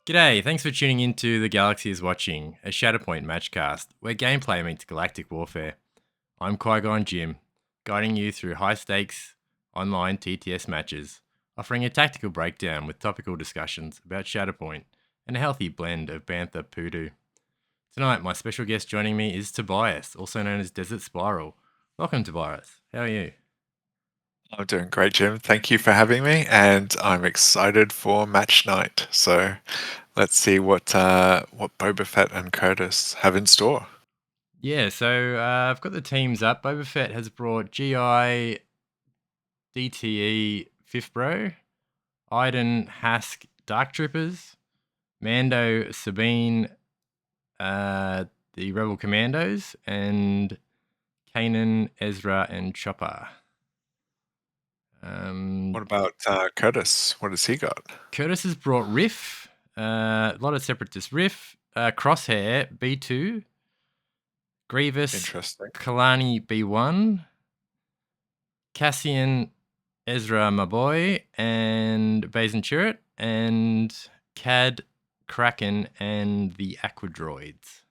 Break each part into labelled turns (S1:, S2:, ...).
S1: G'day, thanks for tuning into The Galaxy is Watching, a Shatterpoint matchcast, where gameplay meets galactic warfare. I'm Qui-Gon Jim, guiding you through high-stakes online TTS matches, offering a tactical breakdown with topical discussions about Shatterpoint and a healthy blend of Bantha poodoo. Tonight, my special guest joining me is Tobias, also known as Desert Spiral. Welcome, Tobias. How are you?
S2: I'm doing great, Jim. Thank you for having me, and I'm excited for match night. So let's see what Boba Fett and Curtis have in store.
S1: Yeah, so I've got the teams up. Boba Fett has brought GI DTE 5th Bro, Iden Hask Dark Troopers, Mando Sabine the Rebel Commandos, and Kanan, Ezra, and Chopper.
S2: What about Curtis? What has he got?
S1: Curtis has brought Riff, a lot of Separatist Riff, Crosshair B2, Grievous,
S2: Interesting.
S1: Kalani B1, Cassian, Ezra my boy, and Bazin Chirrut, and Cad, Kraken, and the Aquadroids.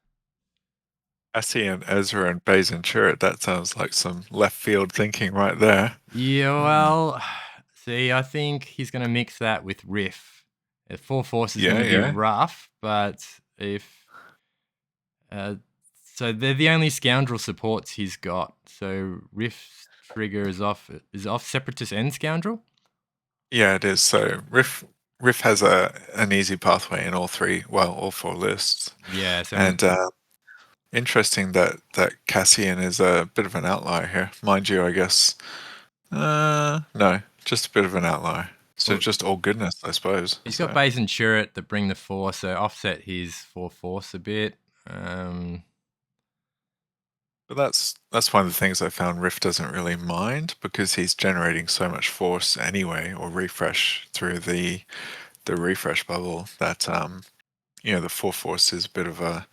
S2: Cassie and Ezra and Bazin Chirrut. That sounds like some left field thinking right there.
S1: Yeah, well, see, I think he's going to mix that with Riff. Full Force is going to be
S2: Yeah.
S1: rough, but if so, they're the only scoundrel supports he's got. So Riff's trigger is off. Is off Separatist and scoundrel.
S2: Yeah, it is. So Riff has an easy pathway in all four lists.
S1: Yeah, so
S2: And interesting that Cassian is a bit of an outlier here. Mind you, I guess. No, just a bit of an outlier. So
S1: well,
S2: just all goodness, I suppose.
S1: he's got
S2: So,
S1: Bazin Chirrut that bring the Force, so offset his Force a bit.
S2: but that's one of the things I found Rift doesn't really mind because he's generating so much force anyway, or refresh through the refresh bubble that the force is a bit of a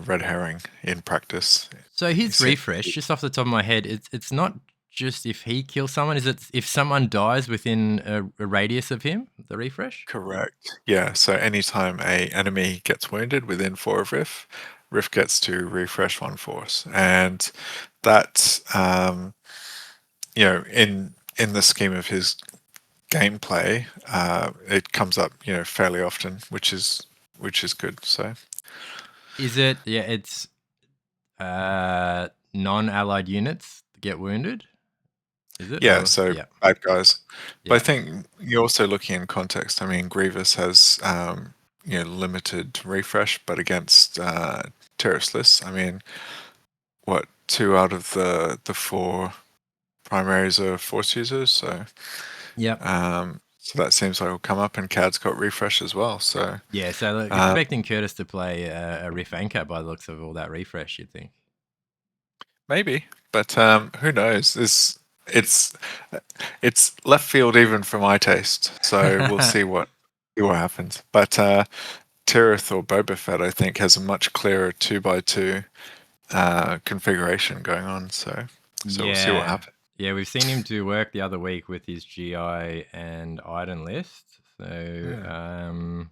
S2: red herring in practice.
S1: So his
S2: see-
S1: refresh, just off the top of my head, it's not just if he kills someone. Is it if someone dies within a radius of him? The refresh.
S2: Correct. Yeah. So anytime a enemy gets wounded within 4 of Riff gets to refresh 1 force, and that in the scheme of his gameplay, it comes up fairly often, which is good. So
S1: Is it? Yeah, it's non-allied units get wounded. Is it?
S2: yeah,
S1: Or,
S2: so
S1: yeah.
S2: bad guys. But I
S1: Yeah.
S2: think you're also looking in context. I mean, Grievous has limited refresh, but against terrorist lists, I mean, what 2 out of the 4 primaries are force users, so
S1: Yep.
S2: so that seems like it'll come up, and Cad's got refresh as well. So
S1: Yeah. So look, expecting Curtis to play a Riff Anchor by the looks of all that refresh, you'd think.
S2: maybe, but who knows? It's left field even for my taste. So we'll see what happens. But Tirith or Boba Fett, I think, has a much clearer 2x2 configuration going on. So we'll see what happens.
S1: Yeah, we've seen him do work the other week with his GI and Iden list. So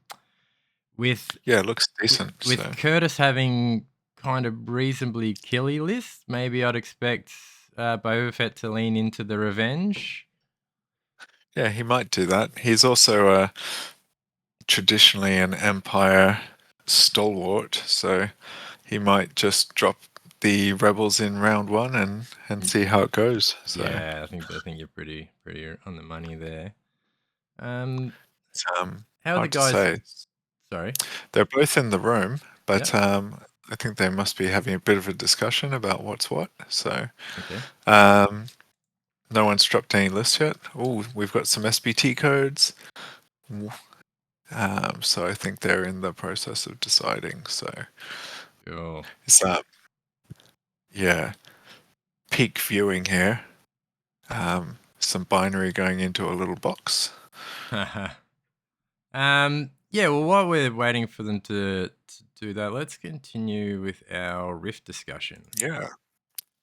S1: with
S2: Yeah, it looks decent.
S1: with
S2: So.
S1: Curtis having kind of reasonably killy list, maybe I'd expect Boba Fett to lean into the revenge.
S2: Yeah, he might do that. He's also traditionally an Empire stalwart, so he might just drop the rebels in round 1 and see how it goes. So,
S1: Yeah, I think you're pretty on the money there.
S2: it's
S1: How are the
S2: hard to
S1: guys?
S2: say.
S1: Sorry.
S2: They're both in the room, but
S1: Yep.
S2: I think they must be having a bit of a discussion about what's what. So,
S1: Okay.
S2: no one's dropped any lists yet. Oh, we've got some SBT codes. So I think they're in the process of deciding. So,
S1: Cool.
S2: it's yeah, peak viewing here. Some binary going into a little box.
S1: Yeah, well, while we're waiting for them to do that, let's continue with our Rift discussion.
S2: Yeah,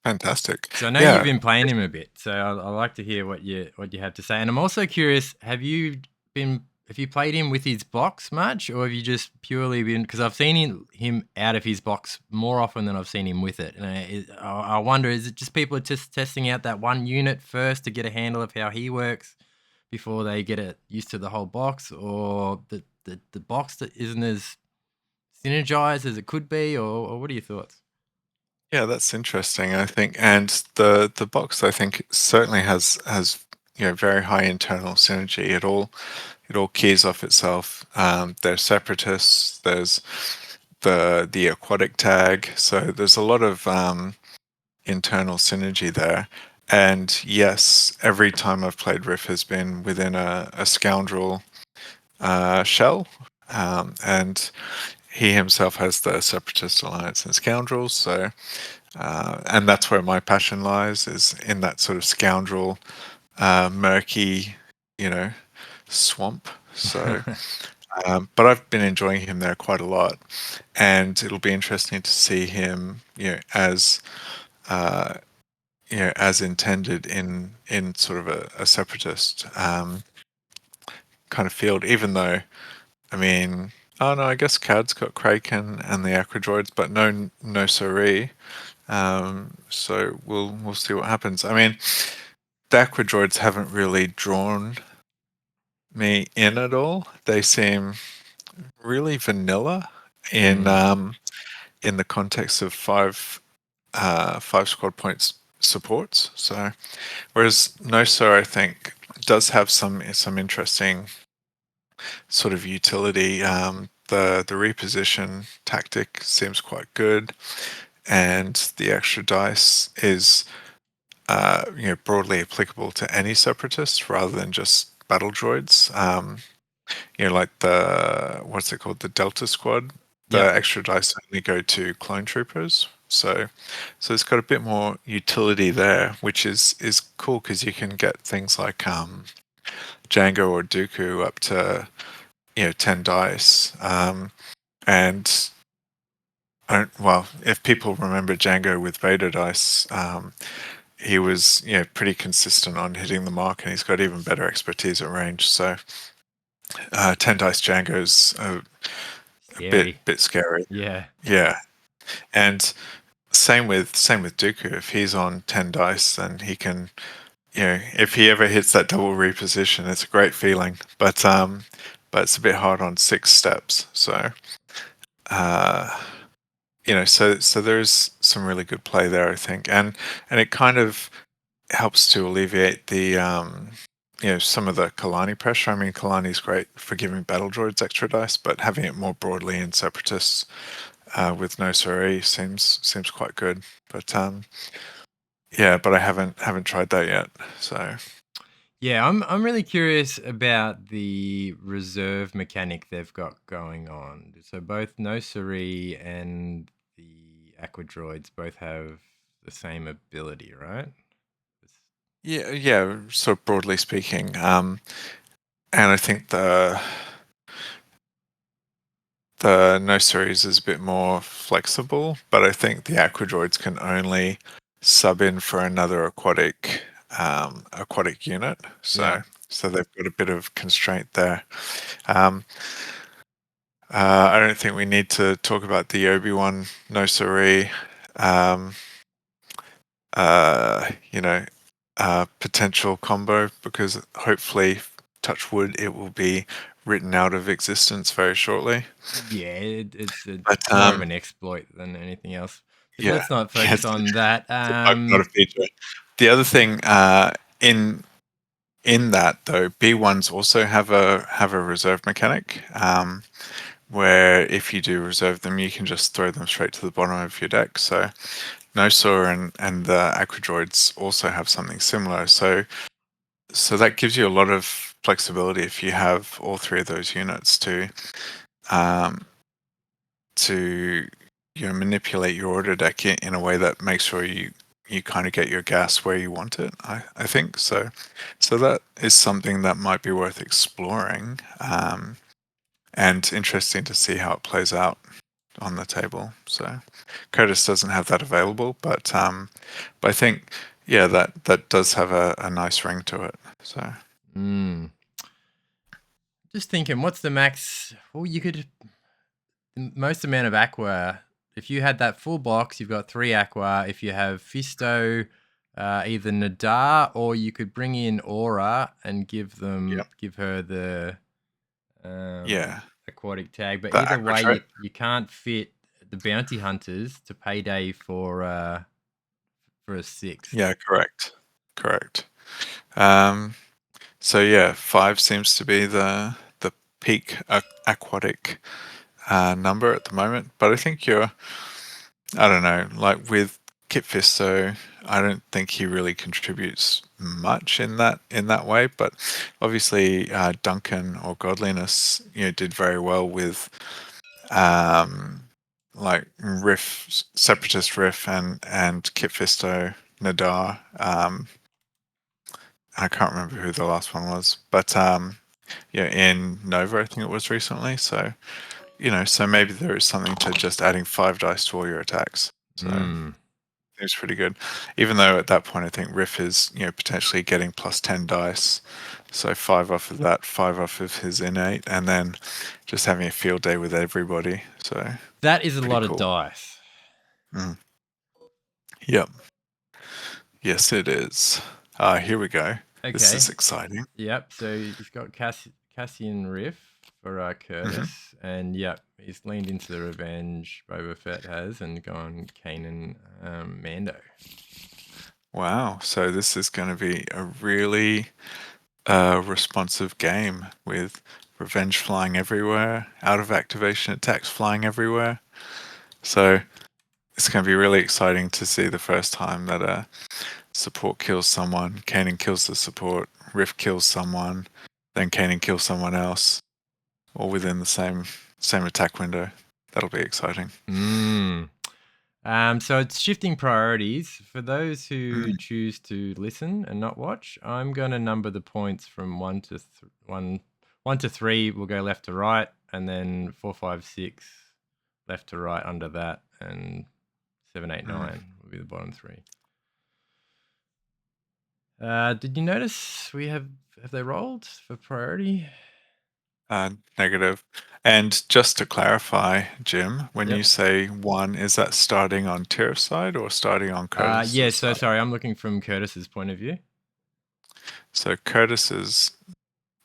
S2: fantastic.
S1: So I know you've been playing him a bit, so I'd like to hear what you have to say. And I'm also curious, have you been have you played him with his box much, or have you just purely been? Because I've seen him out of his box more often than I've seen him with it, and I wonder, is it just people are just testing out that one unit first to get a handle of how he works before they get it used to the whole box, or the box that isn't as synergized as it could be, or what are your thoughts?
S2: Yeah, that's interesting, I think. And the box, I think, certainly has very high internal synergy. It all keys off itself. There's separatists. There's the aquatic tag. So there's a lot of internal synergy there. And yes, every time I've played Riff has been within a scoundrel shell, and he himself has the Separatist Alliance and Scoundrels. So, and that's where my passion lies, is in that sort of scoundrel, murky, you know, swamp. So, but I've been enjoying him there quite a lot, and it'll be interesting to see him, uh, as intended in sort of a separatist kind of field. Even though, I mean, oh no, I guess Cad's got Kraken and the Acrodroids, but no Siree. So we'll see what happens. I mean, the Acrodroids haven't really drawn me in at all. They seem really vanilla in the context of five squad points supports. So whereas Noso, I think, does have some interesting sort of utility. The reposition tactic seems quite good, and the extra dice is broadly applicable to any separatist rather than just battle droids. Like the what's it called, the Delta Squad. The
S1: Yep.
S2: extra dice only go to clone troopers. So it's got a bit more utility there, which is cool because you can get things like Django or Dooku up to 10 dice. And well, if people remember Django with Vader dice, he was pretty consistent on hitting the mark, and he's got even better expertise at range. So 10 dice Django's a
S1: Scary.
S2: bit scary.
S1: Yeah.
S2: Yeah, and same with Dooku. If he's on 10 dice, then he can, if he ever hits that double reposition, it's a great feeling. But it's a bit hard on 6 steps. So so there's some really good play there, I think, and it kind of helps to alleviate the some of the Kalani pressure. I mean, Kalani's great for giving battle droids extra dice, but having it more broadly in separatists with no Suri seems quite good. But but I haven't tried that yet. So
S1: Yeah, I'm really curious about the reserve mechanic they've got going on. So both No Siri and the Aquadroids both have the same ability, right?
S2: yeah, sort of broadly speaking, and I think the No series is a bit more flexible, but I think the Aquadroids can only sub in for another aquatic unit.
S1: Yeah.
S2: So they've got a bit of constraint there. Um, I don't think we need to talk about the Obi-Wan No Siri, um, potential combo, because hopefully, touch wood, it will be written out of existence very shortly.
S1: Yeah, it's
S2: But
S1: more of an exploit than anything else. But
S2: yeah,
S1: let's not
S2: yeah,
S1: focus on that.
S2: it's a bug, not a feature. The other thing, in that though, B1s also have a reserve mechanic, where if you do reserve them, you can just throw them straight to the bottom of your deck. So Nosaur and the Aquadroids also have something similar. So that gives you a lot of flexibility if you have all 3 of those units um, to manipulate your order deck in a way that makes sure you kind of get your gas where you want it. I think so. So that is something that might be worth exploring, and interesting to see how it plays out on the table. So Curtis doesn't have that available, but I think that does have a nice ring to it. So
S1: Mm. Just thinking, what's the max? Well, you could most amount of aqua. If you had that full box, you've got 3 aqua. If you have Fisto, either Nadar or you could bring in Aura and give her the
S2: Yeah.
S1: aquatic tag. But
S2: The
S1: either
S2: aqua
S1: way,
S2: trait.
S1: you can't fit the bounty hunters to payday for a 6th.
S2: Yeah, correct. So yeah, 5 seems to be the peak aquatic number at the moment. But I think I don't know, like with Kit Fisto, I don't think he really contributes much in that way. But obviously, Duncan or Godliness, did very well with like Riff, Separatist Riff, and Kit Fisto, Nadar. I can't remember who the last one was, but in Nova, I think it was recently. So so maybe there is something to just adding 5 dice to all your attacks. So it was pretty good. Even though at that point, I think Riff is potentially getting plus 10 dice, so 5 off of that, 5 off of his innate, and then just having a field day with everybody. So
S1: that is a lot
S2: cool.
S1: of dice.
S2: Yep. Yes, it is. Here we go.
S1: Okay.
S2: This is exciting.
S1: Yep. So he's got Cassian Riff for Curtis, and yep, he's leaned into the revenge Boba Fett has, and gone Kanan Mando.
S2: Wow. So this is going to be a really responsive game with revenge flying everywhere, out of activation attacks flying everywhere. So it's going to be really exciting to see the first time that a support kills someone, Kanan kills the support, Riff kills someone, then Kanan kills someone else, all within the same attack window. That'll be exciting.
S1: So it's shifting priorities. For those who choose to listen and not watch, I'm going to number the points from 1 to 3 will go left to right, and then 4, 5, 6 left to right under that, and 7, 8, 9 will be the bottom 3. Did you notice we have they rolled for priority?
S2: Negative. And just to clarify, Jim, when you say 1, is that starting on Tirith's side or starting on Curtis's
S1: yeah, so
S2: side?
S1: sorry, I'm looking from Curtis's point of view.
S2: So Curtis's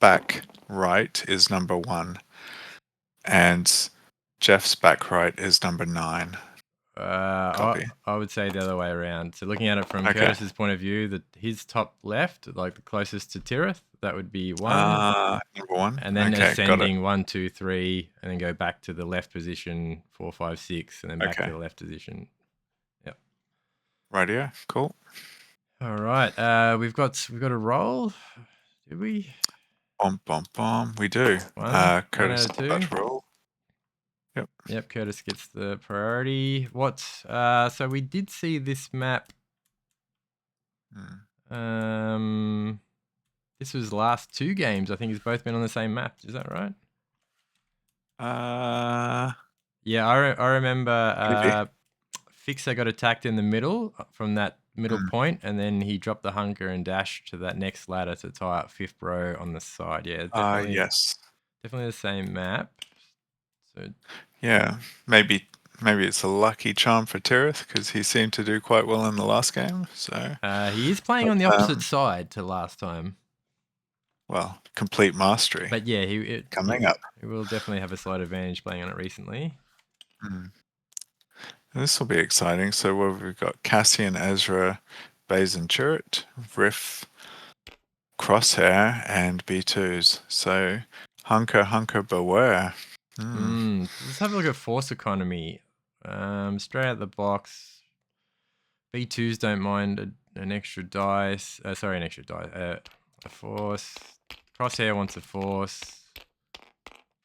S2: back right is number 1, and Jeff's back right is number 9. Copy.
S1: I would say the other way around. So looking at it from Curtis's point of view, that his top left, like the closest to Tirith, that would be 1.
S2: Number 1.
S1: And then ascending 1, 2, 3, and then go back to the left position, 4, 5, 6, and then back to the left position. Yep.
S2: Rightio. Cool.
S1: All right. We've got a roll. Did we?
S2: Bom. We do. Curtis got to roll. Yep.
S1: Curtis gets the priority. So we did see this map. This was last 2 games. I think it's both been on the same map. Is that right? Yeah, I remember Fixer got attacked in the middle from that middle point, and then he dropped the hunker and dashed to that next ladder to tie up 5th row on the side. Yeah, definitely.
S2: Yes.
S1: Definitely the same map. So
S2: yeah, maybe it's a lucky charm for Tirith because he seemed to do quite well in the last game. So
S1: he is playing on the opposite side to last time.
S2: Well, complete mastery.
S1: But yeah,
S2: coming up.
S1: He will definitely have a slight advantage playing on it recently.
S2: This will be exciting. So we've got Cassian, Ezra, Baze and Chirrut, Riff, Crosshair, and B2s. So hunker, beware.
S1: Let's have a look at force economy. Straight out the box. B2s don't mind an extra dice. An extra dice. A force. Crosshair wants a force.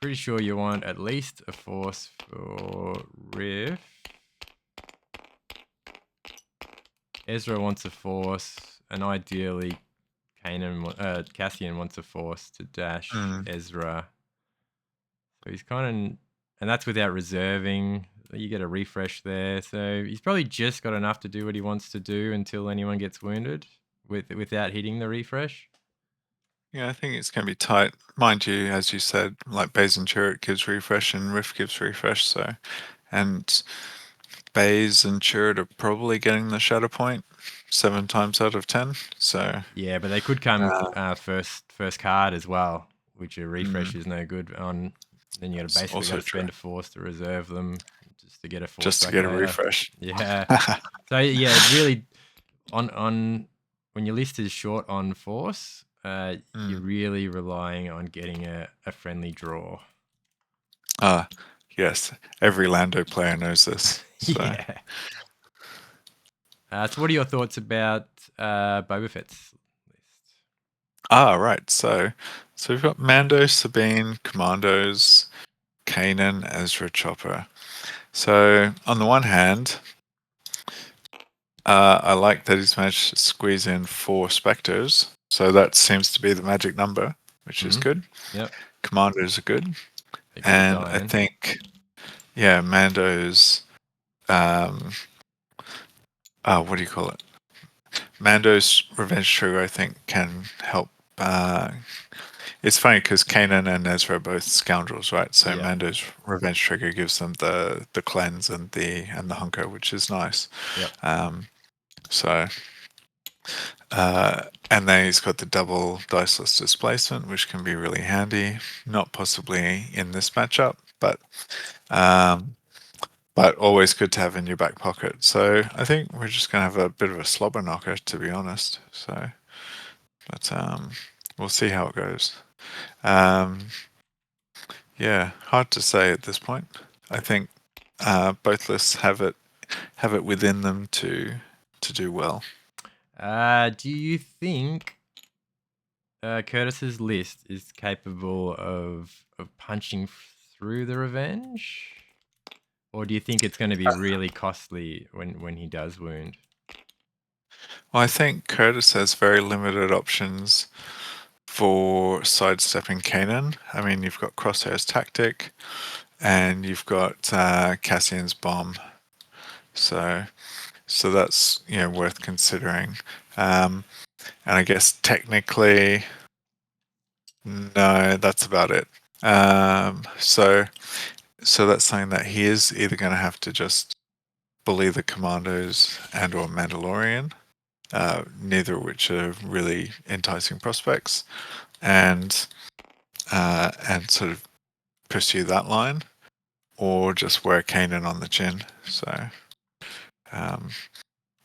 S1: Pretty sure you want at least a force for Riff. Ezra wants a force, and ideally Cassian wants a force to dash Ezra. So he's kind of, and that's without reserving. You get a refresh there. So he's probably just got enough to do what he wants to do until anyone gets wounded without hitting the refresh.
S2: Yeah, I think it's going to be tight. Mind you, as you said, like Baze and Chirrut gives refresh and Rift gives refresh, so. And Baze and Chirrut are probably getting the Shadow Point 7 times out of 10, so.
S1: Yeah, but they could come
S2: Uh,
S1: first card as well, which a refresh
S2: mm,
S1: is no good on. Then you got to
S2: it's
S1: basically got
S2: also
S1: to
S2: true.
S1: spend a force to reserve them just to get a force
S2: Just to
S1: back
S2: get a
S1: later.
S2: refresh.
S1: Yeah. So yeah, it really on when your list is short on force, you're
S2: Mm.
S1: really relying on getting a friendly draw.
S2: Ah, yes. Every Lando player knows this. So.
S1: Yeah. So what are your thoughts about Boba Fett's list?
S2: Right. So we've got Mando, Sabine, Commandos, Kanan, Ezra, Chopper. So on the one hand, I like that he's managed to squeeze in 4 Spectres. So that seems to be the magic number, which is good.
S1: Yep.
S2: Commandos are good.
S1: They're good at
S2: And I
S1: dying.
S2: think, yeah, Mando's, what do you call it? Mando's Revenge Trigger, I think, can help. It's funny because Kanan and Ezra are both scoundrels, right? So
S1: Yep.
S2: Mando's Revenge Trigger gives them the cleanse and the hunker, which is nice.
S1: Yep.
S2: So, and then he's got the double diceless displacement, which can be really handy. Not possibly in this matchup, but always good to have in your back pocket. So I think we're just gonna have a bit of a slobber knocker, to be honest. So, but we'll see how it goes. Yeah, hard to say at this point. I think both lists have it within them to do well.
S1: Do you think Curtis's list is capable of punching through the revenge, or do you think it's going to be really costly when he does wound?
S2: Well, I think Curtis has very limited options for sidestepping Kanan. I mean, you've got Crosshair's tactic, and you've got Cassian's bomb. So that's worth considering. And I guess technically, no, that's about it. So that's saying that he is either going to have to just bully the Commandos and or Mandalorian, neither of which are really enticing prospects, and sort of pursue that line, or just wear Kanan on the chin. So,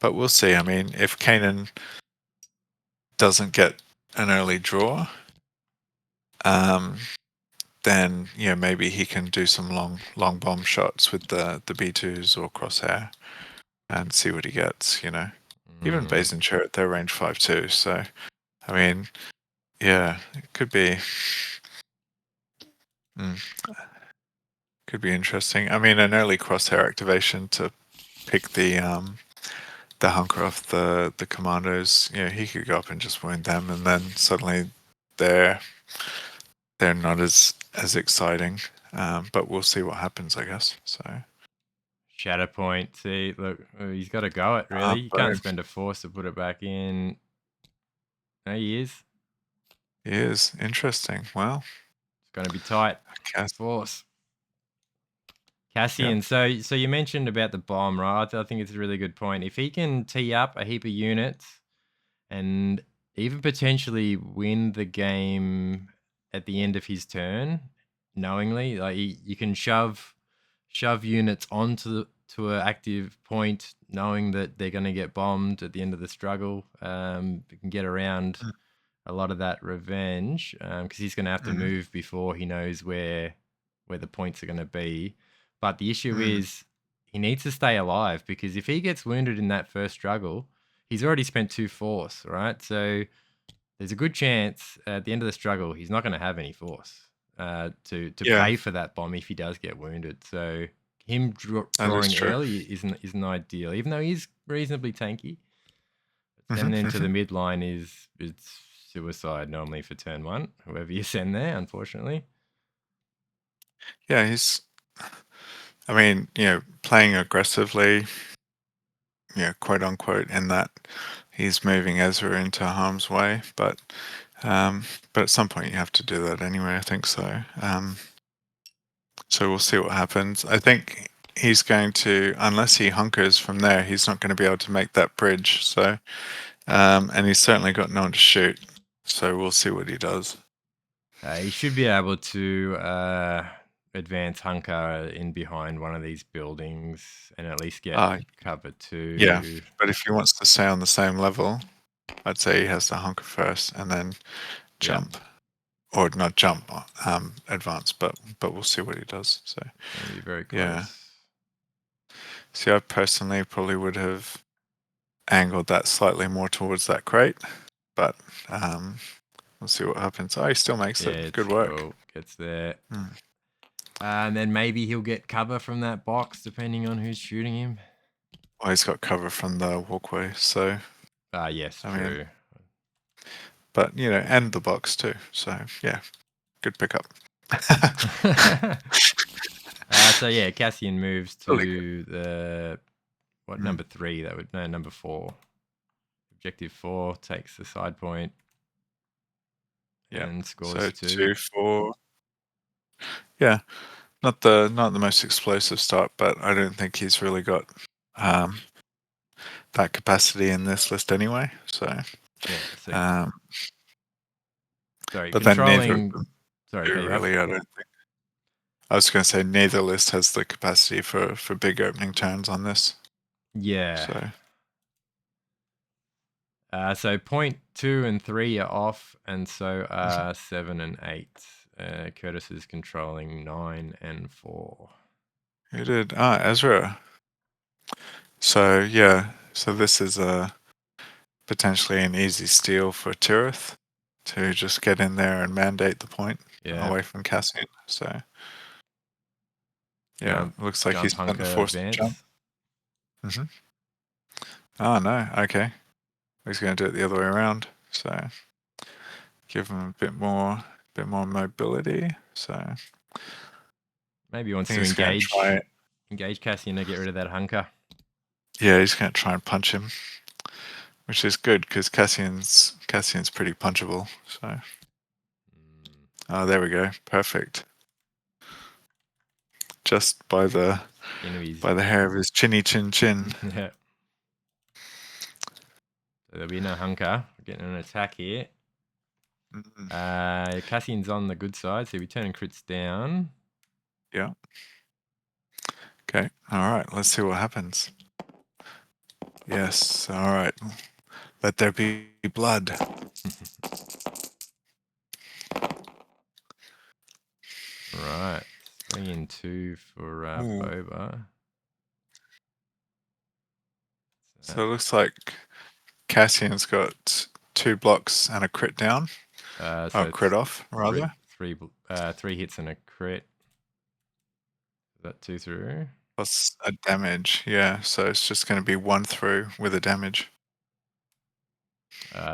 S2: but we'll see. I mean, if Kanan doesn't get an early draw, then maybe he can do some long bomb shots with the B2s or Crosshair and see what he gets. Even Baze and Chirrut, they're range 5 too. So I mean, yeah, it could be interesting. I mean, an early Crosshair activation to pick the hunker off the commandos. He could go up and just wound them, and then suddenly they're not as exciting. But we'll see what happens, I guess. So
S1: Shadow Point. See, look, he's got to go it really. You can't spend a force to put it back in. No, he is.
S2: He is interesting. Well,
S1: it's going to be tight. Force. Cassian. Yep. So you mentioned about the bomb, right? I think it's a really good point. If he can tee up a heap of units and even potentially win the game at the end of his turn, knowingly, like you can shove units onto to an active point, knowing that they're going to get bombed at the end of the struggle. You can get around a lot of that revenge because he's going to have to move before he knows where the points are going to be. But the issue is he needs to stay alive, because if he gets wounded in that first struggle, he's already spent 2 force, right? So there's a good chance at the end of the struggle he's not going to have any force to pay for that bomb if he does get wounded. So him drawing early isn't ideal, even though he's reasonably tanky. Sending into the midline it's suicide normally for turn 1, whoever you send there, unfortunately.
S2: Yeah, he's. I mean, playing aggressively, quote unquote, in that he's moving Ezra into harm's way, but But at some point you have to do that anyway, I think so. So we'll see what happens. I think he's going to, unless he hunkers from there, he's not going to be able to make that bridge. So, and he's certainly got no one to shoot. So we'll see what he does.
S1: He should be able to advance hunker in behind one of these buildings and at least get cover too.
S2: Yeah, but if he wants to stay on the same level, I'd say he has to hunker first and then jump. Or not jump, advance, but we'll see what he does. So
S1: It'll be very close.
S2: Yeah. See, I personally probably would have angled that slightly more towards that crate, but we'll see what happens. Oh, he still makes it. Good work.
S1: Cool. Gets there. And then maybe he'll get cover from that box, depending on who's shooting him.
S2: Well, he's got cover from the walkway, so.
S1: Yes, true.
S2: But, and the box too. So, yeah, good pickup.
S1: So, yeah, Cassian moves to the, number 3? Number 4. Objective 4 takes the side point.
S2: Yeah.
S1: And scores
S2: so
S1: 2.
S2: 2, 4. Yeah. Not the most explosive start, but I don't think he's really got that capacity in this list anyway. So
S1: yeah. Sorry,
S2: but
S1: controlling.
S2: Then
S1: sorry,
S2: really, I don't think. I was going to say neither list has the capacity for big opening turns on this.
S1: Yeah. So point 2 and 3 are off, and so 7 and 8. Curtis is controlling 9 and 4.
S2: Who did? Ezra. So yeah, so this is potentially an easy steal for Tirith to just get in there and mandate the point away from Cassian. So yeah, looks like he's spent the force to jump. Oh no, okay. He's going to do it the other way around. So give him a bit more mobility. So
S1: maybe he wants to engage Cassian to get rid of that hunker.
S2: Yeah, he's going to try and punch him, which is good because Cassian's pretty punchable. So, oh, there we go, perfect. Just by the hair of his chinny chin.
S1: Yeah. So there'll be no hunker. We're getting an attack here. Cassian's on the good side, so we turn crits down.
S2: Yeah. Okay. All right. Let's see what happens. Yes. All right. Let there be blood.
S1: Right. 3 and 2 for Boba.
S2: So it looks like Cassian's got 2 blocks and a crit down. Crit off, rather.
S1: 3 hits and a crit. Is that 2 through?
S2: Plus a damage, yeah. So it's just going to be 1 through with a damage.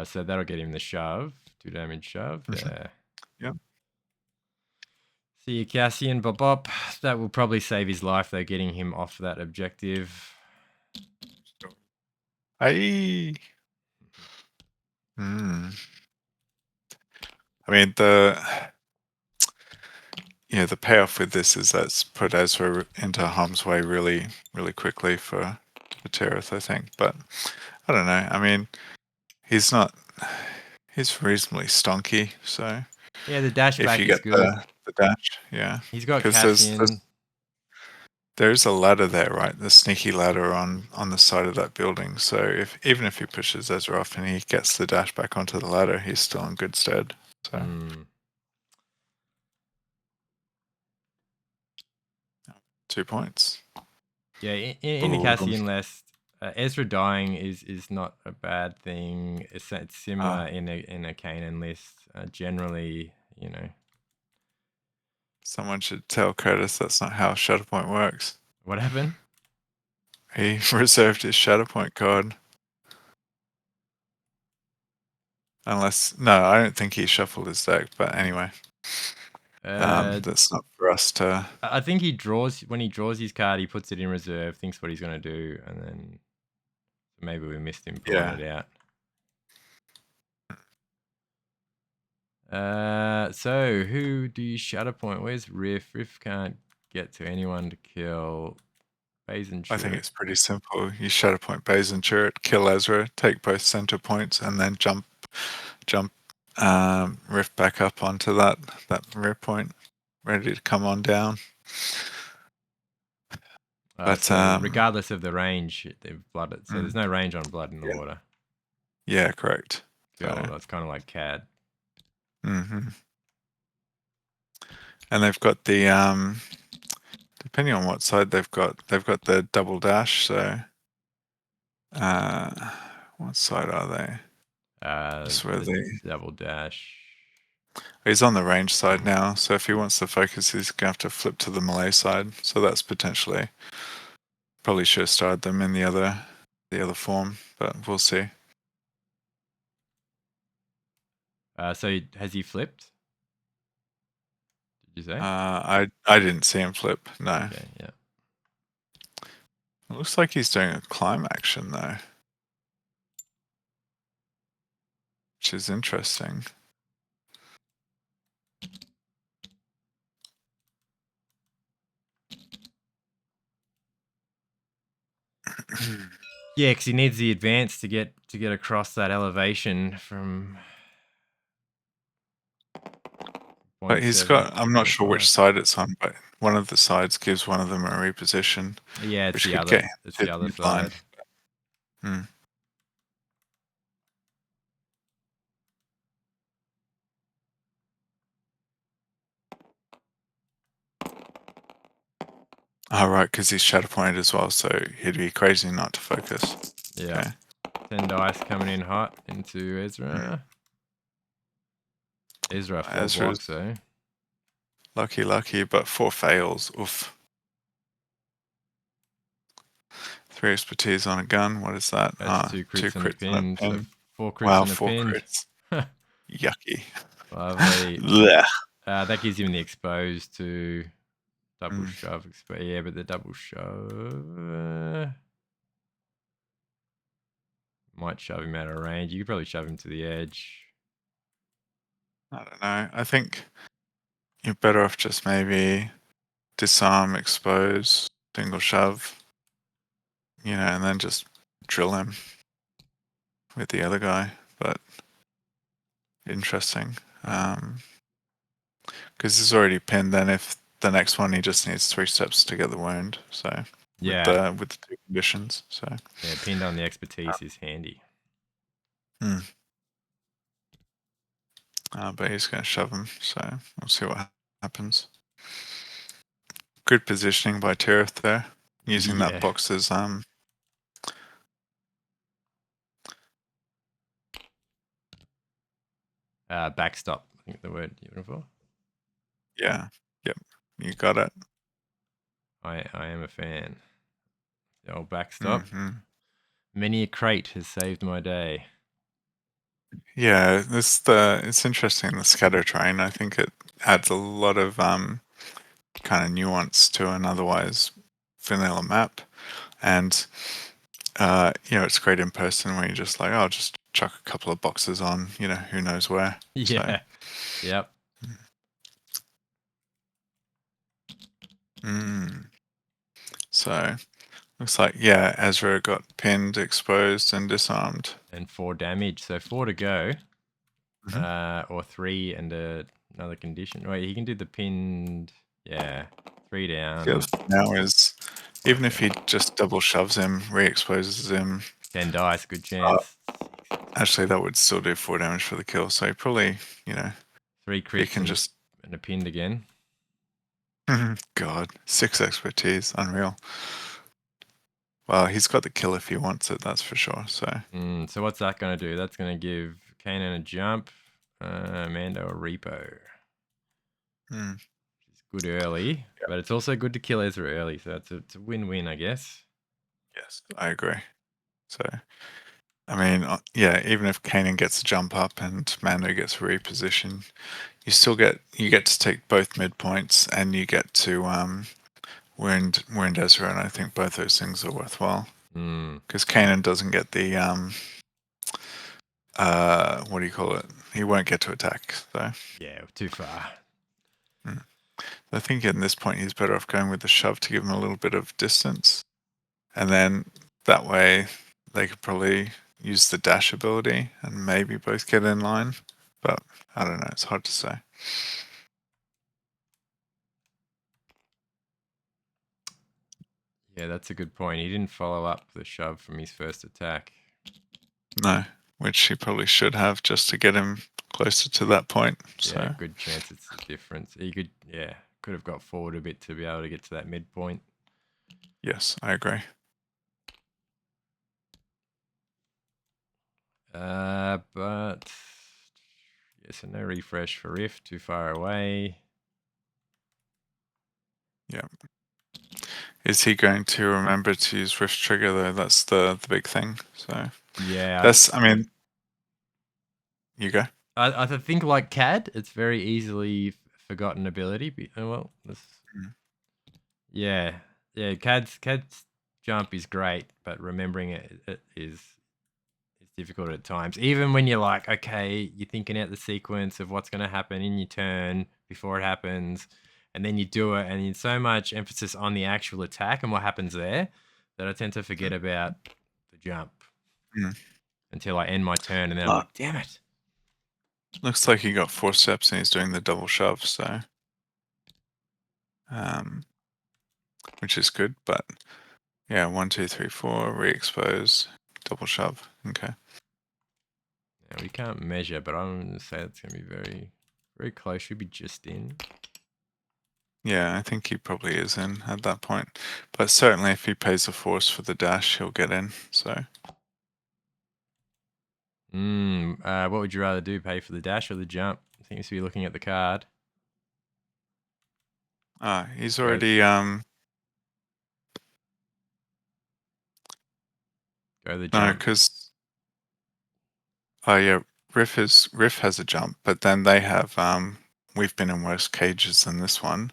S1: So that'll get him the shove. 2 damage shove. Yeah.
S2: Yep.
S1: See you, Cassian. Bop. That will probably save his life, though, getting him off that objective.
S2: Aye. I mean, the payoff with this is that's put Ezra into harm's way really, really quickly for Tirith, I think. But I don't know. I mean, he's reasonably stonky, so
S1: yeah, the dash back
S2: is good. The dash, yeah.
S1: He's got Cassian.
S2: There's a ladder there, right? The sneaky ladder on the side of that building. So even if he pushes Ezra off and he gets the dash back onto the ladder, he's still in good stead. So 2 points.
S1: Yeah, in the Cassian list, Ezra dying is not a bad thing. It's similar in a Kanan list. Generally,
S2: Someone should tell Curtis that's not how Shatterpoint works.
S1: What happened?
S2: He reserved his Shatterpoint card. No, I don't think he shuffled his deck, but anyway. That's not for us to...
S1: I think when he draws his card, he puts it in reserve, thinks what he's going to do, and then maybe we missed him pulling it out. So who do you shatter point? Where's Riff? Riff can't get to anyone to kill. Baze and
S2: I think
S1: Chirrut.
S2: it's pretty simple. You shatter point Baze and Chirrut, kill Ezra, take both center points, and then jump Rift back up onto that rear point, ready to come on down. But
S1: So regardless of the range, they've blooded. So there's no range on blood in the
S2: yeah.
S1: water.
S2: Yeah, correct.
S1: Cool.
S2: So,
S1: That's kind of like CAD.
S2: and they've got the depending on what side they've got the double dash. So, what side are they? Just where
S1: the double dash.
S2: He's on the range side now, so if he wants to focus, he's going to have to flip to the melee side. So that's potentially, probably should have started them in the other form, but we'll see.
S1: So has he flipped? Did you say?
S2: I didn't see him flip. No.
S1: Okay. Yeah.
S2: It looks like he's doing a climb action though, which is interesting.
S1: Yeah, because he needs the advance to get across that elevation from.
S2: But he's got, I'm not sure which side it's on, but one of the sides gives one of them a reposition.
S1: Yeah, it's
S2: which
S1: the
S2: could
S1: other.
S2: get
S1: It's the other
S2: midline.
S1: side.
S2: Oh, right, because he's shadow pointed as well, so he'd be crazy not to focus.
S1: Yeah. Okay. 10 dice coming in hot into Ezra. Ezra 4 blocks, though.
S2: Lucky, but 4 fails. Oof. 3 expertise on a gun. What is that?
S1: That's 2 crits and a pin. So 4 crits
S2: wow,
S1: and a
S2: 4
S1: pin.
S2: crits. Yucky.
S1: Lovely. That gives him the exposed to double shove. Yeah, but the double shove might shove him out of range. You could probably shove him to the edge.
S2: I don't know. I think you're better off just maybe disarm, expose, single shove, and then just drill him with the other guy. But interesting. Because he's already pinned, then if the next one he just needs 3 steps to get the wound. So
S1: yeah,
S2: with the 2 conditions. So
S1: yeah, pinned on the expertise is handy.
S2: But he's going to shove him, so we'll see what happens. Good positioning by Tirith there, using that box as
S1: backstop. I think the word you're looking for.
S2: Yeah. Yep. You got it.
S1: I am a fan. The old backstop. Many a crate has saved my day.
S2: Yeah, it's interesting, the scatter train. I think it adds a lot of kind of nuance to an otherwise vanilla map. And it's great in person where you're just like, oh, just chuck a couple of boxes on, who knows where.
S1: Yeah.
S2: So.
S1: Yep.
S2: So looks like, yeah, Ezra got pinned, exposed, and disarmed.
S1: And 4 damage. So 4 to go. Or 3 and another condition. Wait, he can do the pinned. Yeah. 3 down.
S2: Yeah, now is, even if he just double shoves him, re-exposes him.
S1: 10 dice, good chance.
S2: Actually, that would still do 4 damage for the kill. So he probably,
S1: 3 crits
S2: he can
S1: and a pinned again.
S2: God, 6 expertise, unreal. Well, he's got the kill if he wants it, that's for sure. So,
S1: so what's that going to do? That's going to give Kanan a jump, Mando a repo. It's good early, but it's also good to kill Ezra early. So it's a win-win, I guess.
S2: Yes, I agree. So, I mean, yeah, even if Kanan gets a jump up and Mando gets a reposition, you still get to take both midpoints and you get to wound Ezra, and I think both those things are worthwhile. Because Kanan doesn't get the what do you call it? He won't get to attack. So
S1: Yeah, too far.
S2: I think at this point he's better off going with the shove to give him a little bit of distance, and then that way they could probably use the dash ability and maybe both get in line. But I don't know. It's hard to say.
S1: Yeah, that's a good point. He didn't follow up the shove from his first attack.
S2: No, which he probably should have just to get him closer to that point. So
S1: Yeah, good chance it's the difference. He could have got forward a bit to be able to get to that midpoint.
S2: yes, I agree.
S1: But yeah, so no refresh for Rift, too far away.
S2: Yeah. Is he going to remember to use Rift Trigger though? That's the big thing. So
S1: Yeah,
S2: that's, I mean, you go.
S1: I think like CAD, it's very easily forgotten ability. Well, yeah, CAD's jump is great, but remembering it is difficult at times. Even when you're like, okay, you're thinking out the sequence of what's going to happen in your turn before it happens, and then you do it, and there's so much emphasis on the actual attack and what happens there that I tend to forget about the jump until I end my turn, and then I'm like, damn it.
S2: Looks like he got 4 steps and he's doing the double shove, so which is good, but yeah, 1, 2, 3, 4, re-expose, double shove. Okay.
S1: Yeah, we can't measure, but I'm going to say it's going to be very, very close. Should be just in.
S2: Yeah, I think he probably is in at that point. But certainly if he pays the force for the dash, he'll get in. So
S1: what would you rather do? Pay for the dash or the jump? I think you should be looking at the card.
S2: he's already
S1: Go the
S2: no,
S1: jump.
S2: because yeah, Riff has a jump, but then they have we've been in worse cages than this one.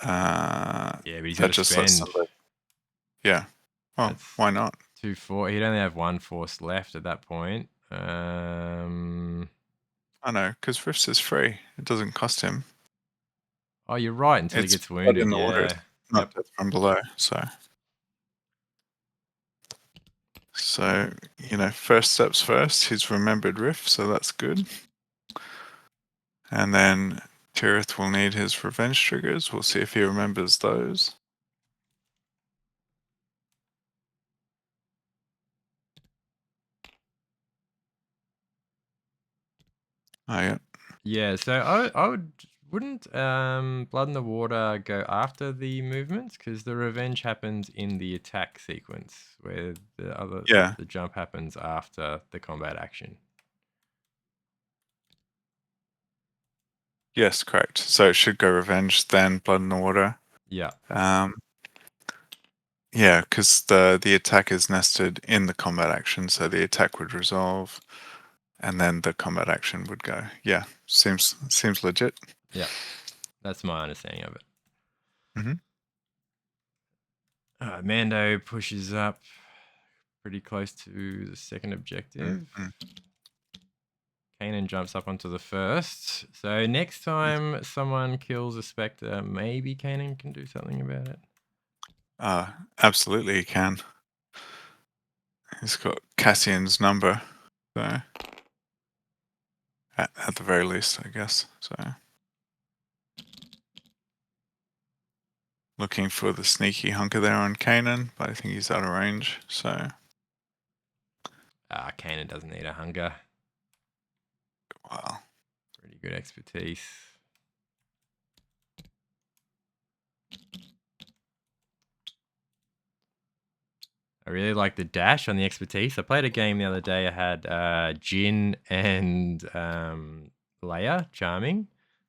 S1: Yeah, but he's got
S2: That
S1: to
S2: just lets
S1: spend.
S2: somebody. Yeah. Well,
S1: That's
S2: why not?
S1: 2 4. He'd only have 1 force left at that point.
S2: I know, because Riff's is free. It doesn't cost him.
S1: Oh, you're right. Until he
S2: It's
S1: gets
S2: blood
S1: wounded.
S2: in the orders,
S1: Yeah.
S2: not death from below. So, first steps first. He's remembered Riff, so that's good. And then Tirith will need his revenge triggers. We'll see if he remembers those. Oh yeah.
S1: Yeah. So wouldn't Blood in the Water go after the movements, because the revenge happens in the attack sequence, where the jump happens after the combat action.
S2: Yes, correct. So it should go revenge, then blood in the water.
S1: Yeah.
S2: Yeah, because the attack is nested in the combat action, so the attack would resolve, and then the combat action would go. Yeah, seems legit.
S1: Yeah. That's my understanding of it. Mando pushes up pretty close to the second objective. Kanan jumps up onto the first. So next time someone kills a Spectre, maybe Kanan can do something about it.
S2: Absolutely he can. He's got Cassian's number, so at the very least, I guess. So looking for the sneaky hunker there on Kanan, but I think he's out of range. So
S1: Kanan doesn't need a hunger.
S2: wow,
S1: Pretty good expertise. I really like the dash on the expertise. I played a game the other day. I had Jin and Leia, Charming,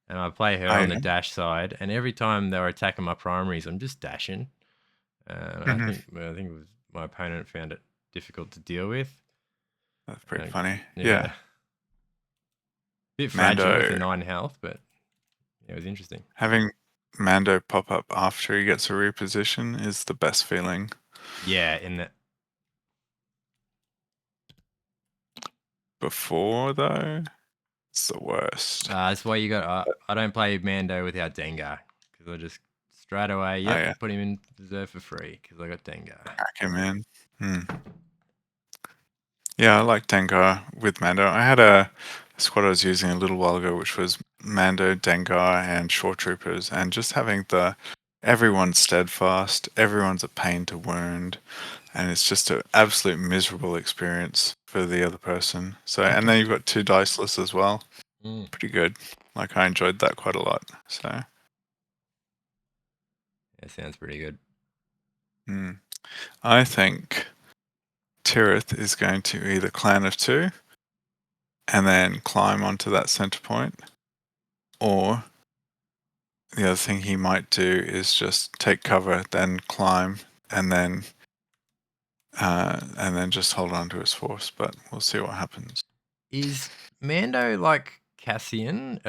S1: and I play her on the dash side. And every time they were attacking my primaries, I'm just dashing. I think it was my opponent found it difficult to deal with.
S2: That's pretty funny.
S1: Yeah.
S2: Yeah.
S1: Bit fragile with the 9 health, but it was interesting.
S2: Having Mando pop up after he gets a reposition is the best feeling.
S1: Yeah, in that.
S2: before though, it's the worst.
S1: That's why you got. I don't play Mando without Dengar because I just straight away. Yep,
S2: yeah.
S1: put him in reserve for free because I got Dengar.
S2: Crack him in. Yeah, I like Dengar with Mando. I had a squad I was using a little while ago, which was Mando, Dengar, and Shore Troopers, and just having everyone's steadfast, everyone's a pain to wound, and it's just an absolute miserable experience for the other person. So, and then you've got 2 diceless as well. Pretty good. Like I enjoyed that quite a lot. So,
S1: That sounds pretty good.
S2: I think Tirith is going to either clan of 2 and then climb onto that center point, or the other thing he might do is just take cover, then climb, and then just hold on to his force. But we'll see what happens.
S1: Is Mando like Cassian?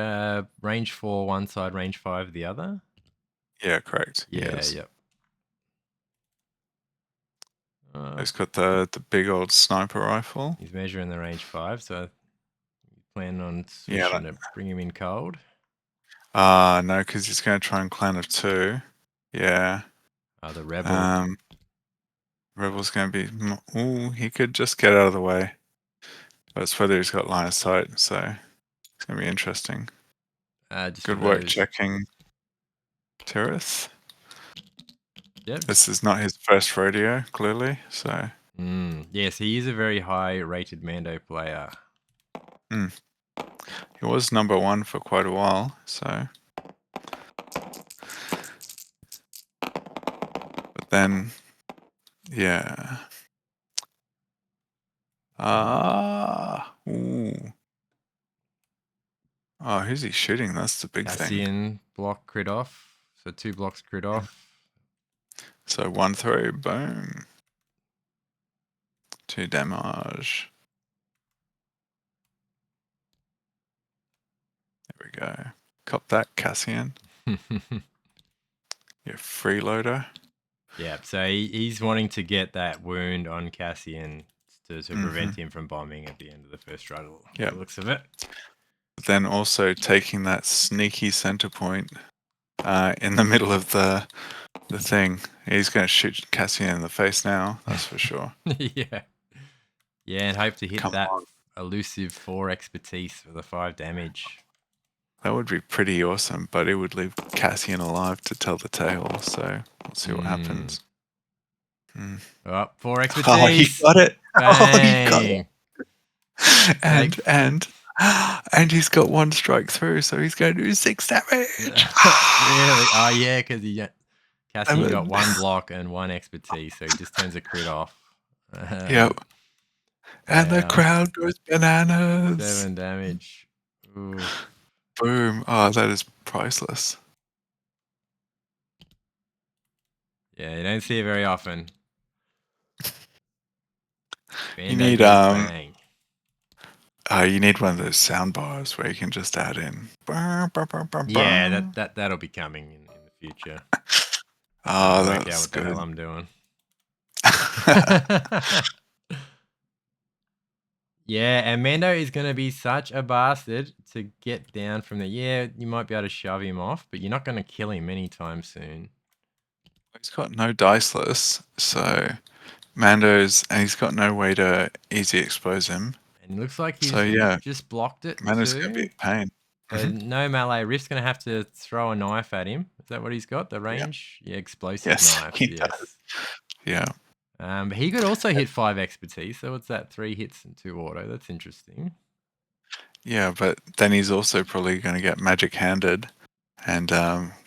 S1: Range 4 one side, range 5 the other.
S2: Yeah, correct.
S1: Yeah,
S2: Yes.
S1: yep.
S2: He's got the big old sniper rifle.
S1: He's measuring the range 5, so you plan on
S2: Yeah,
S1: switching to bring him in cold.
S2: no, because he's going to try and clan of 2. Yeah.
S1: The rebel.
S2: Rebel's going to be. Ooh, he could just get out of the way. But it's whether he's got line of sight, so it's going to be interesting.
S1: Just
S2: Good work checking Tirith.
S1: Yep.
S2: This is not his first rodeo, clearly. So.
S1: Yes, he is a very high-rated Mando player.
S2: He was number 1 for quite a while, so. But then, yeah. Ooh. Oh, who's he shooting? That's the big thing.
S1: Cassian block crit off, so 2 blocks crit off.
S2: So 1 throw, boom. 2 damage. There we go. Cop that, Cassian. Your freeloader.
S1: Yeah, so he's wanting to get that wound on Cassian to prevent him from bombing at the end of the first struggle.
S2: Yeah,
S1: looks of it.
S2: But then also taking that sneaky center point in the middle of the thing. He's going to shoot Cassian in the face now. That's for sure.
S1: Yeah, and hope to hit
S2: Come
S1: that
S2: on.
S1: elusive 4 expertise for the 5 damage.
S2: That would be pretty awesome, but it would leave Cassian alive to tell the tale. So we'll see what happens.
S1: 4 expertise.
S2: Oh, he got it.
S1: Bang.
S2: Oh, he got it. And he's got 1 strike through, so he's going to do 6 damage.
S1: Really? Oh, yeah, because Cassian got 1 block and 1 expertise, so he just turns a crit off.
S2: Yep. And the crowd goes bananas.
S1: 7 damage. Ooh.
S2: Boom. Oh, that is priceless.
S1: Yeah, you don't see it very often.
S2: You need
S1: bang.
S2: You need one of those sound bars where you can just add in.
S1: Yeah, that'll be coming in the future.
S2: Oh,
S1: work
S2: that's
S1: out what
S2: good.
S1: the hell I'm doing. Yeah, and Mando is going to be such a bastard to get down from there. Yeah, you might be able to shove him off, but you're not going to kill him anytime soon.
S2: He's got no diceless, so and he's got no way to easy expose him.
S1: And it looks like he's just blocked it.
S2: Mando's going to be a pain.
S1: So no melee. Rift's going to have to throw a knife at him. Is that what he's got? The range? Yeah, explosive knife.
S2: Does. Yeah.
S1: But he could also hit 5 expertise. So what's that? 3 hits and 2 auto. That's interesting.
S2: Yeah, but then he's also probably going to get magic handed and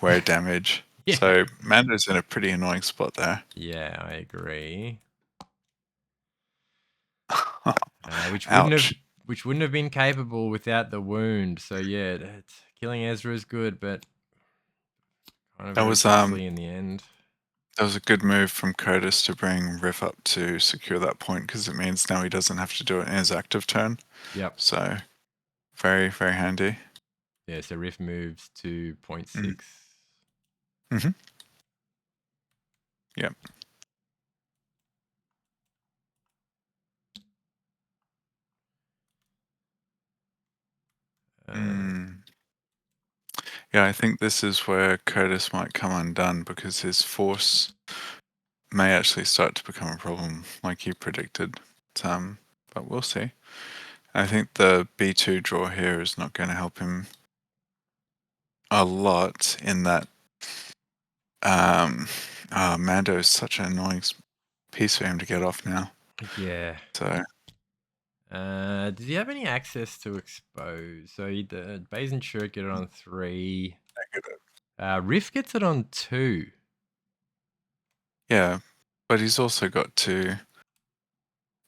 S2: wear damage.
S1: Yeah.
S2: So Mando's in a pretty annoying spot there.
S1: Yeah, I agree. Which wouldn't have been capable without the wound. So yeah, killing Ezra is good, but kind of
S2: that was
S1: costly in the end.
S2: That was a good move from Curtis to bring Riff up to secure that point, because it means now he doesn't have to do it in his active turn.
S1: Yep.
S2: So very, very handy.
S1: Yeah, so Riff moves to 0.6.
S2: Yep. Yeah, I think this is where Curtis might come undone because his force may actually start to become a problem, like you predicted. But we'll see. I think the B2 draw here is not going to help him a lot in that. Mando is such an annoying piece for him to get off now.
S1: Yeah.
S2: So
S1: Does he have any access to expose? So the Baze and Shirt get it on 3. Riff gets it on 2.
S2: yeah, but he's also got to.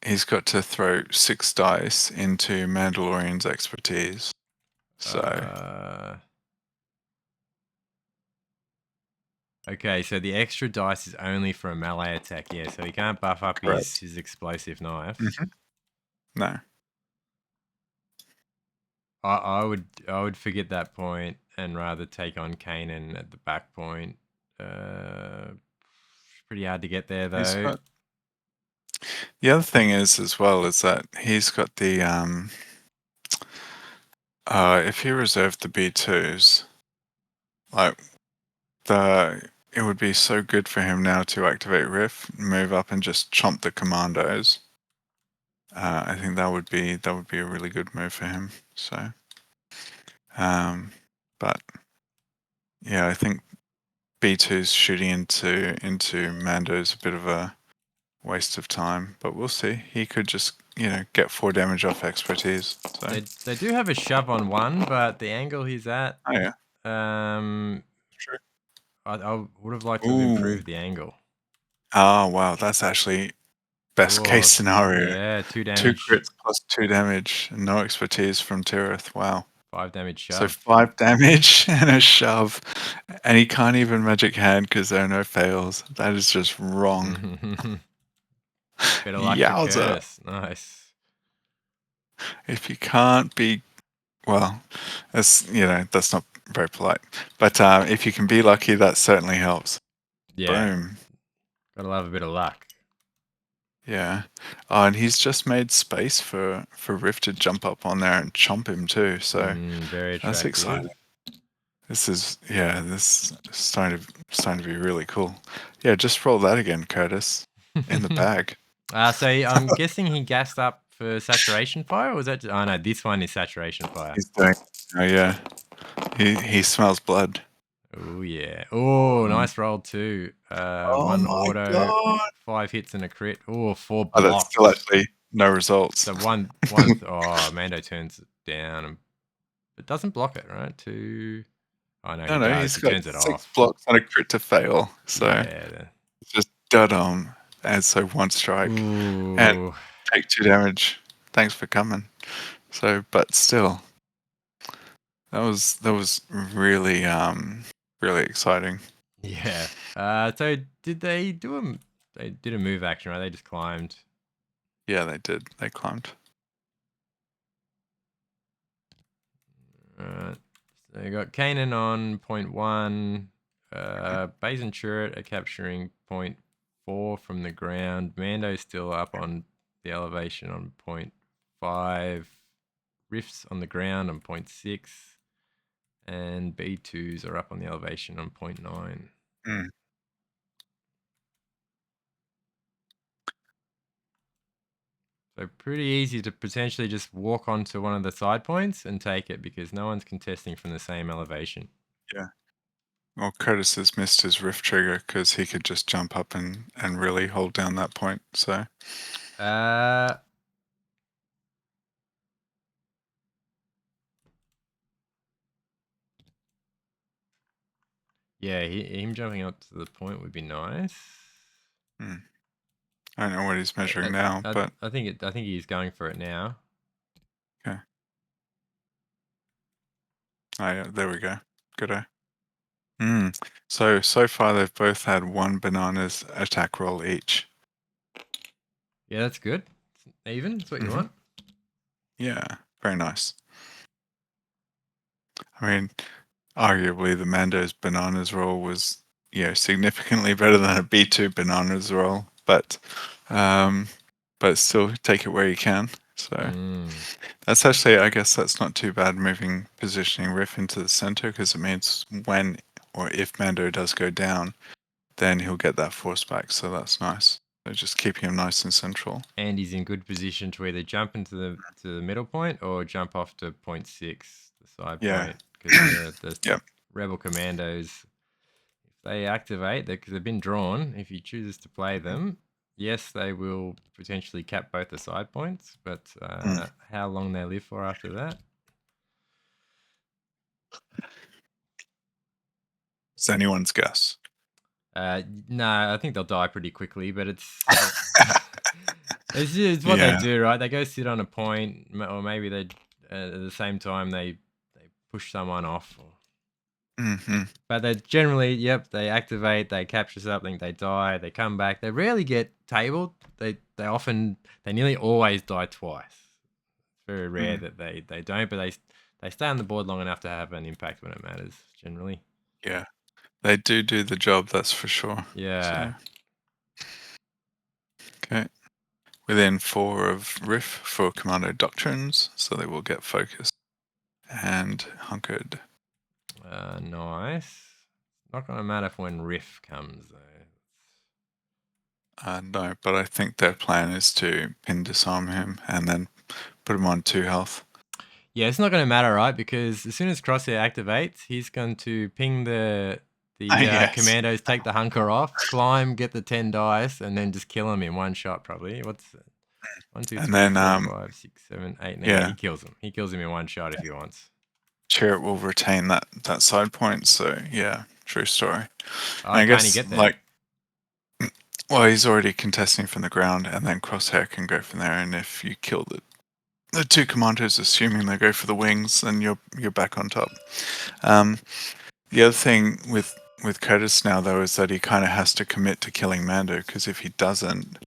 S2: He's got to throw 6 dice into Mandalorian's expertise. So
S1: okay, so the extra dice is only for a melee attack. Yeah, so he can't buff up his explosive knife.
S2: No.
S1: I would forget that point and rather take on Kanan at the back point. Pretty hard to get there though.
S2: The other thing is as well is that he's got the if he reserved the B2s, like it would be so good for him now to activate Riff, move up and just chomp the commandos. I think that would be a really good move for him. So but yeah, I think B2's shooting into Mando is a bit of a waste of time, but we'll see. He could just, get 4 damage off expertise. So.
S1: They do have a shove on 1, but the angle he's at.
S2: Oh yeah.
S1: True. I would have liked to have improved the angle.
S2: Oh wow, that's actually best case scenario.
S1: Yeah, 2 damage.
S2: 2 crits plus 2 damage, and no expertise from Tirith. Wow.
S1: 5 damage shove.
S2: So 5 damage and a shove, and he can't even magic hand because there are no fails. That is just wrong.
S1: Better luck for Curtis. Nice.
S2: If you can't be, well, that's not very polite. But if you can be lucky, that certainly helps.
S1: Yeah.
S2: Boom.
S1: Gotta love a bit of luck.
S2: Yeah. Oh, and he's just made space for Riff to jump up on there and chomp him too. So
S1: very attractive.
S2: That's exciting. This is starting to be really cool. Yeah, just roll that again, Curtis. In the bag.
S1: So I'm guessing he gassed up for saturation fire, or was that? Oh no, this one is saturation fire.
S2: He's doing. Oh yeah. He smells blood.
S1: Oh yeah. Oh, nice roll too. 1 auto, God. 5 hits and a crit. Oh, 4 blocks.
S2: Oh, that's still actually no results.
S1: So one. Mando turns it down, and it doesn't block it, right? 2. Oh no,
S2: no, he's got
S1: turns it
S2: 6
S1: off.
S2: blocks and a crit to fail. So it's just dud on. And so 1 strike.
S1: Ooh.
S2: And take 2 damage. Thanks for coming. So, but still, that was really really exciting.
S1: Yeah. So did they do a? They did a move action, right? They just climbed.
S2: Yeah, they did. They climbed.
S1: Alright. So you got Kanan on 0.1. Baze and Chirrut are capturing 0.4 from the ground. Mando's still up on the elevation on 0.5. Riffs on the ground on 0.6. And B2s are up on the elevation on 0.9. So pretty easy to potentially just walk onto one of the side points and take it because no one's contesting from the same elevation.
S2: Yeah. Well, Curtis has missed his riff trigger because he could just jump up and really hold down that point. So.
S1: Yeah, him jumping up to the point would be nice.
S2: I don't know what he's measuring now, but
S1: I think he's going for it now.
S2: Okay. Oh yeah, there we go. Good eye. So far they've both had 1 bananas attack roll each.
S1: Yeah, that's good. Even, that's what you want.
S2: Yeah, very nice. I mean, arguably the Mando's bananas roll was significantly better than a B2 bananas roll, but still take it where you can. So
S1: Mm.
S2: that's actually, I guess that's not too bad, moving positioning Riff into the center, because it means when or if Mando does go down, then he'll get that force back. So that's nice. So just keeping him nice and central.
S1: And he's in good position to either jump into the middle point or jump off to point 6, the side
S2: Yeah.
S1: point, because the
S2: Yep.
S1: Rebel Commandos, if they activate, because they've been drawn, if he chooses to play them, yes, they will potentially cap both the side points, but how long they live for after that?
S2: It's anyone's guess.
S1: No, I think they'll die pretty quickly, but it's what they
S2: Yeah.
S1: do, right? They go sit on a point, or maybe they at the same time they push someone off.
S2: hmm
S1: But they generally, yep, they activate, they capture something, they die, they come back. They rarely get tabled. They nearly always die twice. It's very rare that they don't, but they stay on the board long enough to have an impact when it matters. Generally,
S2: Yeah. They do the job, that's for sure.
S1: yeah.
S2: So, okay. Within 4 of Riff for Commando Doctrines, so they will get focused and hunkered.
S1: Nice. Not gonna matter if when Riff comes though.
S2: No, but I think their plan is to pin disarm him and then put him on 2 health.
S1: Yeah, it's not going to matter, right? Because as soon as Crosshair activates, he's going to ping the
S2: Yes.
S1: commandos, take the hunker off, climb, get the 10 dice, and then just kill him in one shot, probably. What's it? 1, 2,
S2: And
S1: 3,
S2: then,
S1: 4, 5, 6, 7, 8, 9.
S2: yeah.
S1: He kills him. He kills him in one shot if he wants.
S2: Chariot will retain that side point, so yeah, true story.
S1: Oh,
S2: And I
S1: can't he
S2: guess,
S1: get there?
S2: like, well, he's already contesting from the ground, and then Crosshair can go from there, and if you kill the 2 commandos, assuming they go for the wings, then you're back on top. The other thing with Curtis now, though, is that he kind of has to commit to killing Mando, because if he doesn't,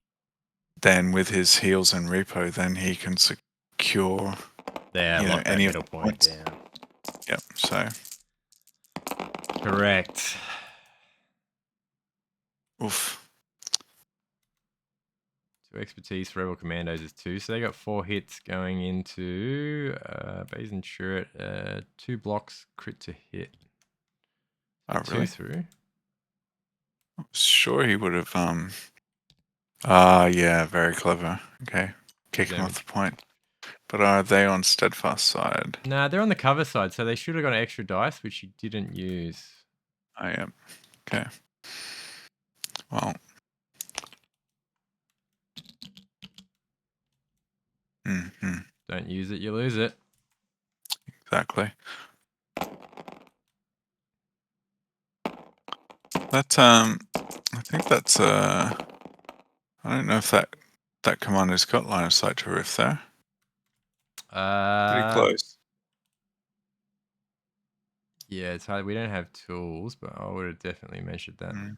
S2: then with his heals and repo, then he can secure
S1: Lock that
S2: any of
S1: middle
S2: the
S1: point
S2: points.
S1: down.
S2: Yep. So,
S1: Correct.
S2: oof.
S1: 2 expertise for Rebel Commandos is 2. So they got 4 hits going into Baze and Turret. 2 blocks, crit to hit.
S2: Oh,
S1: 2
S2: really?
S1: through.
S2: Sure, he would have. Yeah, very clever. Okay, kick him off the point. But are they on steadfast side?
S1: Nah, they're on the cover side, so they should have got an extra dice, which you didn't use.
S2: I am. Okay. Well.
S1: Don't use it, you lose it.
S2: Exactly. That's I think that's I don't know if that commander's got line of sight to Rift there. Pretty close.
S1: Yeah, it's hard. We don't have tools, but I would have definitely measured that.
S2: I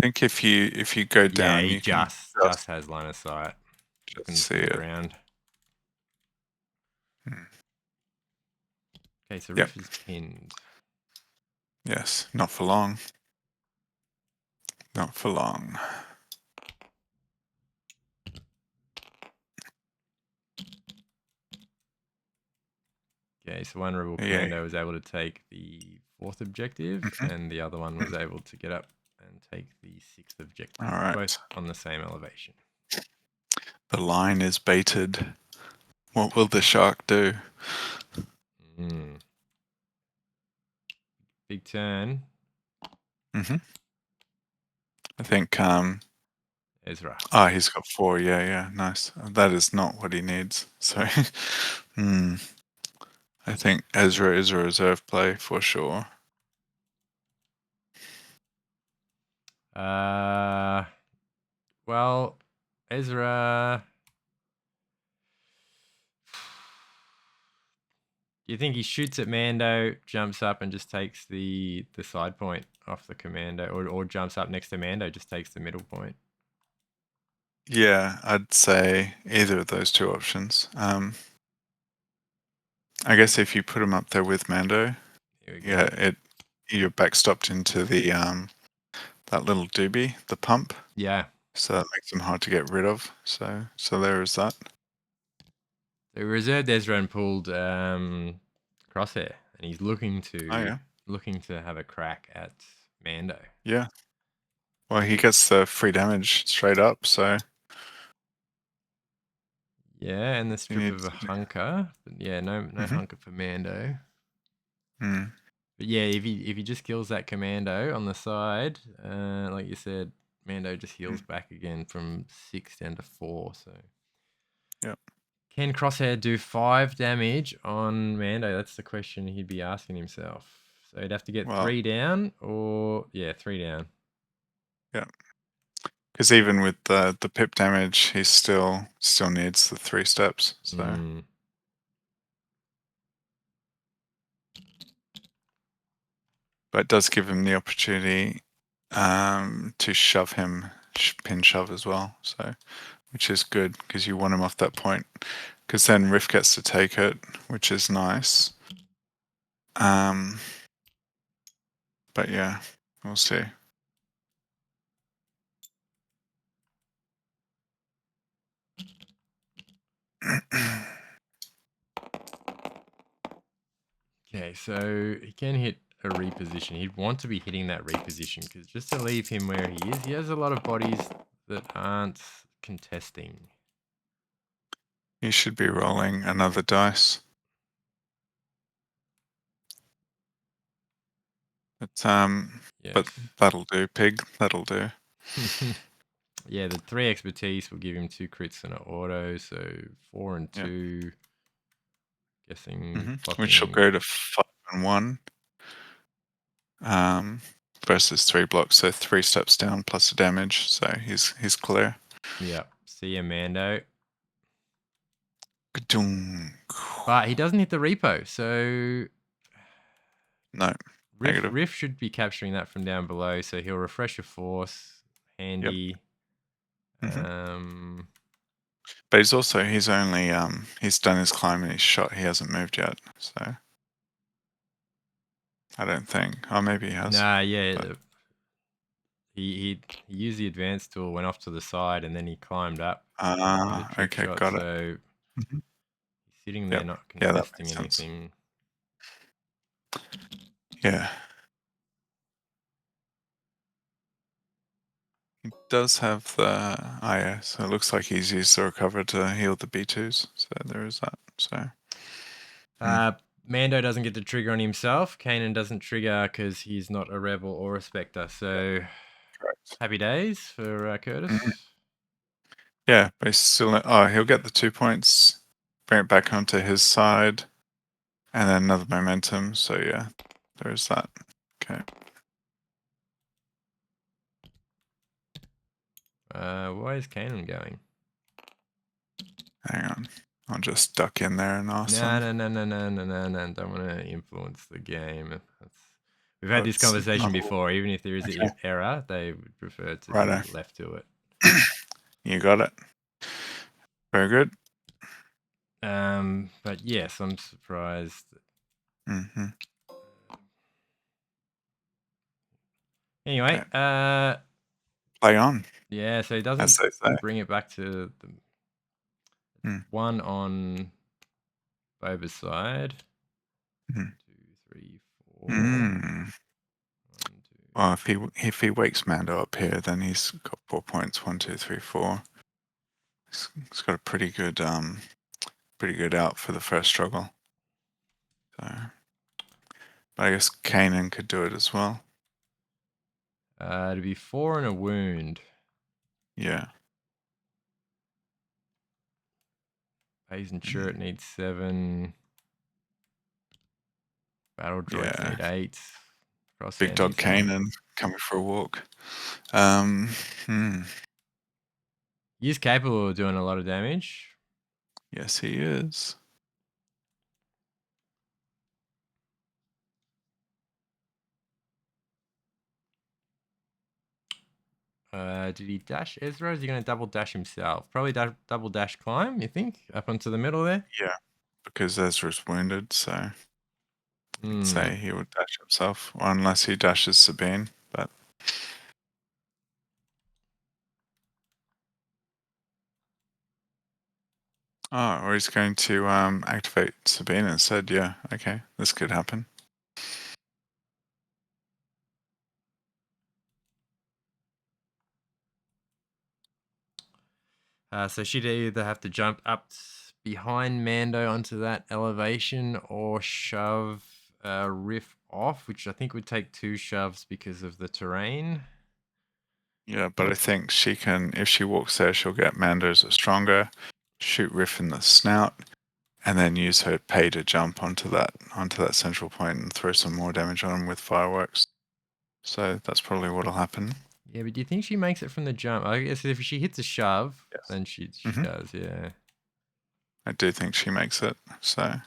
S2: think if you go down,
S1: he
S2: you can
S1: just has line of sight.
S2: just see it.
S1: Ground. Okay, so Riff is pinned.
S2: Yes, not for long. Not for long.
S1: Okay, so one Rebel Commando was able to take the 4th objective, and the other one was able to get up and take the 6th objective.
S2: All right.
S1: Both on the same elevation.
S2: The line is baited. What will the shark do?
S1: Big turn.
S2: I think
S1: Ezra.
S2: He's got 4. Yeah, nice. That is not what he needs. So I think Ezra is a reserve play for sure.
S1: Well, Ezra. Do you think he shoots at Mando, jumps up, and just takes the side point off the commando, or jumps up next to Mando, just takes the middle point?
S2: Yeah, I'd say either of those 2 options. I guess if you put him up there with Mando, you're backstopped into the that little doobie, the pump.
S1: Yeah.
S2: So that makes him hard to get rid of. So there is that.
S1: The reserved Ezra pulled Crosshair, and he's looking
S2: Oh
S1: to have a crack at Mando.
S2: yeah. Well, he gets the free damage straight up, so
S1: Yeah, and the
S2: he
S1: strip of
S2: needs
S1: a
S2: to do.
S1: hunker. But yeah, no hunker for Mando.
S2: Mm.
S1: But yeah, if he just kills that commando on the side, like you said, Mando just heals back again from 6 down to 4. So
S2: Yep.
S1: can Crosshair do 5 damage on Mando? That's the question he'd be asking himself. So he'd have to get
S2: Well,
S1: 3 down, or 3 down.
S2: yeah. Because even with the pip damage, he still needs the 3 steps. So but it does give him the opportunity to shove him, pin shove as well. So which is good because you want him off that point. Because then Riff gets to take it, which is nice. But yeah, we'll see.
S1: Okay, so he can hit a reposition. He'd want to be hitting that reposition because just to leave him where he is, he has a lot of bodies that aren't contesting.
S2: He should be rolling another dice. But that'll do, pig. That'll do.
S1: Yeah, the 3 expertise will give him 2 crits and an auto, so 4 and 2. Guessing
S2: Which will go to 5 and 1. Versus 3 blocks, so 3 steps down plus a damage. So he's clear.
S1: Yeah. See ya, Mando.
S2: Ka-doom.
S1: But he doesn't hit the repo, so
S2: No. Negative.
S1: Riff should be capturing that from down below, so he'll refresh a force. Handy.
S2: But he's also he's only he's done his climb and he's shot. He hasn't moved yet, so I don't think. Oh, maybe he has.
S1: Nah, yeah. He used the advanced tool, went off to the side, and then he climbed up.
S2: Okay,
S1: shot,
S2: got it.
S1: so he's sitting there not contesting anything.
S2: Yeah. He does have the so it looks like he's used the recover to heal the B2s. So there is that. So
S1: Mando doesn't get to trigger on himself. Kanan doesn't trigger because he's not a rebel or a spectre. So happy days for Curtis.
S2: Yeah, but he's still. He'll get the 2 points, bring it back onto his side, and then another momentum. So yeah, there's that. Okay.
S1: Why is Kanan going?
S2: Hang on. I'll just duck in there and ask them.
S1: No. Don't want to influence the game. We've had this conversation before. Even if there is an error, they would prefer to be left to it.
S2: You got it. Very good.
S1: But yes, I'm surprised. Anyway,
S2: play on.
S1: Yeah, so he doesn't bring it back to the 1 on Boba's side. 2, 3, 4. 1, 2.
S2: Well, if he wakes Mando up here, then he's got 4 points. 1, 2, 3, 4. He's got a pretty good out for the first struggle. So, but I guess Kanan could do it as well.
S1: It'd be 4 and a wound.
S2: Yeah.
S1: Pays and shirt needs 7. Battle droids need 8.
S2: Big dog Kanan coming for a walk.
S1: He's capable of doing a lot of damage.
S2: Yes, he is.
S1: Did he dash Ezra? Is he going to double dash himself? Probably double dash climb, you think? Up onto the middle there?
S2: Yeah, because Ezra's wounded, so I'd say he would dash himself, or unless he dashes Sabine, but Oh, or he's going to activate Sabine instead. Yeah, okay, this could happen.
S1: So she'd either have to jump up behind Mando onto that elevation or shove Riff off, which I think would take 2 shoves because of the terrain.
S2: Yeah, but I think she can, if she walks there, she'll get Mando's stronger, shoot Riff in the snout, and then use her pay to jump onto that central point and throw some more damage on him with fireworks. So that's probably what'll happen.
S1: Yeah, but do you think she makes it from the jump? I guess if she hits a shove,
S2: Yes.
S1: then she
S2: Mhm.
S1: does, yeah.
S2: I do think she makes it. So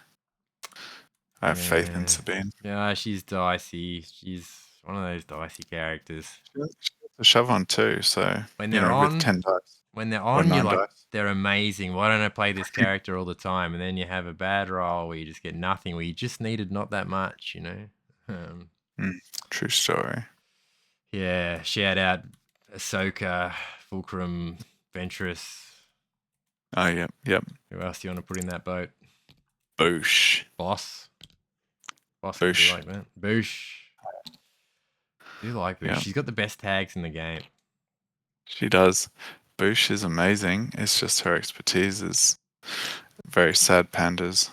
S2: I have faith in
S1: Yeah.
S2: Sabine.
S1: Yeah, she's dicey. She's one of those dicey characters.
S2: She has a shove on too, so
S1: When
S2: you
S1: they're
S2: know, with
S1: on,
S2: 10 dice
S1: when they're
S2: or
S1: on, you're
S2: 9
S1: like,
S2: dice.
S1: they're amazing. Why don't I play this character all the time? And then you have a bad roll where you just get nothing, where you just needed not that much, you know?
S2: True story.
S1: Yeah, shout out Ahsoka, Fulcrum, Ventress.
S2: Oh, yep.
S1: Who else do you want to put in that boat?
S2: Boosh.
S1: Boss. Boss would be
S2: Boosh.
S1: like that. Boosh. I do like Boosh.
S2: Yeah.
S1: She's got the best tags in the game.
S2: She does. Boosh is amazing. It's just her expertise is very sad pandas.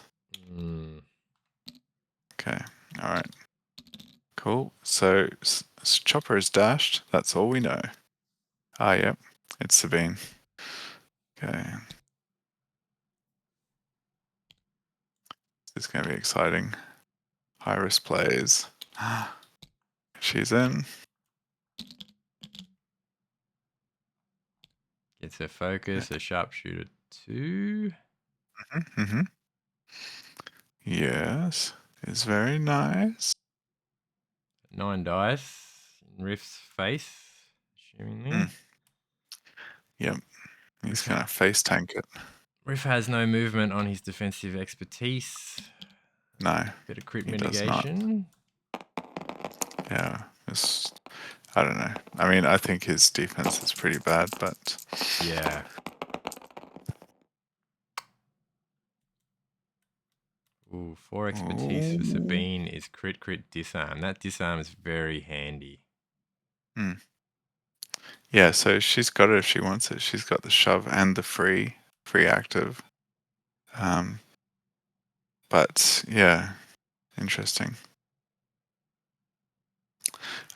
S2: Okay. All right. Cool. So Chopper is dashed. That's all we know. Ah, yep. It's Sabine. Okay. This is going to be exciting. High risk plays. She's in.
S1: Gets her focus, her sharpshooter 2.
S2: Mm-hmm. Yes. It's very nice.
S1: 9 dice in Riff's face, assumingly.
S2: Yep. He's going to face tank it.
S1: Riff has no movement on his defensive expertise.
S2: No.
S1: Bit of crit
S2: He does not.
S1: mitigation.
S2: Yeah. I don't know. I mean, I think his defense is pretty bad, but
S1: Yeah. Ooh, 4 expertise for Sabine is crit disarm. That disarm is very handy.
S2: Yeah, so she's got it if she wants it. She's got the shove and the free active. But yeah, interesting.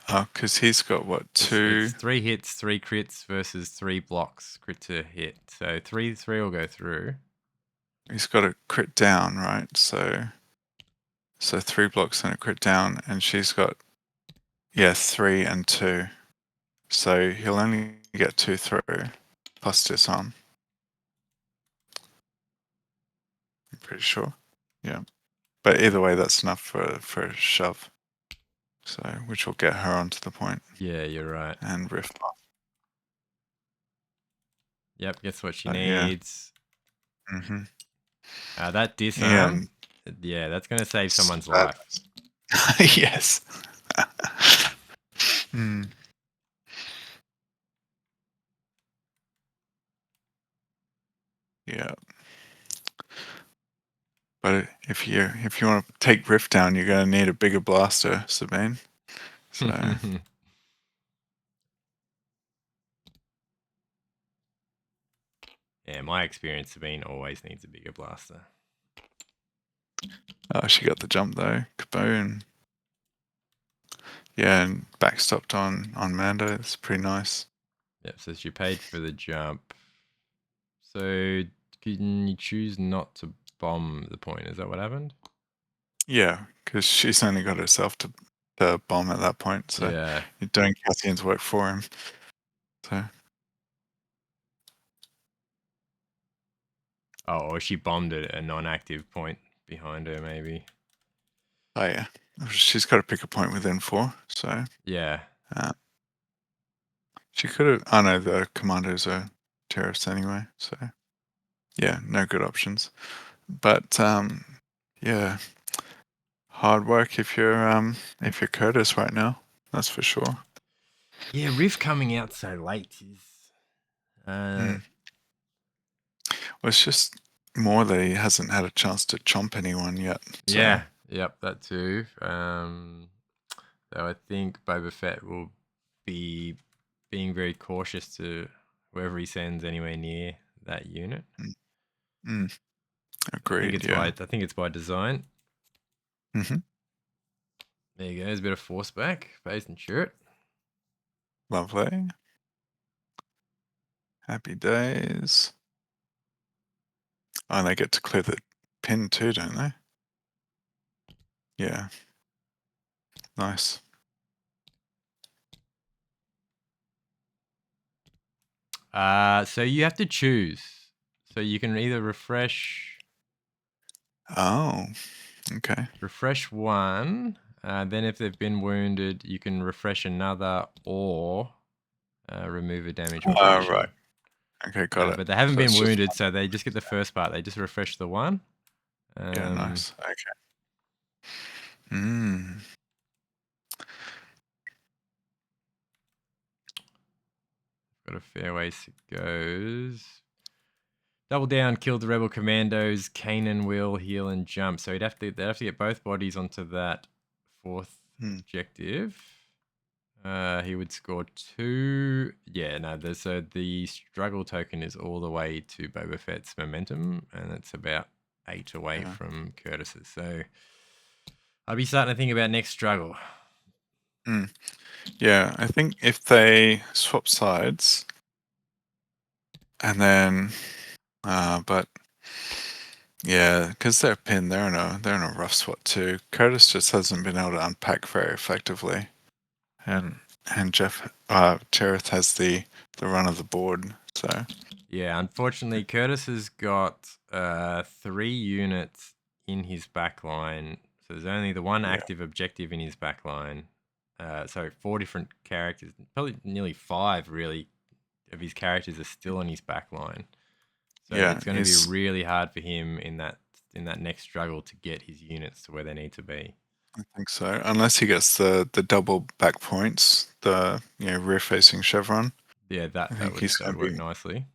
S2: Oh, because he's got what, 2?
S1: It's 3 hits, 3 crits versus 3 blocks, crit to hit. So 3 will go through.
S2: He's got a crit down, right? So 3 blocks and a crit down, and she's got 3 and 2. So he'll only get 2 through plus disarm. I'm pretty sure. Yeah. But either way, that's enough for a shove. So, which will get her onto the point.
S1: Yeah, you're right.
S2: And riff off.
S1: Yep, guess what she
S2: Yeah.
S1: needs?
S2: Mm-hmm.
S1: That disarm. Yeah, that's going to save someone's life.
S2: Yes. Yeah. But if you want to take Rift down, you're going to need a bigger blaster, Sabine. So
S1: yeah, my experience, Sabine always needs a bigger blaster.
S2: oh, she got the jump though. Kaboom. Yeah, and backstopped on Mando. It's pretty nice.
S1: Yep, so she paid for the jump. So can you choose not to bomb the point? Is that what happened?
S2: Yeah, because she's only got herself to bomb at that point. So
S1: yeah.
S2: you're doing Cassian's work for him. So.
S1: Oh, or she bombed at a non-active point behind her, maybe.
S2: Oh yeah, she's got to pick a point within 4. So
S1: yeah,
S2: she could have. Oh no, the commandos are terrorists anyway. So yeah, no good options. But yeah, hard work if you're Curtis right now. That's for sure.
S1: Yeah, Riff coming out so late is.
S2: Well, it's just more that he hasn't had a chance to chomp anyone yet. So.
S1: Yeah, yep, that too. Though I think Boba Fett will be being very cautious to whoever he sends anywhere near that unit.
S2: Agreed.
S1: I think it's by design.
S2: Mm-hmm.
S1: There you go. There's a bit of force back, base and shirt.
S2: Lovely. Happy days. Oh, and they get to clear the pin too, don't they? Yeah. Nice.
S1: So you have to choose. So you can either refresh.
S2: Oh, okay.
S1: Refresh one. Then if they've been wounded, you can refresh another or remove a damage or
S2: Oh,
S1: condition.
S2: right. Okay, got it.
S1: But they haven't
S2: So
S1: been
S2: it's just
S1: wounded,
S2: one.
S1: so they just get the first part. They just refresh the one.
S2: Yeah, nice. Okay.
S1: Got a fair ways it goes. Double down, killed the rebel commandos. Kanan will heal and jump. So they'd have to get both bodies onto that fourth objective. He would score 2. Yeah, no. So the struggle token is all the way to Boba Fett's momentum, and it's about 8 away from Curtis's. So I'll be starting to think about next struggle.
S2: Yeah, I think if they swap sides, and then, but yeah, because they're pinned, they're in a rough spot too. Curtis just hasn't been able to unpack very effectively, and Cherith has the run of the board. So
S1: yeah, unfortunately, Curtis has got 3 units in his backline. So there's only the one active objective in his backline. So 4 different characters, probably nearly 5 really, of his characters are still in his backline. So it's going to be really hard for him in that next struggle to get his units to where they need to be.
S2: I think so, unless he gets the double back points, the rear facing chevron.
S1: Yeah, that would work nicely.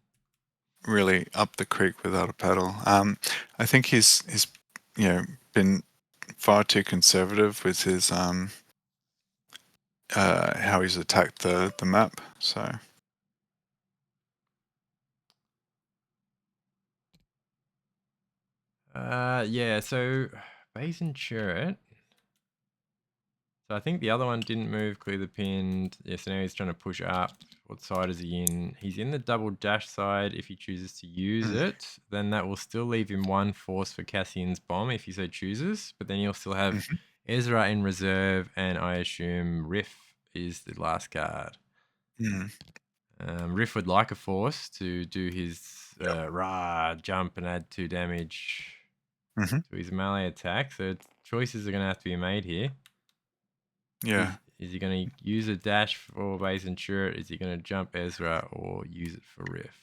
S2: Really up the creek without a paddle. I think he's been far too conservative with his how he's attacked the map. So
S1: yeah, so base and turret. So I think the other one didn't move, clear the pin. Yeah, so now he's trying to push up. What side is he in? He's in the double dash side. If he chooses to use it, then that will still leave him 1 force for Cassian's bomb if he so chooses. But then he'll still have Ezra in reserve, and I assume Riff is the last card. Riff would like a force to do his jump and add 2 damage to his melee attack. So choices are going to have to be made here.
S2: Yeah.
S1: Is he going to use a dash for base and turret? Is he going to jump Ezra or use it for Riff?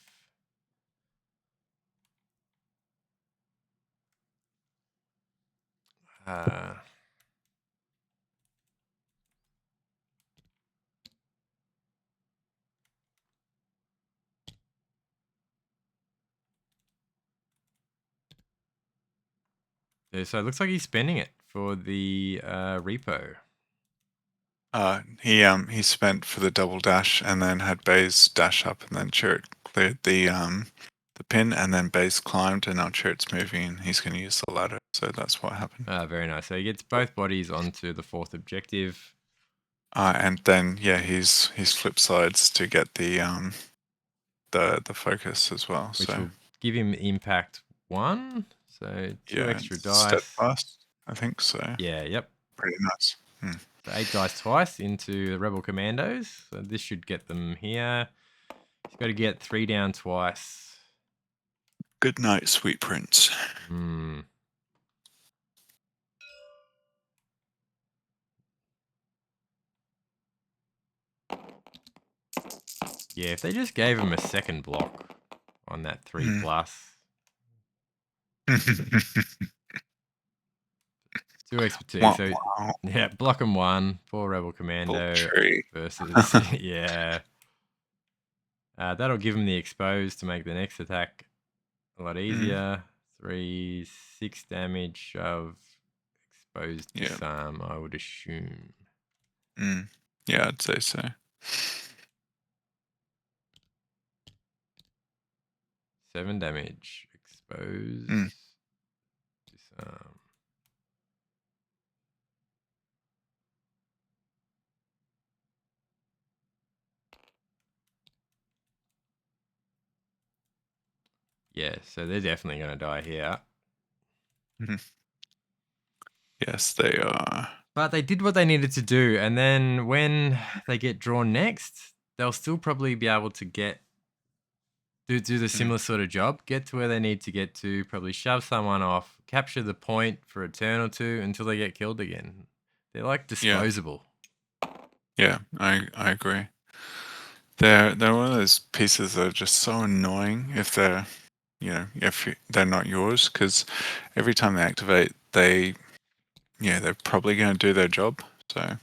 S1: Yeah, so it looks like he's spending it for the repo.
S2: He spent for the double dash and then had Baze dash up and then Chirrut cleared the pin and then Baze climbed and now Chirrut's moving and he's going to use the ladder. So that's what happened.
S1: Very nice. So he gets both bodies onto the 4th objective.
S2: And then he's flip sides to get the focus as well.
S1: Which will give him impact 1. So 2 extra dice.
S2: Steadfast, I think so.
S1: Yeah, yep.
S2: Pretty nice.
S1: So 8 dice twice into the Rebel Commandos. So this should get them here. He's got to get 3 down twice.
S2: Good night, sweet prince.
S1: Yeah, if they just gave him a second block on that 3+. 2x for 2. So yeah, block him 1. Poor Rebel Commando versus yeah. That'll give him the expose to make the next attack a lot easier. 3, 6 damage of exposed disarm, I would assume.
S2: Yeah, I'd say so.
S1: 7 damage exposed disarm. Yeah, so they're definitely going to die here.
S2: Yes, they are.
S1: But they did what they needed to do, and then when they get drawn next, they'll still probably be able to do the similar sort of job, get to where they need to get to, probably shove someone off, capture the point for a turn or two until they get killed again. They're like disposable.
S2: Yeah, I agree. They're one of those pieces that are just so annoying if they're they're not yours, because every time they activate, they're probably going to do their job. So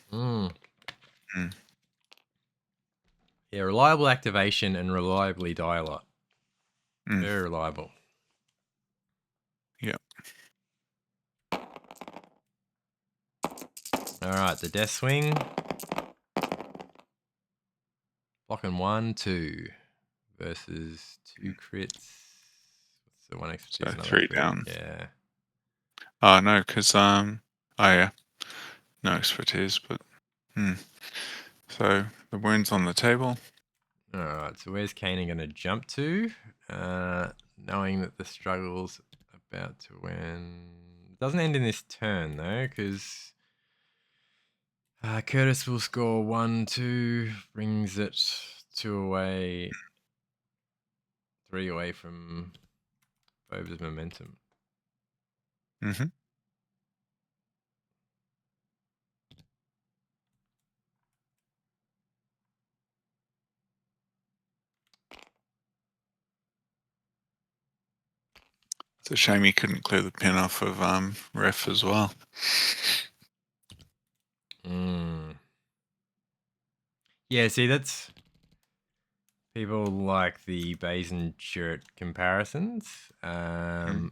S1: yeah, reliable activation and reliably die a lot. Very reliable.
S2: Yeah.
S1: All right, the death swing. Blocking 1, 2 versus 2 crits. What's the 1 expertise?
S2: So 3 down.
S1: Yeah.
S2: Oh no, because no expertise, but so the wound's on the table.
S1: All right, so where's Kanan going to jump to? Knowing that the struggle's about to end. It doesn't end in this turn though, because Curtis will score 1, 2, brings it 2 away, 3 away from Boba's momentum.
S2: It's a shame he couldn't clear the pin off of Ref as well.
S1: Yeah, see, that's people like the Baze and shirt comparisons. There's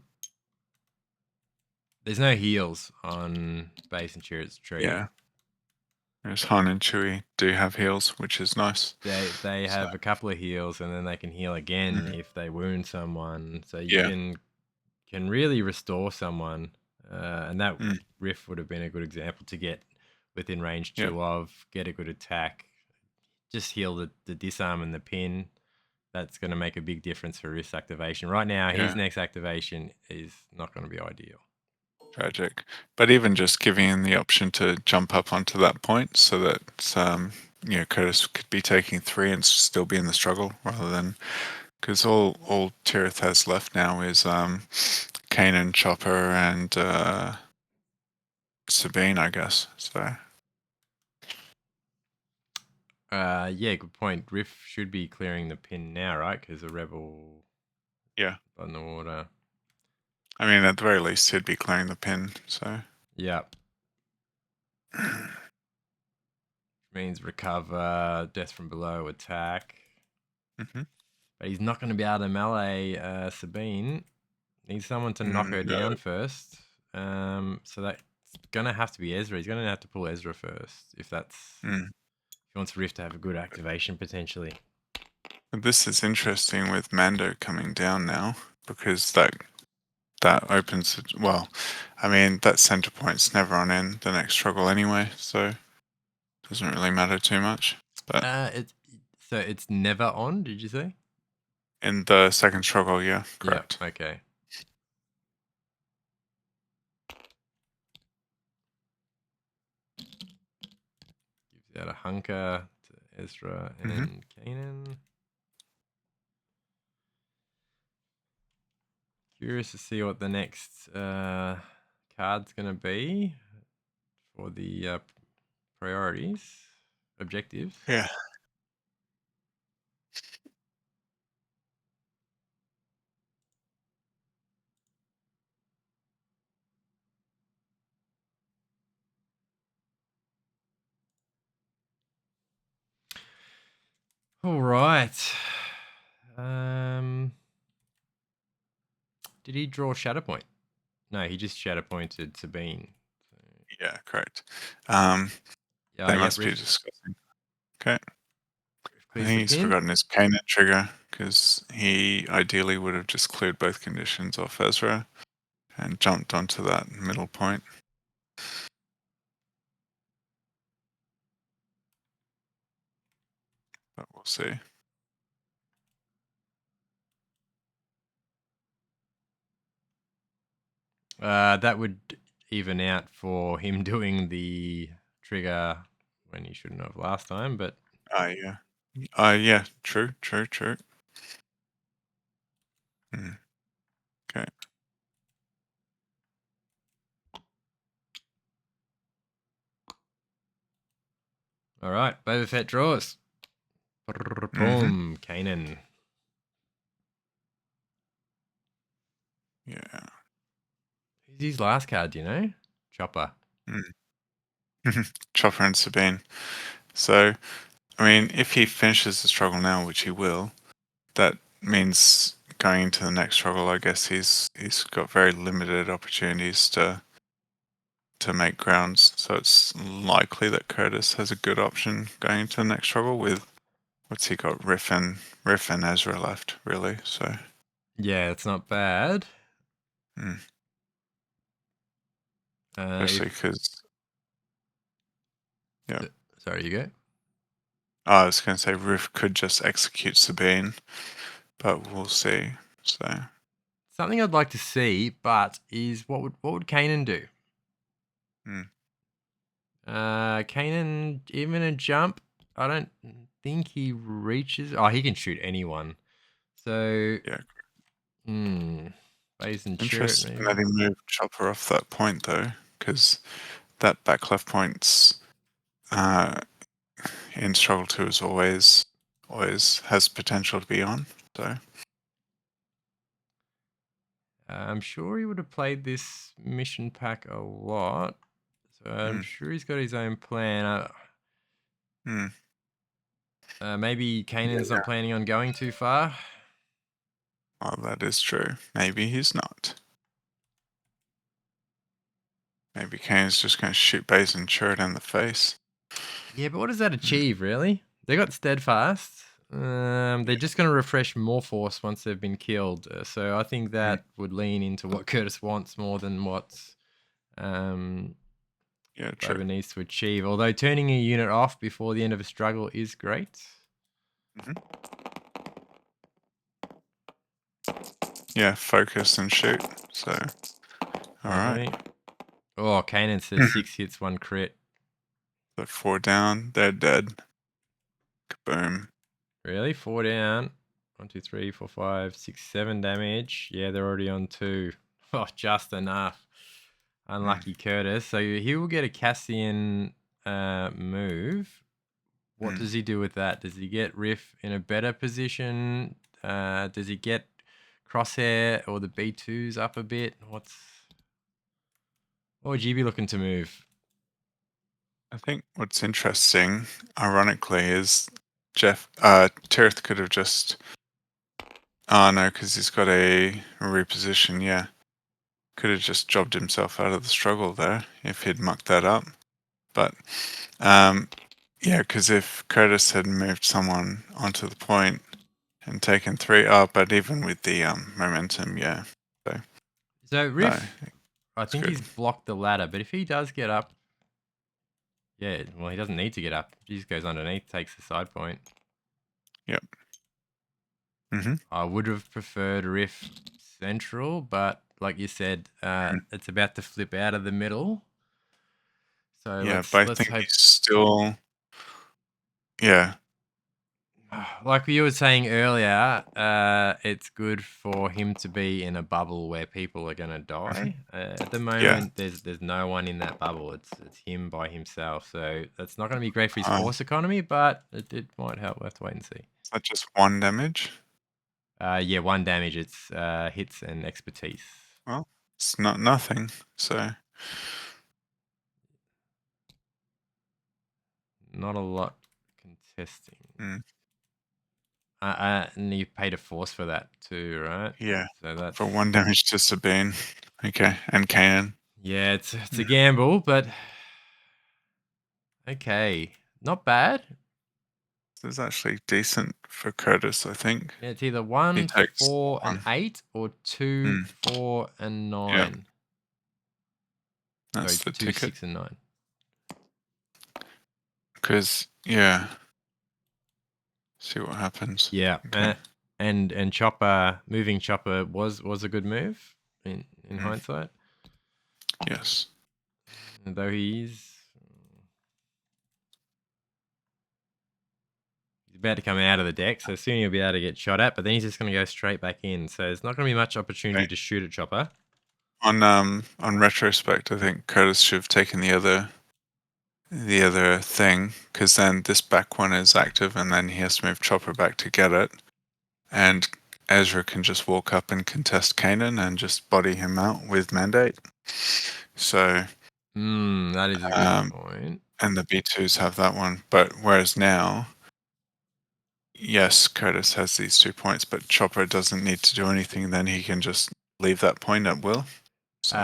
S1: no heals on Baze and Shirt's tree.
S2: Yeah. Whereas Han and Chewie do have heals, which is nice.
S1: They have a couple of heals, and then they can heal again if they wound someone. So you can really restore someone. And that riff would have been a good example to get within range 2 of, get a good attack, just heal the disarm and the pin. That's going to make a big difference for Riff's activation. Right now, his next activation is not going to be ideal.
S2: Tragic. But even just giving him the option to jump up onto that point so that Curtis could be taking 3 and still be in the struggle, rather than, because all Tirith has left now is Kanan, Chopper, and Sabine, I guess. So
S1: yeah, good point. Riff should be clearing the pin now, right? Because a rebel on the water.
S2: I mean, at the very least, he'd be clearing the pin. So
S1: yeah. Means recover, death from below, attack. But he's not going to be able to melee Sabine. Needs someone to knock her down first. So that's going to have to be Ezra. He's going to have to pull Ezra first if that's if he wants Rift to have a good activation potentially.
S2: This is interesting with Mando coming down now, because that opens. Well, I mean, that center point's never on in the next struggle anyway, so it doesn't really matter too much. But
S1: it's never on, did you say?
S2: In the second struggle, yeah, correct.
S1: Yeah, okay. Gives out a hunker to Ezra and Kanan. Curious to see what the next card's going to be for the priorities, objectives.
S2: Yeah.
S1: All right. did he draw Shadow Point? No, he just Shadow Pointed Sabine.
S2: Yeah, correct.
S1: Yeah,
S2: They
S1: yeah,
S2: must be
S1: Riff
S2: discussing. Okay. I
S1: clears
S2: think
S1: the
S2: he's
S1: pin.
S2: forgotten his Kanan trigger because he ideally would have just cleared both conditions off Ezra and jumped onto that middle point. But we'll see.
S1: That would even out for him doing the trigger when he shouldn't have last time, but
S2: Yeah. Yeah, true. Okay.
S1: all right. Boba Fett draws. Boom, Kanan.
S2: Yeah.
S1: Who's his last card? Do you know? Chopper.
S2: Chopper and Sabine. So, I mean, if he finishes the struggle now, which he will, that means going into the next struggle, I guess he's got very limited opportunities to make grounds. So it's likely that Curtis has a good option going into the next struggle with what's he got? Riff and Ezra left, really. So
S1: Yeah, it's not bad.
S2: mm, especially
S1: If
S2: because yeah.
S1: sorry, you go.
S2: I was going to say Riff could just execute Sabine, but we'll see. So
S1: Something I'd like to see, but is what would Kanan do?
S2: mm,
S1: Kanan, even a jump, I don't think he reaches. Oh, he can shoot anyone. So,
S2: yeah,
S1: Base and Chirrut,
S2: interesting
S1: maybe.
S2: that he moved Chopper off that point though, because that back left point's uh, in struggle two is always has potential to be on. So
S1: I'm sure he would have played this mission pack a lot. So I'm sure he's got his own plan.
S2: mm,
S1: Maybe Kanan's
S2: yeah.
S1: not planning on going too far.
S2: Well, that is true. Maybe he's not. Maybe Kane's just going to shoot Baze and Chirrut in the face.
S1: Yeah, but what does that achieve, really? They got steadfast. They're just going to refresh more force once they've been killed. So I think that would lean into what Curtis wants more than what
S2: Yeah, true.
S1: Boba needs to achieve. Although turning a unit off before the end of a struggle is great.
S2: Yeah, focus and shoot. So, all right.
S1: Oh, Kanan says 6 hits, 1 crit.
S2: So 4 down, they're dead. Kaboom.
S1: Really? 4 down. 1, 2, 3, 4, 5, 6, 7 damage. Yeah, they're already on 2. Oh, just enough. Unlucky Curtis. So he will get a Cassian move. What does he do with that? Does he get Riff in a better position? Does he get Crosshair or the B2s up a bit? What would you be looking to move?
S2: I think what's interesting, ironically, is Tirith could have just. Oh no, because he's got a reposition, yeah. Could have just jobbed himself out of the struggle there if he'd mucked that up. But, yeah, because if Curtis had moved someone onto the point and taken 3 up, but even with the momentum, yeah.
S1: So
S2: No,
S1: Riff, I
S2: it's
S1: think
S2: good.
S1: he's blocked the ladder, but if he does get up, yeah, well, he doesn't need to get up. He just goes underneath, takes the side point.
S2: Yep.
S1: I would have preferred Riff Central, but like you said, it's about to flip out of the middle. So
S2: Yeah, but I
S1: let's
S2: think
S1: hope.
S2: he's still. Yeah.
S1: Like you were saying earlier, it's good for him to be in a bubble where people are going to die. At the
S2: Yeah.
S1: moment, there's no one in that bubble. It's him by himself. So that's not going to be great for his
S2: Is
S1: force economy, but it might help. We'll have to wait and see.
S2: that just 1 damage?
S1: Yeah, 1 damage. It's hits and expertise.
S2: Well, it's not nothing. So
S1: Not a lot contesting. And you paid a force for that too, right?
S2: Yeah,
S1: So that's
S2: for 1 damage to Sabine. Okay, and Kanan.
S1: yeah, it's a gamble, but okay, not bad.
S2: This is actually decent for Curtis, I think.
S1: Yeah, it's either
S2: He
S1: 1,
S2: takes
S1: 4, and
S2: 1.
S1: 8, or 2,
S2: Mm,
S1: 4, and
S2: yeah,
S1: 9. Sorry,
S2: that's the
S1: 2,
S2: ticket.
S1: 6, and 9.
S2: Because, yeah, see what happens.
S1: Yeah,
S2: Okay.
S1: and Chopper moving Chopper was a good move in
S2: Mm,
S1: hindsight,
S2: yes.
S1: though he's about to come out of the deck, so soon he'll be able to get shot at. But then he's just going to go straight back in, so there's not going to be much opportunity
S2: Okay.
S1: to shoot at Chopper.
S2: On retrospect, I think Curtis should have taken the other thing, because then this back one is active, and then he has to move Chopper back to get it, and Ezra can just walk up and contest Kanan and just body him out with Mandate. So,
S1: That is a good point.
S2: and the B2s have that one, but whereas now, yes, Curtis has these 2 points, but Chopper doesn't need to do anything. Then he can just leave that point at will. So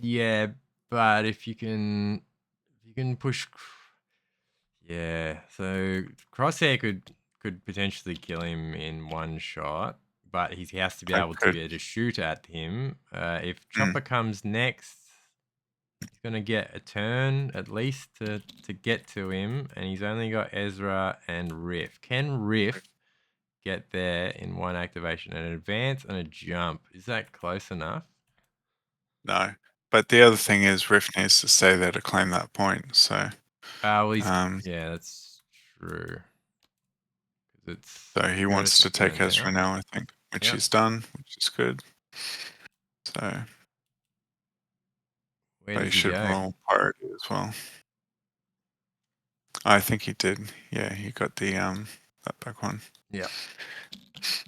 S1: Yeah, but if you can push, yeah. So Crosshair could potentially kill him in one shot, but he has to be
S2: I
S1: able
S2: could.
S1: to shoot at him. If
S2: Mm,
S1: Chopper comes next, he's gonna get a turn at least to get to him, and he's only got Ezra and Riff. Can Riff get there in one activation? An advance and a jump. Is that close enough?
S2: no. But the other thing is, Riff needs to stay there to claim that point. So,
S1: Well, he's
S2: um,
S1: yeah, that's true. 'Cause it's
S2: so he wants
S1: Curtis's
S2: to take
S1: turn
S2: Ezra
S1: now.
S2: now, I think, which
S1: Yep.
S2: he's done, which is good. So,
S1: Where
S2: but he
S1: does he
S2: should
S1: go?
S2: roll priority as well. I think he did. Yeah, he got the that back one.
S1: Yeah.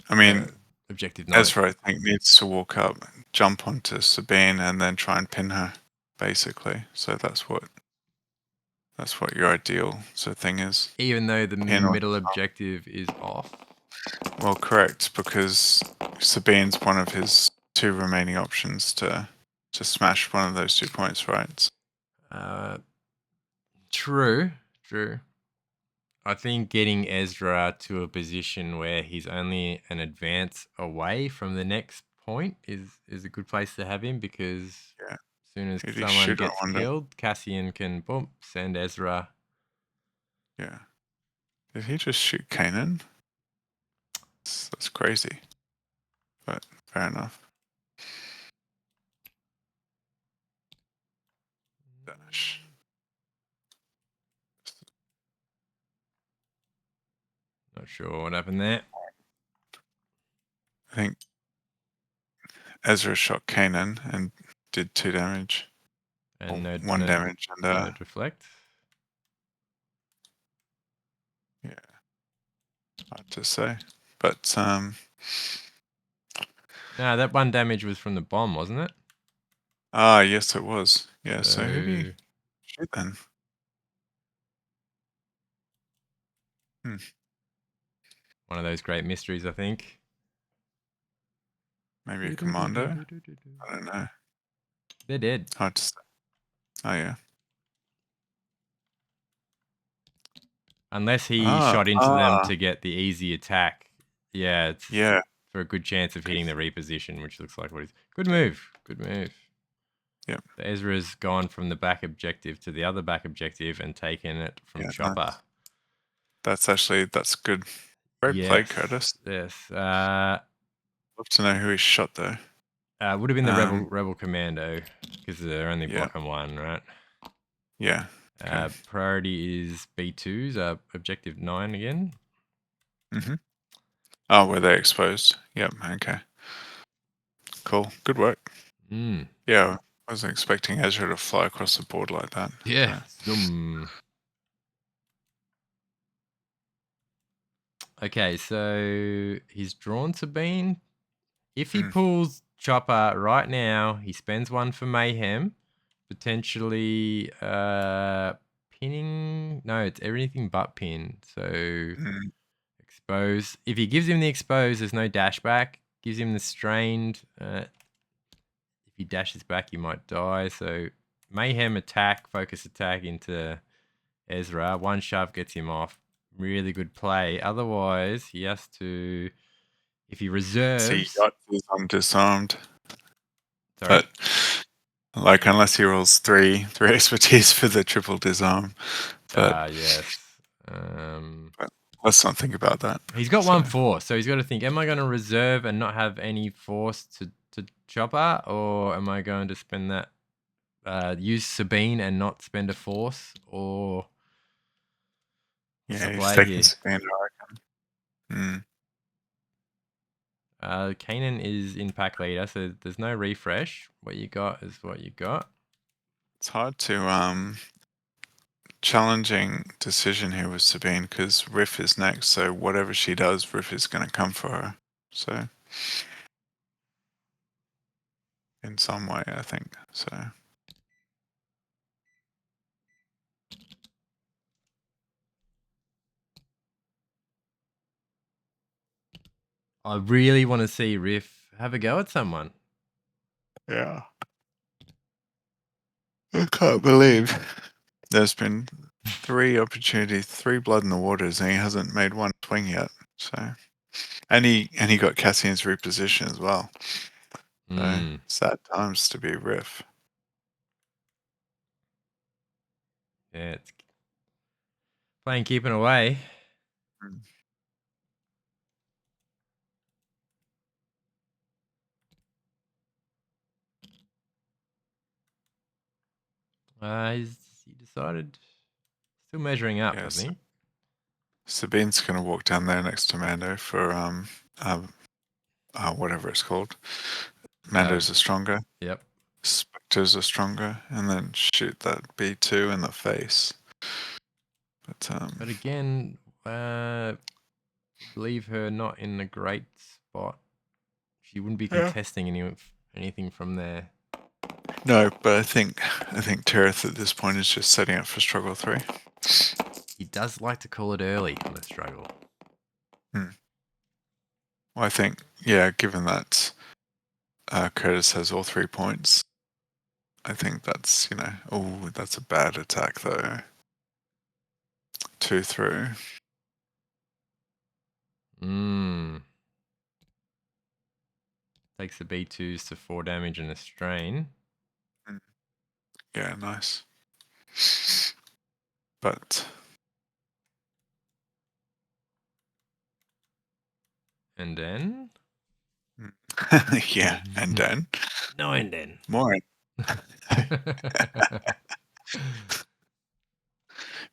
S2: I mean,
S1: Objective 9.
S2: Ezra, I think, needs to walk up, jump onto Sabine, and then try and pin her, basically. So that's what your ideal sort of thing is.
S1: Even though the
S2: Pin or
S1: middle objective is off.
S2: well, correct, because Sabine's one of his 2 remaining options to smash one of those 2 points, right?
S1: True. True. I think getting Ezra to a position where he's only an advance away from the next point is a good place to have him, because
S2: Yeah.
S1: as soon as
S2: Who did he
S1: someone
S2: shoot, I
S1: gets
S2: wonder?
S1: killed, Cassian can boom send Ezra.
S2: Yeah. Did he just shoot Kanan? That's crazy. But fair enough. Dash.
S1: Not sure what happened there.
S2: I think Ezra shot Kanan and did 2 damage.
S1: And
S2: Or
S1: no
S2: 1 damage, and
S1: no deflect.
S2: yeah, hard to say. But
S1: No, that 1 damage was from the bomb, wasn't it?
S2: yes, it was. Yeah, so who did he
S1: So
S2: shoot then? Hmm,
S1: one of those great mysteries, I think.
S2: maybe a commando? I don't know.
S1: They're dead.
S2: Hard to say. Oh yeah.
S1: Unless he shot into them to get the easy attack. Yeah, it's
S2: Yeah,
S1: for a good chance of hitting the reposition, which looks like what he's. Good move. Good move.
S2: yeah,
S1: So Ezra's gone from the back objective to the other back objective and taken it from
S2: yeah.
S1: Chopper.
S2: Nice. That's good. Great play,
S1: Yes.
S2: Curtis.
S1: Yes.
S2: Love to know who he shot though.
S1: Would have been the rebel commando, because they're only
S2: Yeah,
S1: blocking 1, right?
S2: yeah. Okay.
S1: Priority is B2s, objective 9 again.
S2: Oh, were they exposed? Yep. Okay. Cool. Good work. Yeah, I wasn't expecting Ezra to fly across the board like that.
S1: Yeah.
S2: but-
S1: Zoom. Okay, so he's drawn Sabine. If he pulls Chopper right now, he spends 1 for mayhem, potentially pinning. No, it's everything but pin. So
S2: Mm,
S1: Expose. If he gives him the expose, there's no dash back. Gives him the strained. If he dashes back, he might die. So mayhem attack, focus attack into Ezra. One shove gets him off. Really good play. Otherwise, he has to. If he reserves.
S2: So you got this disarmed.
S1: Sorry?
S2: But like, unless he rolls three expertise for the triple disarm. But
S1: yes.
S2: but let's not think about that.
S1: He's got 1 force, so he's got to think: am I going to reserve and not have any force to chopper, or am I going to spend that? Use Sabine and not spend a force, or
S2: yeah, he's taking Sabine, I reckon.
S1: Kanan is in pack leader, so there's no refresh. What you got is what you got.
S2: It's hard to challenging decision here with Sabine because Riff is next, so whatever she does, Riff is going to come for her. So in some way, I think so.
S1: I really want to see Riff have a go at someone.
S2: Yeah. I can't believe there's been 3 opportunities, 3 blood in the waters, and he hasn't made one swing yet. So, and he got Cassian's reposition as well. So sad times to be Riff.
S1: Yeah, it's playing keeping away. He decided still measuring up, hasn't he?
S2: Sabine's gonna walk down there next to Mando for whatever it's called. Mandos are stronger.
S1: Yep.
S2: Spectres are stronger, and then shoot that B2 in the face.
S1: But again, leave her not in a great spot. She wouldn't be contesting anything from there.
S2: No, but I think Tirith at this point is just setting up for struggle 3.
S1: He does like to call it early on a struggle.
S2: Well, I think, yeah, given that Curtis has all 3 points, I think that's, that's a bad attack though. 2 through.
S1: Takes the B2s to 4 damage and a strain.
S2: Yeah, nice. But
S1: and then
S2: yeah, and then
S1: no, and then
S2: more. The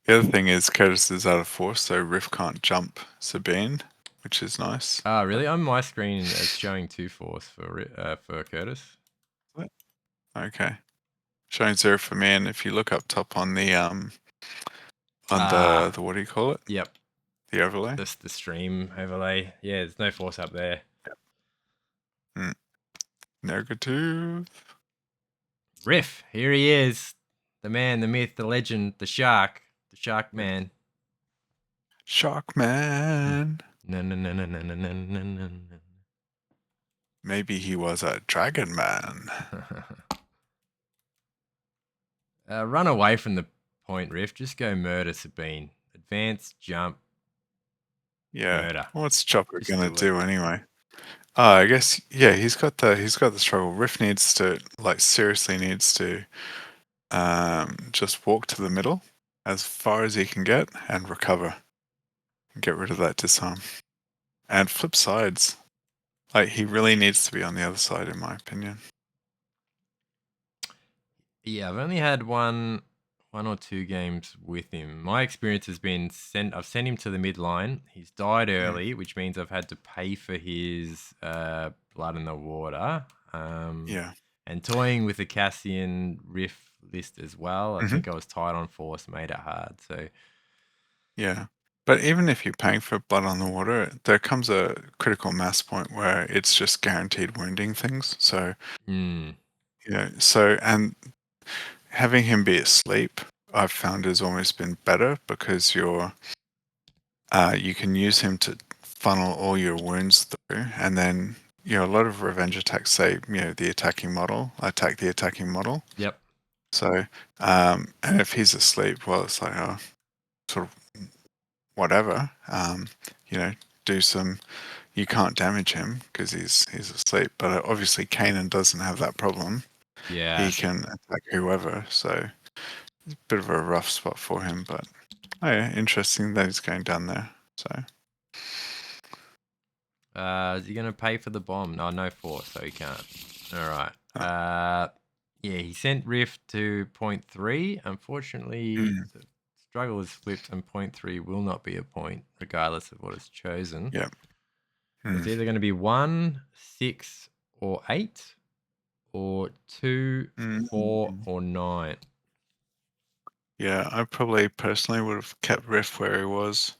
S2: other thing is Curtis is out of force, so Riff can't jump Sabine, which is nice.
S1: Ah, really? On my screen, it's showing 2 force for Curtis.
S2: Okay, showing 0 for me. And if you look up top on the the what do you call it?
S1: Yep.
S2: The overlay.
S1: The stream overlay. Yeah, there's no force up there.
S2: Yep. Negative.
S1: Riff, here he is. The man, the myth, the legend, the shark man.
S2: Shark man.
S1: No.
S2: Maybe he was a dragon man.
S1: Run away from the point, Riff. Just go murder Sabine. Advance, jump.
S2: Yeah.
S1: Murder.
S2: What's Chopper gonna do anyway? I guess he's got the struggle. Riff needs to seriously needs to just walk to the middle as far as he can get and recover. And get rid of that disarm. And flip sides. Like, he really needs to be on the other side, in my opinion.
S1: Yeah, I've only had one or 2 games with him. My experience has been I've sent him to the midline. He's died early, which means I've had to pay for his blood in the water. And toying with the Cassian Riff list as well. I think I was tight on force, made it hard. So
S2: yeah. But even if you're paying for blood on the water, there comes a critical mass point where it's just guaranteed wounding things. So, and having him be asleep, I've found has almost been better because you're you can use him to funnel all your wounds through, and then a lot of revenge attacks say the attacking model attack the attacking model.
S1: Yep.
S2: So and if he's asleep, well, it's like sort of whatever. Do some. You can't damage him because he's asleep. But obviously, Kanan doesn't have that problem.
S1: Yeah.
S2: He can attack whoever. So it's a bit of a rough spot for him. But yeah, interesting that he's going down there. So.
S1: Is he going to pay for the bomb? No force, so he can't. All right. Yeah, he sent Rift to 0.3. Unfortunately, the struggle is flipped, and 0.3 will not be a point, regardless of what is chosen.
S2: Yeah.
S1: It's either going to be 1, 6, or 8, or 2, 4, or 9.
S2: Yeah, I probably personally would have kept Riff where he was,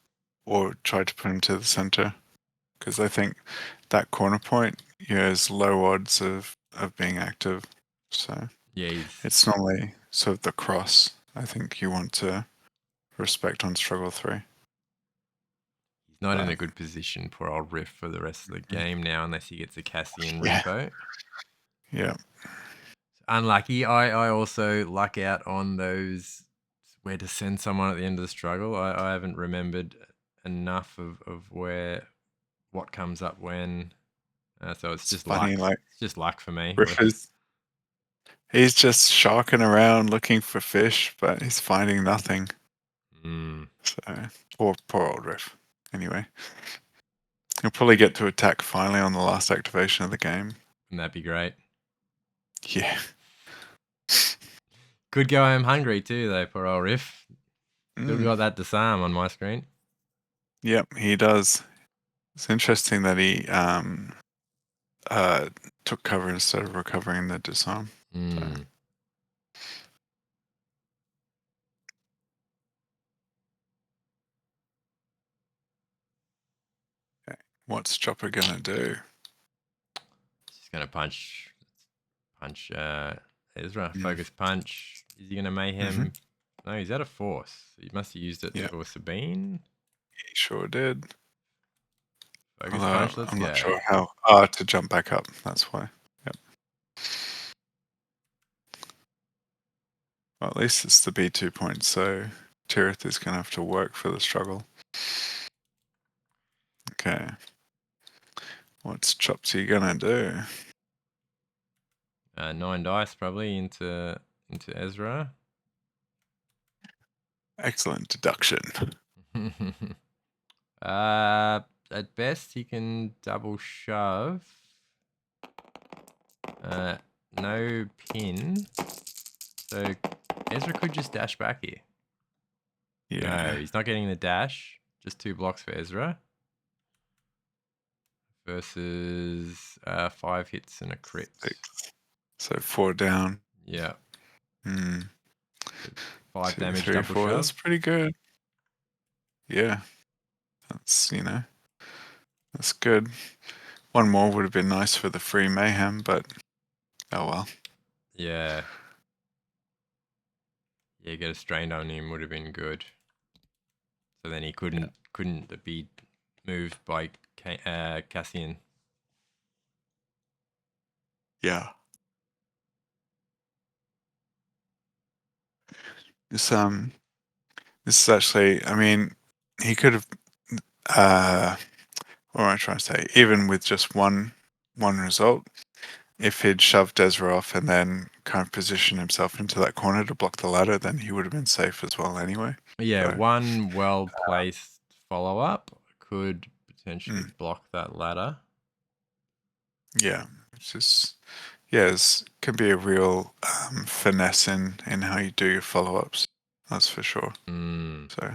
S2: or tried to put him to the center, because I think that corner point has low odds of being active. So
S1: Yeah,
S2: it's normally sort of the cross. I think you want to respect on struggle 3.
S1: he's not in a good position, poor old Riff, for the rest of the game now, unless he gets a Cassian
S2: Yeah.
S1: repo.
S2: Yeah.
S1: Unlucky. I also luck out on those where to send someone at the end of the struggle. I haven't remembered enough of what comes up when. So it's just
S2: funny,
S1: luck. It's just luck for me.
S2: Riff he's just sharking around looking for fish, but he's finding nothing. So poor old Riff. Anyway. He'll probably get to attack finally on the last activation of the game.
S1: Wouldn't that be great?
S2: Yeah.
S1: Could go home hungry too, though, poor old Riff. Still got that disarm on my screen.
S2: Yep, he does. It's interesting that he took cover instead of recovering the disarm. So. Okay. What's Chopper gonna do?
S1: He's gonna punch Ezra. Focus punch. Is he gonna mayhem? No, he's out of force. He must have used it for Sabine.
S2: He sure did.
S1: Focus punch. Let's
S2: I'm
S1: go.
S2: not sure how. To jump back up. That's why. Yep. Well, at least it's the B2 point, so Tirith is gonna have to work for the struggle. Okay. What's Chopsy gonna do?
S1: 9 dice probably into Ezra.
S2: Excellent deduction.
S1: At best he can double shove. No pin. So Ezra could just dash back here.
S2: Yeah.
S1: No, he's not getting the dash. Just 2 blocks for Ezra. Versus 5 hits and a crit.
S2: 6. So 4 down.
S1: Yeah.
S2: 5
S1: damage
S2: 3,
S1: double
S2: 4.
S1: shove.
S2: That's pretty good. Yeah. That's that's good. One more would have been nice for the free mayhem, but oh well.
S1: Yeah. Yeah, get a strain on him would have been good. So then he couldn't be moved by Cassian.
S2: Yeah. This is actually, I mean, he could have what am I trying to say? Even with just one result, if he'd shoved Ezra off and then kind of positioned himself into that corner to block the ladder, then he would have been safe as well anyway.
S1: Yeah,
S2: So,
S1: one well-placed follow-up could potentially block that ladder.
S2: Yeah, it's just it can be a real finesse in how you do your follow-ups. That's for sure. So.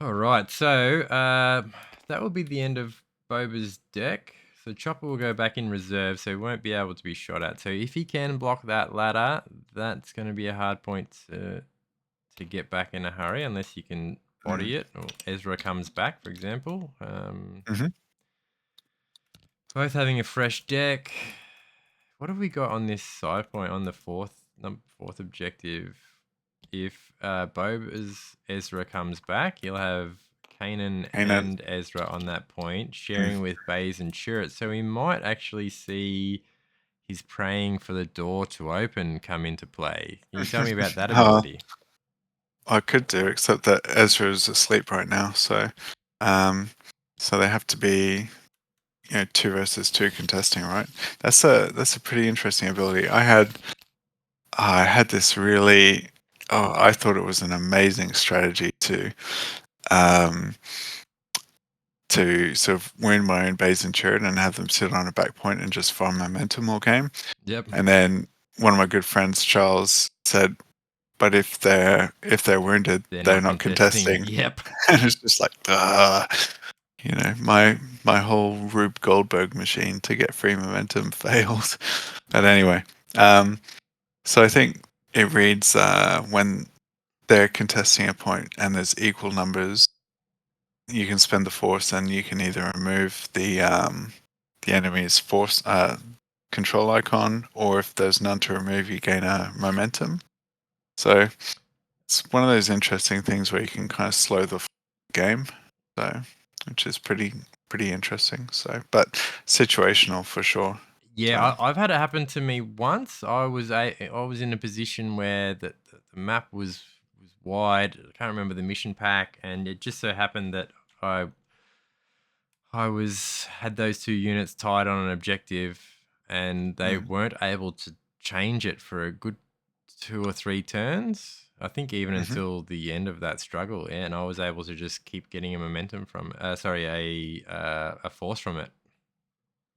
S1: All right, so that will be the end of Boba's deck. So Chopper will go back in reserve, so he won't be able to be shot at. So if he can block that ladder, that's going to be a hard point to get back in a hurry, unless you can body it, or Ezra comes back, for example. Both having a fresh deck. what have we got on this side point on the fourth objective? If Ezra comes back, you'll have Kanan and Ezra on that point, sharing with Baze and Chirrut. So we might actually see his praying for the door to open come into play. Can you tell me about that ability?
S2: I could do, except that Ezra is asleep right now, so they have to be 2 versus 2 contesting, right? That's a pretty interesting ability. I had this really I thought it was an amazing strategy to sort of win my own base and Chirrut and have them sit on a back point and just farm momentum all game.
S1: Yep.
S2: And then one of my good friends, Charles, said, but if they're wounded, they're not contesting.
S1: Yep.
S2: And it's just like, my whole Rube Goldberg machine to get free momentum failed. But anyway, so I think it reads when they're contesting a point and there's equal numbers, you can spend the force and you can either remove the enemy's force control icon, or if there's none to remove, you gain a momentum. So it's one of those interesting things where you can kind of slow the game, so which is pretty interesting. So, but situational for sure.
S1: Yeah,
S2: So.
S1: I've had it happen to me once. I was in a position where the map was wide. I can't remember the mission pack, and it just so happened that I had those 2 units tied on an objective, and they weren't able to change it for a good 2 or 3 turns. I think even until the end of that struggle, and I was able to just keep getting a momentum from a force from it.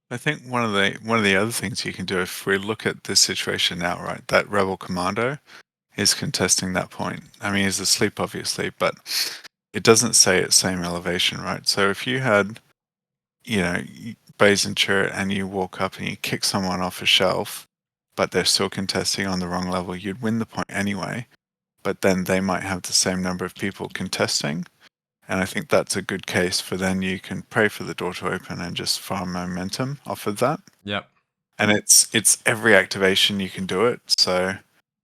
S2: I think one of the other things you can do, if we look at this situation now, right, that rebel commando is contesting that point. I mean, he's asleep obviously, but it doesn't say it's same elevation, right? So if you had, Baze and Chirrut and you walk up and you kick someone off a shelf, but they're still contesting on the wrong level, you'd win the point anyway. But then they might have the same number of people contesting. And I think that's a good case for then you can pray for the door to open and just farm momentum off of that.
S1: Yep.
S2: And it's every activation you can do it. So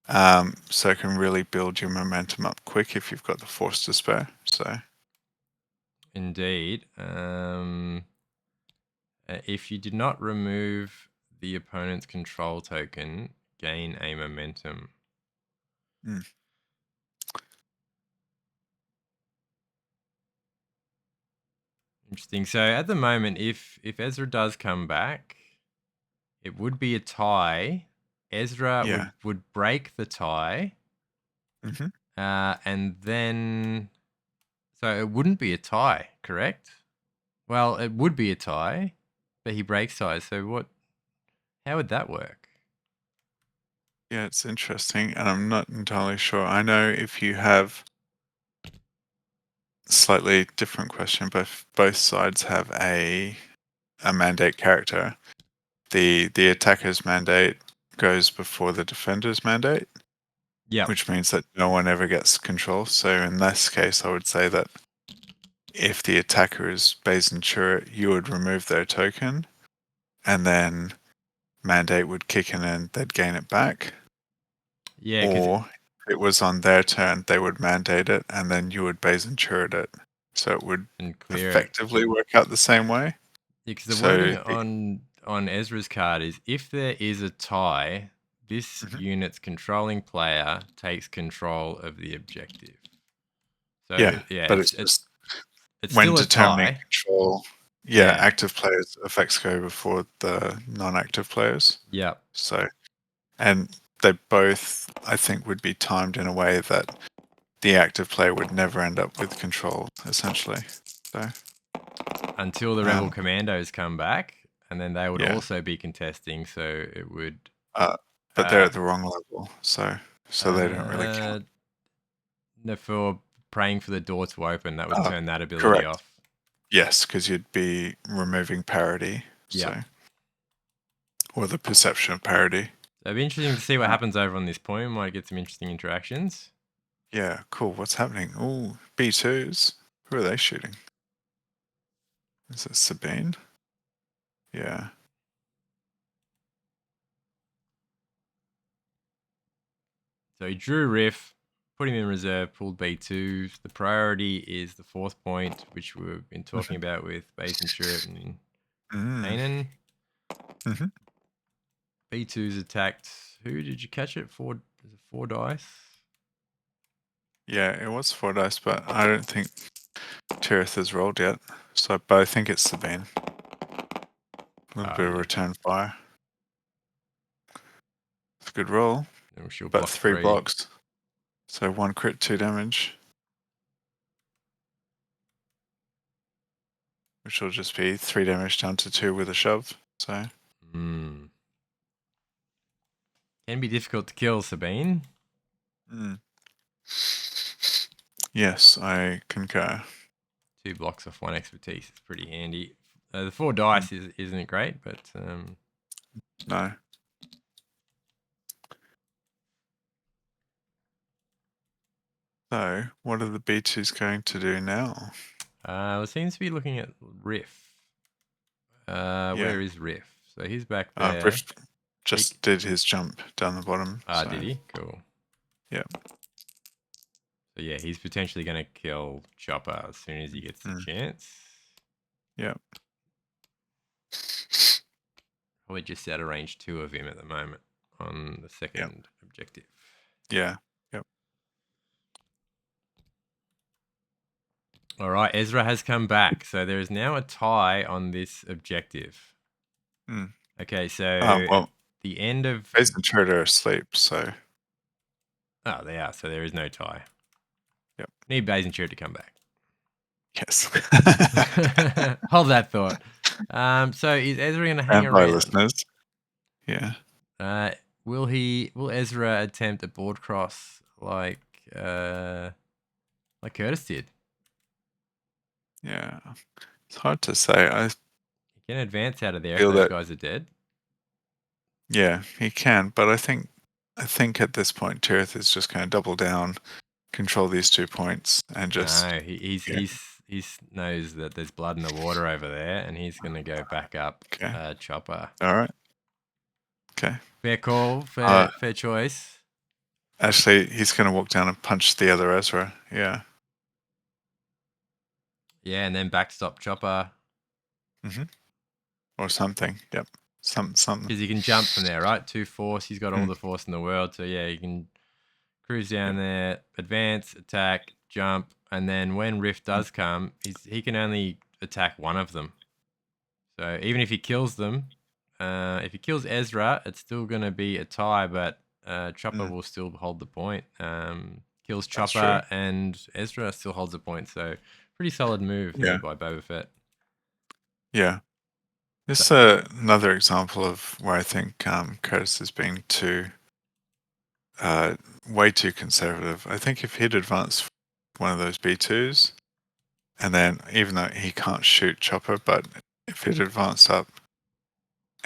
S2: it can really build your momentum up quick if you've got the force to spare. So
S1: indeed. If you did not remove the opponent's control token, gain a momentum. Interesting. So at the moment, if Ezra does come back, it would be a tie. Ezra would break the tie. And then, so it wouldn't be a tie, correct? Well, it would be a tie, but he breaks ties. So how would that work?
S2: Yeah, it's interesting, and I'm not entirely sure. I know if you have slightly different question, but both sides have a mandate character. The attacker's mandate goes before the defender's mandate.
S1: Yeah.
S2: Which means that no one ever gets control. So in this case, I would say that if the attacker is Baze and Chirrut, you would remove their token, and then mandate would kick in and they'd gain it back.
S1: Yeah.
S2: Or if it was on their turn, they would mandate it, and then you would Baze and Chirrut it. So it would effectively work out the same way.
S1: Yeah, because the wording on Ezra's card is if there is a tie, this unit's controlling player takes control of the objective. So
S2: but it's just when
S1: still
S2: determining
S1: a tie.
S2: Control. Yeah, active players' effects go before the non-active players.
S1: Yeah.
S2: So, and they both, I think, would be timed in a way that the active player would never end up with control, essentially. So
S1: until the rebel commandos come back, and then they would also be contesting. So it would.
S2: But they're at the wrong level, so they don't really count.
S1: No, for praying for the door to open, that would turn that ability
S2: correct.
S1: off.
S2: Yes, because you'd be removing parity. So, or the perception of parity.
S1: So it'd be interesting to see what happens over on this point. We might get some interesting interactions.
S2: Yeah, cool. What's happening? Oh, B2s. Who are they shooting? Is it Sabine? Yeah.
S1: So he drew Riff, put him in reserve, pulled B2. The priority is the 4th point, which we've been talking about with Base and Chirrut and Kanan.
S2: Mm-hmm.
S1: B2's attacked. Who did you catch it? 4 dice?
S2: Yeah, it was 4 dice, but I don't think Tirith has rolled yet. But I think it's Sabine. A little bit of return fire. It's a good roll.
S1: She'll
S2: But
S1: block
S2: 3 blocks. So 1 crit, 2 damage. Which will just be 3 damage down to 2 with a shove. So.
S1: Can be difficult to kill, Sabine.
S2: Yes, I concur.
S1: 2 blocks off 1 expertise is pretty handy. The 4 dice isn't great, but
S2: no. So, what are the B2s going to do now?
S1: It seems to be looking at Riff. Where is Riff? So he's back there.
S2: Riff just did his jump down the bottom.
S1: Did he? Cool.
S2: Yeah.
S1: So yeah, he's potentially going to kill Chopper as soon as he gets the chance.
S2: Yeah.
S1: Probably just out of range 2 of him at the moment on the second objective.
S2: Yeah. Yep.
S1: All right, Ezra has come back. So there is now a tie on this objective. Okay, so the end of...
S2: Base and Chirrut are asleep, so...
S1: Oh, they are. So there is no tie.
S2: Yep.
S1: Need Base and Chirrut to come back.
S2: Yes.
S1: Hold that thought. So is Ezra going to hang around?
S2: Listeners. Yeah.
S1: Will Ezra attempt a board cross like Curtis did?
S2: Yeah. It's hard to say.
S1: He can advance out of there if those guys are dead.
S2: Yeah, he can, but I think at this point Tirith is just going to double down, control these 2 points, and just...
S1: No, he knows that there's blood in the water over there, and he's going to go back up Chopper.
S2: All right. Okay.
S1: Fair call, fair choice.
S2: Actually, he's going to walk down and punch the other Ezra. Yeah.
S1: Yeah, and then backstop Chopper.
S2: Or something. Yep. Something.
S1: Because he can jump from there, right? 2 force. He's got all the force in the world. So yeah, he can cruise down there, advance, attack, jump, and then when Rift does come, he can only attack one of them. So even if he kills them, if he kills Ezra, it's still going to be a tie, but Chopper will still hold the point. Kills Chopper and Ezra still holds a point. So pretty solid move by Boba Fett.
S2: Yeah. This is another example of where I think Curtis is being way too conservative. I think if he'd advanced one of those B2s, and then even though he can't shoot Chopper, but if he'd advanced up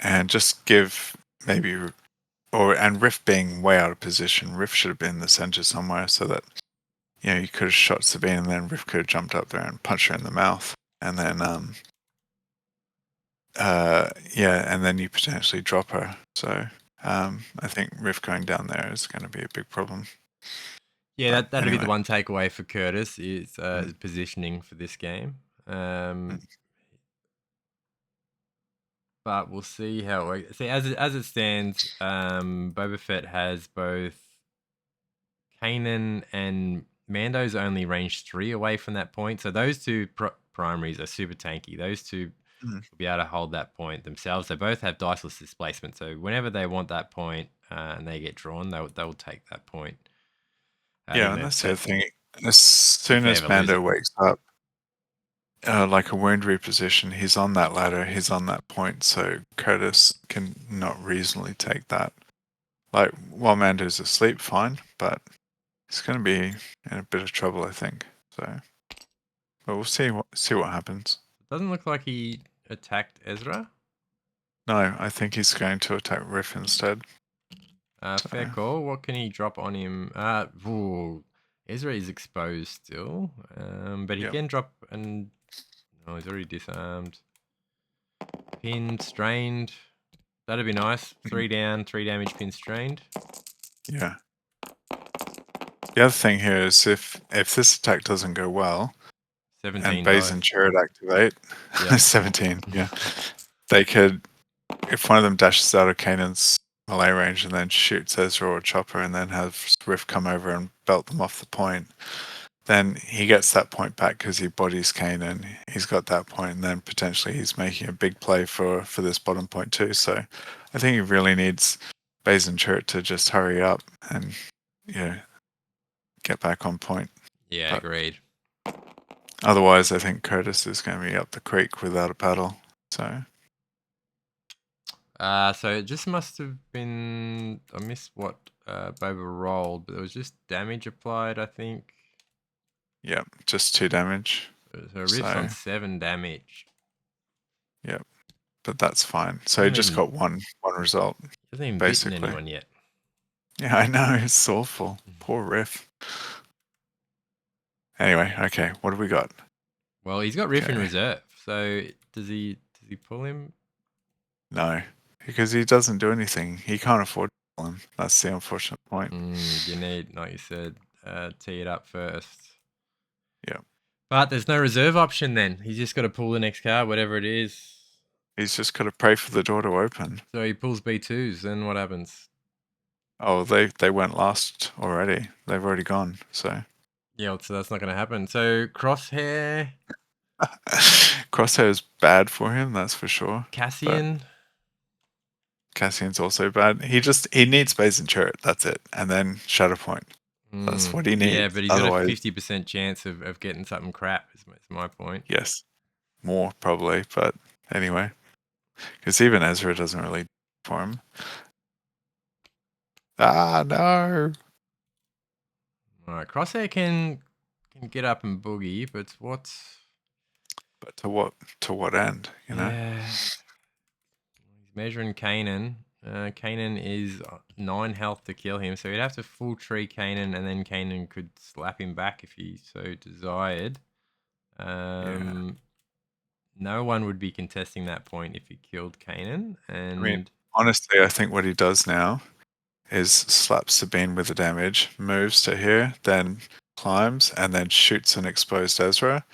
S2: and just give maybe... and Riff being way out of position, Riff should have been in the center somewhere so that, you could have shot Sabine and then Riff could have jumped up there and punched her in the mouth. And then, and then you potentially drop her. So I think Riff going down there is going to be a big problem.
S1: Yeah, that'd be the one takeaway for Curtis is positioning for this game. But we'll see how it works. See, as it stands, Boba Fett has both Kanan and Mando's only range 3 away from that point. So those 2 primaries are super tanky. Those 2 will be able to hold that point themselves. They both have diceless displacement. So whenever they want that point and they get drawn, they'll take that point.
S2: And that's the other thing. As soon as Mando wakes up, like a wound reposition, he's on that ladder, he's on that point, so Curtis can not reasonably take that. Like, while Mando's asleep, fine, but he's going to be in a bit of trouble, I think. So, but we'll see what happens.
S1: It doesn't look like he attacked Ezra.
S2: No, I think he's going to attack Riff instead.
S1: Fair call. What can he drop on him? Ezra is exposed still, but he can drop and... Oh, he's already disarmed. Pinned, strained. That'd be nice. 3 down, 3 damage, pinned, strained.
S2: Yeah. The other thing here is if this attack doesn't go well,
S1: 17
S2: and Baze
S1: dice.
S2: and Chirrut activate,
S1: Yep.
S2: 17, yeah. They could, if one of them dashes out of Kanan's melee range and then shoots Ezra or Chopper and then has Riff come over and belt them off the point, then he gets that point back because he bodies Kanan. He's got that point, and then potentially he's making a big play for this bottom point too. So I think he really needs Baze and Chirrut to just hurry up and get back on point.
S1: Yeah,
S2: But
S1: agreed.
S2: otherwise, I think Curtis is going to be up the creek without a paddle. So
S1: So it just must have been. I missed what Boba rolled, but it was just damage applied, I think.
S2: yeah, just 2 damage.
S1: So Rift's on 7 damage.
S2: Yep, but that's fine. So he just got one result.
S1: He hasn't even
S2: basically
S1: bitten anyone yet.
S2: Yeah, I know, it's awful. Poor Riff. Anyway, okay, what do we got?
S1: Well, he's got Riff in reserve. So does he pull him?
S2: No, because he doesn't do anything. He can't afford to pull him. That's the unfortunate point.
S1: You need, like you said, tee it up first.
S2: Yeah.
S1: But there's no reserve option then. He's just got to pull the next card, whatever it is.
S2: He's just got to pray for the door to open.
S1: So he pulls B2s, then what happens?
S2: Oh, they went last already. They've already gone, so.
S1: Yeah, so that's not going to happen. So Crosshair.
S2: Crosshair's bad for him, that's for sure.
S1: Cassian.
S2: Cassian's also bad. He needs Baze and Chirrut, that's it. And then Shatterpoint. That's what he needs.
S1: Yeah, but he's got a 50% chance of getting something crap, is my point.
S2: Yes. More, probably, but anyway. Because even Ezra doesn't really for him. Ah, no.
S1: Alright, Crosshair can get up and boogie, but what's...
S2: But to what end, you know?
S1: Yeah. He's measuring Kanan. Kanan is 9 health to kill him, so he'd have to full tree Kanan, and then Kanan could slap him back if he so desired. No one would be contesting that point if he killed Kanan. And
S2: I mean, honestly, I think what he does now is slaps Sabine with the damage, moves to here, then climbs, and then shoots an exposed Ezra,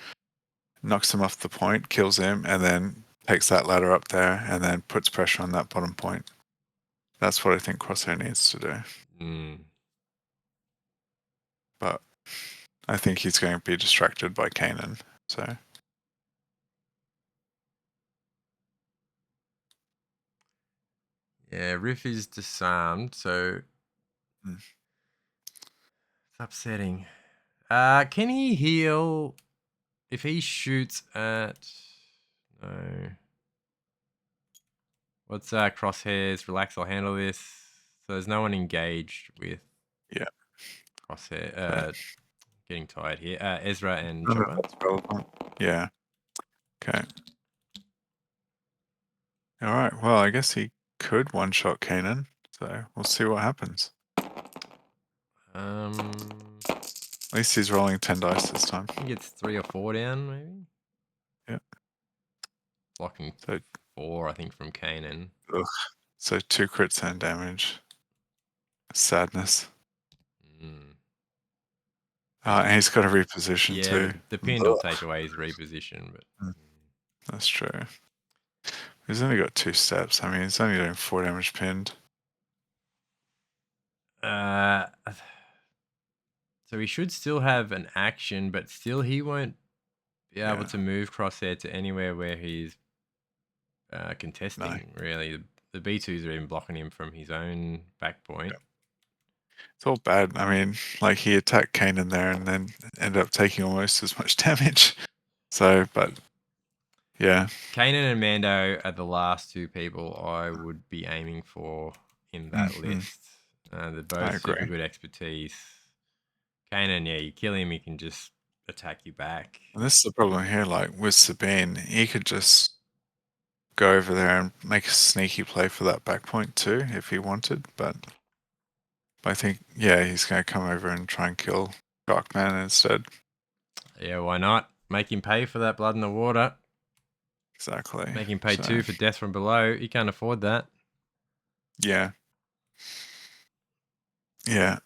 S2: knocks him off the point, kills him, and then takes that ladder up there, and then puts pressure on that bottom point. That's what I think Crosshair needs to do. But I think he's going to be distracted by Kanan, so...
S1: Yeah, Riff is disarmed, so it's upsetting. Can he heal if he shoots at... No. What's Crosshair's? Relax, I'll handle this. So there's no one engaged with Crosshair. Getting tired here. Ezra and Chopper.
S2: That's relevant. Yeah. Okay. Alright, well, I guess he could one-shot Kanan, so we'll see what happens. At least he's rolling 10 dice this time.
S1: He gets 3 or 4 down, maybe?
S2: Yeah.
S1: Blocking 4, I think, from Kanan.
S2: Ugh. So 2 crits and damage. Sadness. And he's got a reposition too.
S1: The pin will take away his reposition, but...
S2: That's true. He's only got 2 steps. I mean, he's only doing 4 damage pinned.
S1: So he should still have an action, but still he won't be able to move Crosshair to anywhere where he's contesting, really. The B2s are even blocking him from his own back point.
S2: Yeah. It's all bad. I mean, like, he attacked Kanan there and then ended up taking almost as much damage. So, but... Yeah.
S1: Kanan and Mando are the last 2 people I would be aiming for in that list. They're both super good expertise. Kanan, yeah, you kill him, he can just attack you back.
S2: And this is the problem here, like, with Sabine, he could just go over there and make a sneaky play for that back point too, if he wanted, but I think, yeah, he's going to come over and try and kill Darkman instead.
S1: Yeah, why not? Make him pay for that blood in the water.
S2: Exactly.
S1: Make him pay 2 for death from below. He can't afford that.
S2: Yeah. Yeah.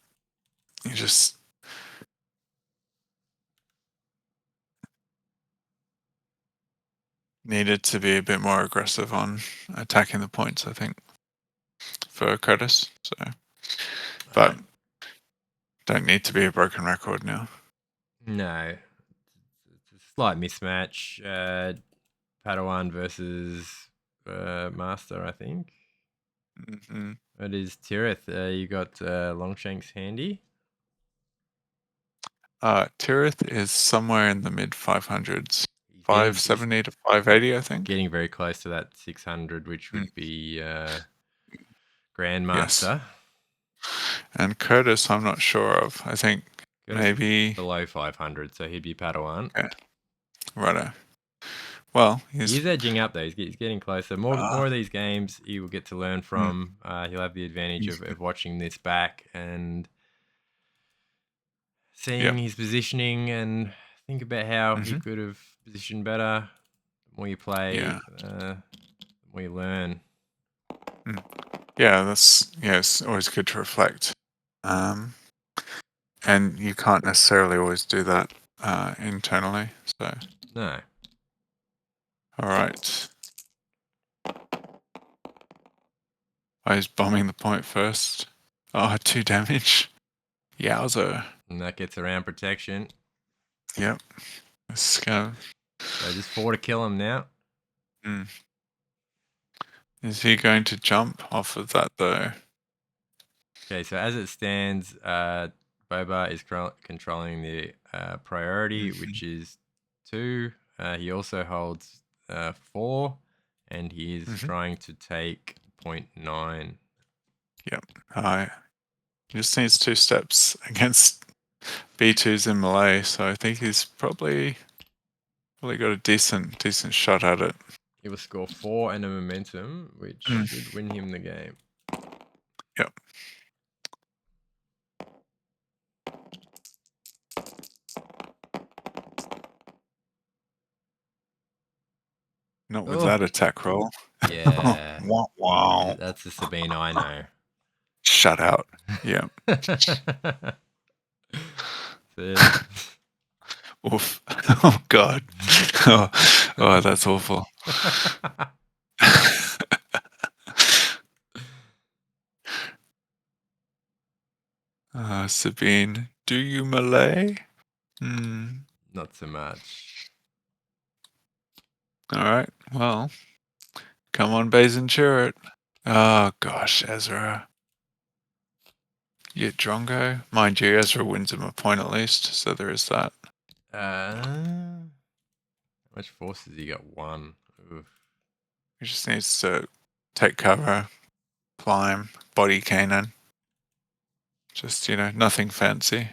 S2: You just... needed to be a bit more aggressive on attacking the points, I think, for Curtis. So, but don't need to be a broken record now.
S1: No. It's a slight mismatch. Padawan versus Master, I think.
S2: Mm-hmm.
S1: It is Tirith. You got Longshanks handy.
S2: Tirith is somewhere in the mid 500s,
S1: He's
S2: 570 to 580, I think.
S1: getting very close to that 600, which would be
S2: Yes.
S1: Grandmaster.
S2: And Curtis, I'm not sure of. I think
S1: Curtis
S2: maybe
S1: below 500, so he'd be Padawan.
S2: Okay. Righto. Well,
S1: He's edging up though. He's getting closer. More of these games he will get to learn from. He'll have the advantage of watching this back and seeing his positioning and think about how he could have positioned better. The more you play, the more you learn.
S2: Yeah, it's always good to reflect. And you can't necessarily always do that internally. So
S1: No.
S2: all right. I was bombing the point first. Oh, 2 damage. Yowza.
S1: And that gets around protection.
S2: Yep. Let's go.
S1: So just 4 to kill him now.
S2: Is he going to jump off of that though?
S1: Okay, so as it stands, Boba is controlling the priority, which is 2. He also holds 4, and he is trying to take 0.9.
S2: Yep. He just needs 2 steps against B2s in Malay, so I think he's probably got a decent shot at it.
S1: He will score 4 and a momentum, which should win him the game.
S2: Yep. Not with that attack roll.
S1: Yeah.
S2: Wow.
S1: That's the Sabine I know.
S2: Shut out. Yeah. Oof. Oh, God. Oh, that's awful. Sabine, do you Malay?
S1: Not so much.
S2: All right. Well, come on, Bazin Chirrut. Oh, gosh, Ezra. Yeah, Drongo. Mind you, Ezra wins him a point at least, so there is that.
S1: How much force has he got? 1. Oof.
S2: He just needs to take cover, climb, body cannon. Just, nothing fancy.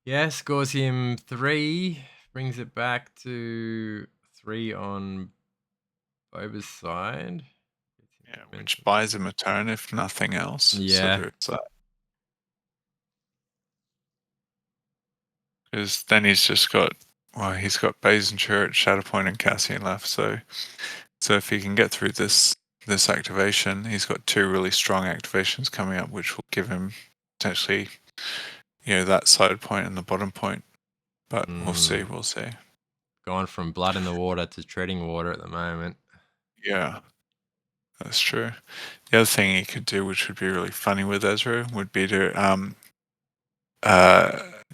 S1: Yeah, scores him 3. Brings it back to 3 on Boba's side.
S2: Yeah, which buys him a turn if nothing else.
S1: Yeah.
S2: So there's that. Because then he's got Bazin Chirrut, Shatterpoint, and Cassian left. So if he can get through this activation, he's got 2 really strong activations coming up, which will give him potentially, that side point and the bottom point. But we'll see.
S1: Going from blood in the water to treading water at the moment.
S2: Yeah, that's true. The other thing he could do, which would be really funny with Ezra, would be to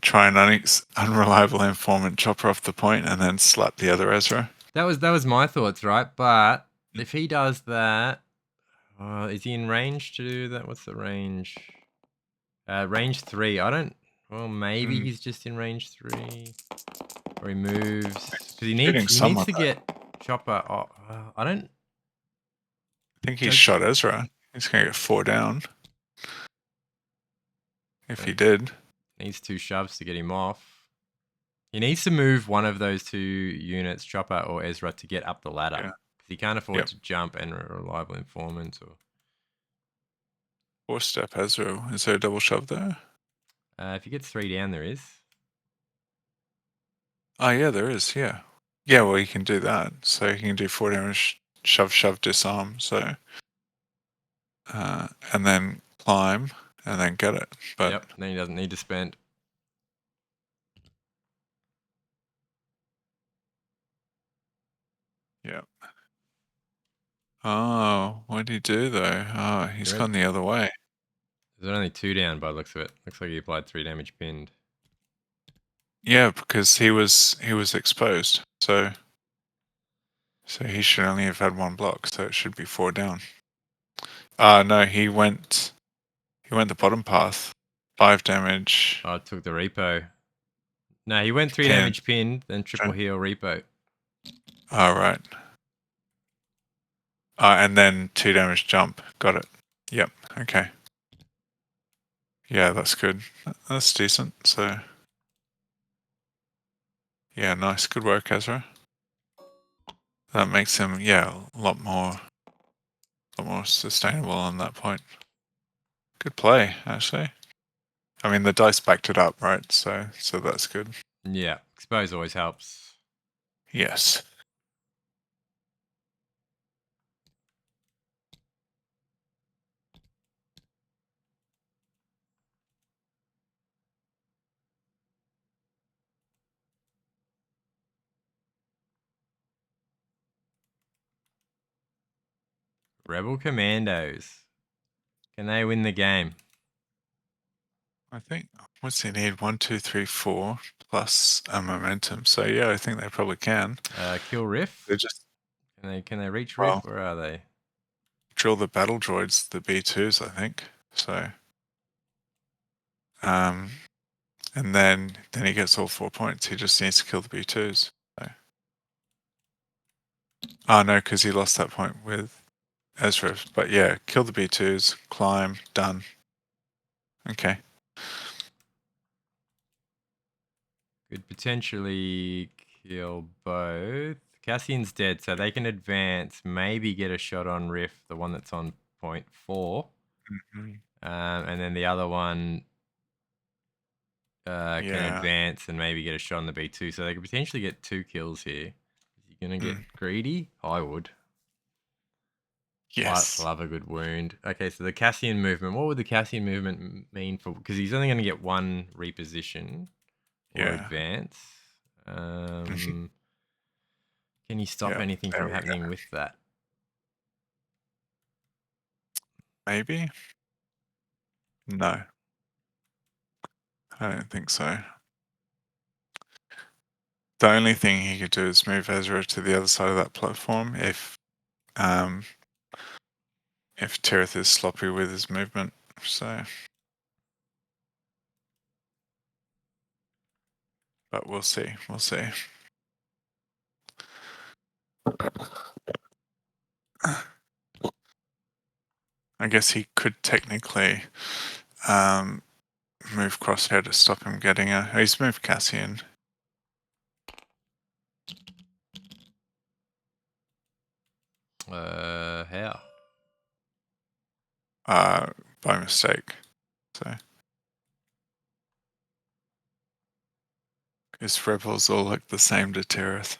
S2: try an unreliable informant, chop her off the point, and then slap the other Ezra.
S1: That was my thoughts, right? But if he does that, is he in range to do that? What's the range? Range 3. Well, maybe he's just in range 3, or he moves because he needs to get Chopper. I
S2: think he shot Ezra. He's gonna get 4 down. If he did.
S1: Needs 2 shoves to get him off. He needs to move one of those 2 units, Chopper or Ezra, to get up the ladder. Because he can't afford to jump and reliable informant. Or
S2: 4-step Ezra. Is there a double shove there?
S1: If he gets 3 down, there is.
S2: Oh, yeah, there is, yeah. Yeah, well, you can do that. So you can do 4 damage, shove, disarm. So, and then climb, and then get it. But
S1: yep, then he doesn't need to spend.
S2: Oh, what did he do though? Oh, he's
S1: There
S2: gone the other way.
S1: There's only 2 down by the looks of it. Looks like he applied 3 damage pinned.
S2: Yeah, because he was exposed. So he should only have had 1 block, so it should be 4 down. No, he went the bottom path. 5 damage.
S1: Oh, it took the repo. No, he went 3
S2: Pin.
S1: damage pinned, then triple heal repo.
S2: Oh, right. And then 2 damage jump. Got it. Yep. Okay. Yeah, that's good. That's decent. So, yeah, nice. Good work, Ezra. That makes him, a lot more sustainable on that point. Good play, actually. I mean, the dice backed it up, right? So that's good.
S1: Yeah, expose always helps.
S2: Yes.
S1: Rebel Commandos. Can they win the game?
S2: I think, what's he need? 1, 2, 3, 4 plus a momentum. So yeah, I think they probably can.
S1: Kill Riff?
S2: They just
S1: Can they reach
S2: Well,
S1: Riff? Where are they?
S2: drill the battle droids, the B2s, I think. So, and then he gets all 4 points. He just needs to kill the B2s. So. Oh no, because he lost that point with Ezra. But yeah, kill the B2s, climb, done. Okay.
S1: Could potentially kill both. Cassian's dead, so they can advance, maybe get a shot on Riff, the one that's on point 4.
S2: Mm-hmm.
S1: And then the other one can advance and maybe get a shot on the B2. So they could potentially get 2 kills here. Is he going to get greedy? I would.
S2: Yes.
S1: Love a good wound. Okay, so the Cassian movement. What would the Cassian movement mean for? Because he's only going to get 1 reposition or advance. Can you stop anything from happening with that?
S2: Maybe? No. I don't think so. The only thing he could do is move Ezra to the other side of that platform if Tirith is sloppy with his movement. So, but we'll see. We'll see. I guess he could technically move Crosshair to stop him getting a. He's moved Cassian.
S1: How?
S2: By mistake. So, his rebels all look the same to Tirith.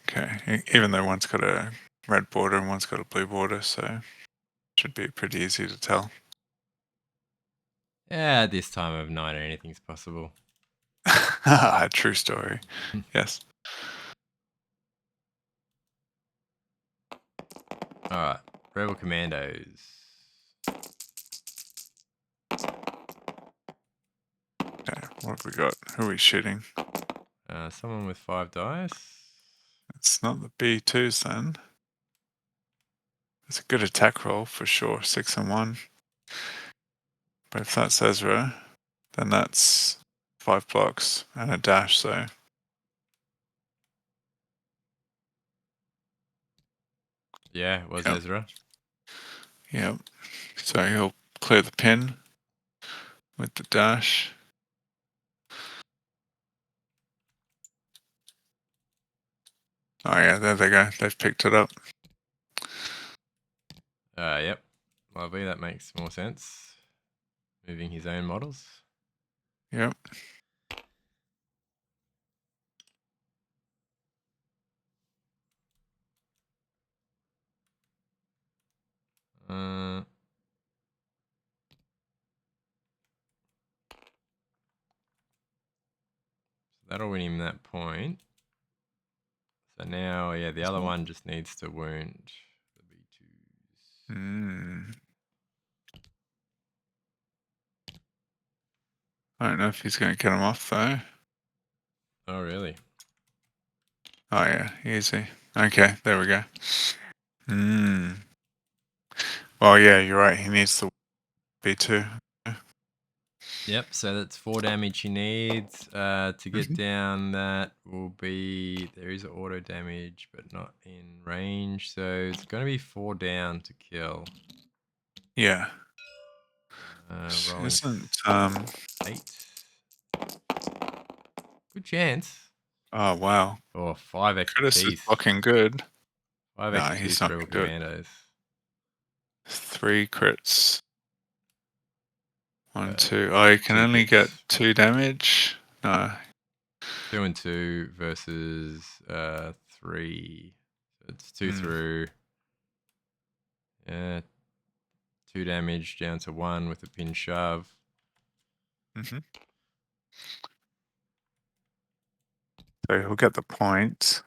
S2: Okay, even though one's got a red border and one's got a blue border, so should be pretty easy to tell.
S1: Yeah, at this time of night, anything's possible.
S2: True story. Yes.
S1: All right, Rebel Commandos.
S2: Okay, what have we got? Who are we shooting?
S1: Someone with 5 dice.
S2: It's not the B2s then. It's a good attack roll for sure, 6 and 1. But if that's Ezra, then that's 5 blocks and a dash, so.
S1: Yeah, it was Ezra.
S2: Yep. So he'll clear the pin with the dash. Oh yeah, there they go. They've picked it up.
S1: Yep. Lovely, that makes more sense. Moving his own models.
S2: Yep.
S1: That'll win him that point. So now, yeah, the other one just needs to wound the B2s.
S2: I don't know if he's going to get him off, though.
S1: Oh, really?
S2: Oh, yeah, easy. Okay, there we go. Well, yeah, you're right. He needs the B2.
S1: Yep, so that's 4 damage he needs. To get down, that will be... There is auto damage, but not in range. So it's going to be 4 down to kill.
S2: Yeah.
S1: Rolling
S2: Isn't
S1: 8. Good chance.
S2: Oh wow.
S1: Oh, 5
S2: Curtis is
S1: expertise.
S2: looking good.
S1: 5
S2: No,
S1: expertise
S2: he's
S1: for
S2: not
S1: Rebel
S2: gonna do it.
S1: Commandos.
S2: 3 crits. 1, 2. Oh, you can
S1: 2
S2: only get
S1: crits.
S2: 2 damage. No.
S1: 2 and 2 versus 3. So it's 2 through. Yeah. 2 damage down to 1 with a pin shove.
S2: So he'll get the point.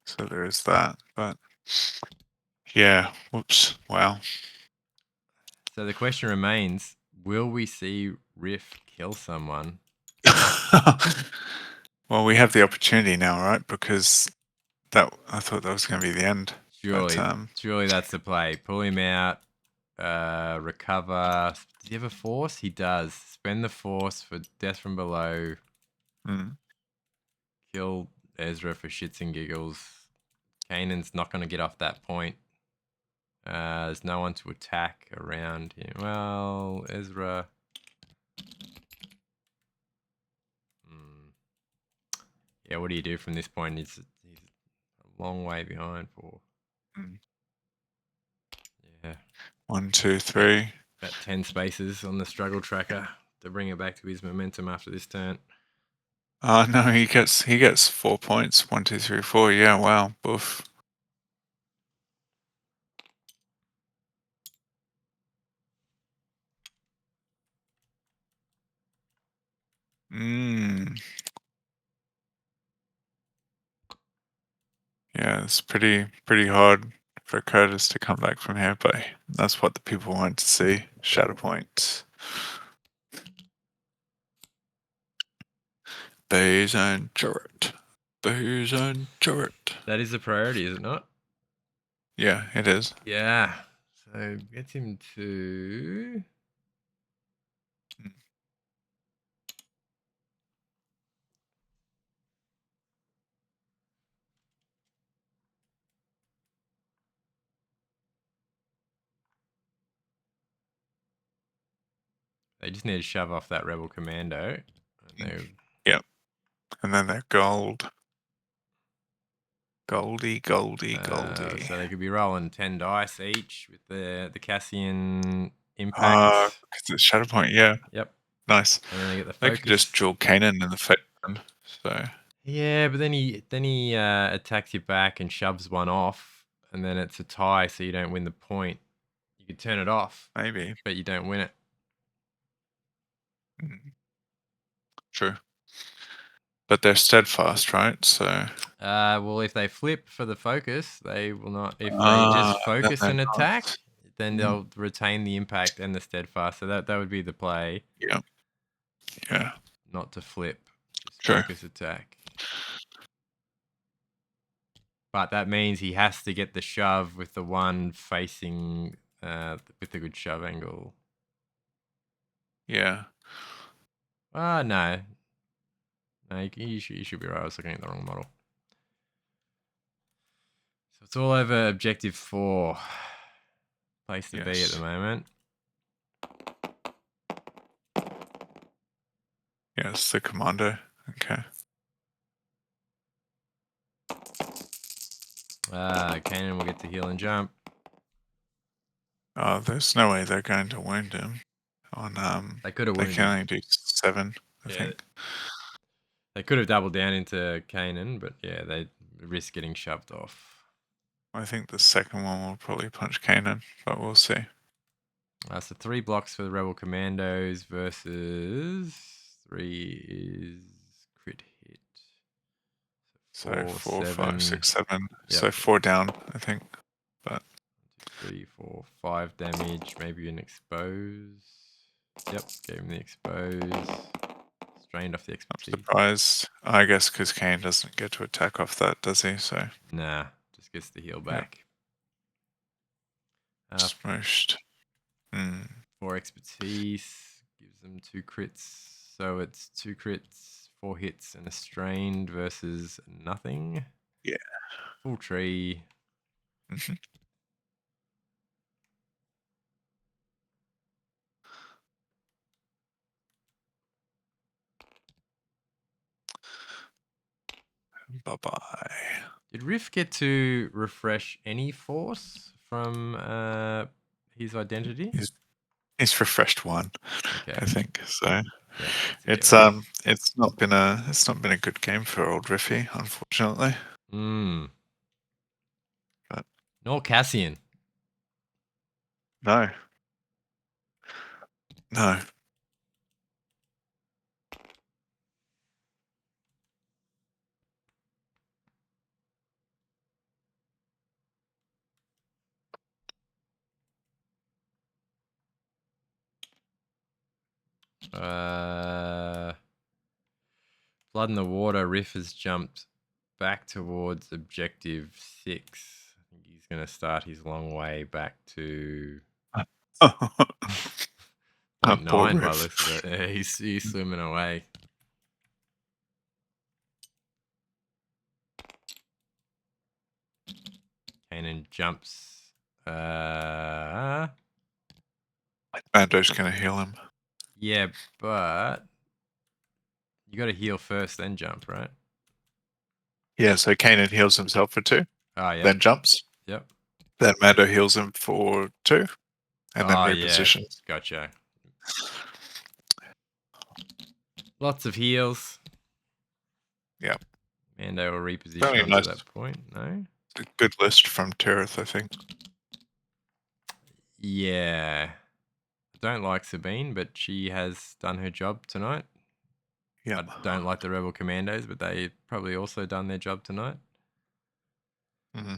S2: So there is that. But yeah, whoops. Wow.
S1: So the question remains, will we see Riff kill someone?
S2: Well, we have the opportunity now, right? Because I thought that was going to be the end.
S1: Surely that's the play. Pull him out, recover. Does he have a force? He does. Spend the force for death from below. Kill Ezra for shits and giggles. Kanan's not going to get off that point. There's no one to attack around him. Well, Ezra... Yeah, what do you do from this point? He's a long way behind for... Yeah.
S2: 1, 2, 3.
S1: About 10 spaces on the struggle tracker to bring it back to his momentum after this turn.
S2: Oh no, he gets 4 points. 1, 2, 3, 4. Yeah, wow. Boof. Yeah, it's pretty hard for Curtis to come back from here, but that's what the people want to see. Shatterpoint. Bays and turret. Bays and turret.
S1: That is a priority, is it not?
S2: Yeah, it is.
S1: Yeah. So get him to... They just need to shove off that Rebel Commando.
S2: Yep. And then they're gold. Goldie.
S1: So they could be rolling 10 dice each with the Cassian impact.
S2: Because it's Shatterpoint, yeah.
S1: Yep.
S2: Nice.
S1: And then they get the
S2: They
S1: focus.
S2: could just dual Kanan in the face. So
S1: Yeah, but then he attacks you back and shoves one off, and then it's a tie, so you don't win the point. You could turn it off,
S2: maybe.
S1: but you don't win it.
S2: True. But they're steadfast, right? So
S1: well, if they flip for the focus, they will not. If they just focus and attack, then they'll retain the impact and the steadfast. So that would be the play.
S2: Yeah. Yeah.
S1: Not to flip, just
S2: True.
S1: focus attack. But that means he has to get the shove with the one facing with a good shove angle.
S2: Yeah.
S1: No. No, you should be right. I was looking at the wrong model. So it's all over objective 4. Place to be at the moment.
S2: Yes, the commando. Okay.
S1: Kanan will get to heal and jump.
S2: Oh, there's no way they're going to wound him.
S1: They could have wounded.
S2: They can only do 7, I think.
S1: They could have doubled down into Kanan, but yeah, they risk getting shoved off.
S2: I think the second one will probably punch Kanan, but we'll see.
S1: So 3 blocks for the Rebel Commandos versus 3 is crit hit. So
S2: So
S1: 4,
S2: 4, 5,
S1: 7.
S2: 6, 7.
S1: Yep.
S2: So 4 down, I think. But
S1: 3, 4, 5 damage. Maybe an expose. Yep, gave him the expose. Strained off the
S2: I'm
S1: expertise.
S2: surprised. I guess because Kane doesn't get to attack off that, does he? So
S1: Nah, just gets the heal back.
S2: smushed.
S1: 4 expertise. Gives them 2 crits. So it's 2 crits, 4 hits, and a strained versus nothing.
S2: Yeah.
S1: Full tree.
S2: Mhm. Bye-bye.
S1: Did Riff get to refresh any force from his identity?
S2: He's refreshed one,
S1: Okay.
S2: I think. So
S1: Yeah, that's a go.
S2: it's not been a good game for old Riffy, unfortunately. But
S1: Nor Cassian.
S2: no. No.
S1: Blood in the Water. Riff has jumped back towards objective 6. I think he's going to start his long way back to point
S2: Poor
S1: 9 by the
S2: Riff.
S1: looks of it. Yeah, he's swimming away. Kanan jumps.
S2: Mando's gonna heal him.
S1: Yeah, but you got to heal first, then jump, right?
S2: Yeah, so Kanan heals himself for 2,
S1: Yeah.
S2: then jumps.
S1: Yep.
S2: Then Mando heals him for 2, and then
S1: Yeah.
S2: repositions.
S1: Gotcha. Lots of heals.
S2: Yeah.
S1: Mando will reposition
S2: Very
S1: onto
S2: nice.
S1: that point. No?
S2: A good list from Tirith, I think.
S1: Yeah. I don't like Sabine, but she has done her job tonight.
S2: Yeah.
S1: I don't like the Rebel Commandos, but they probably also done their job tonight.
S2: Mm-hmm.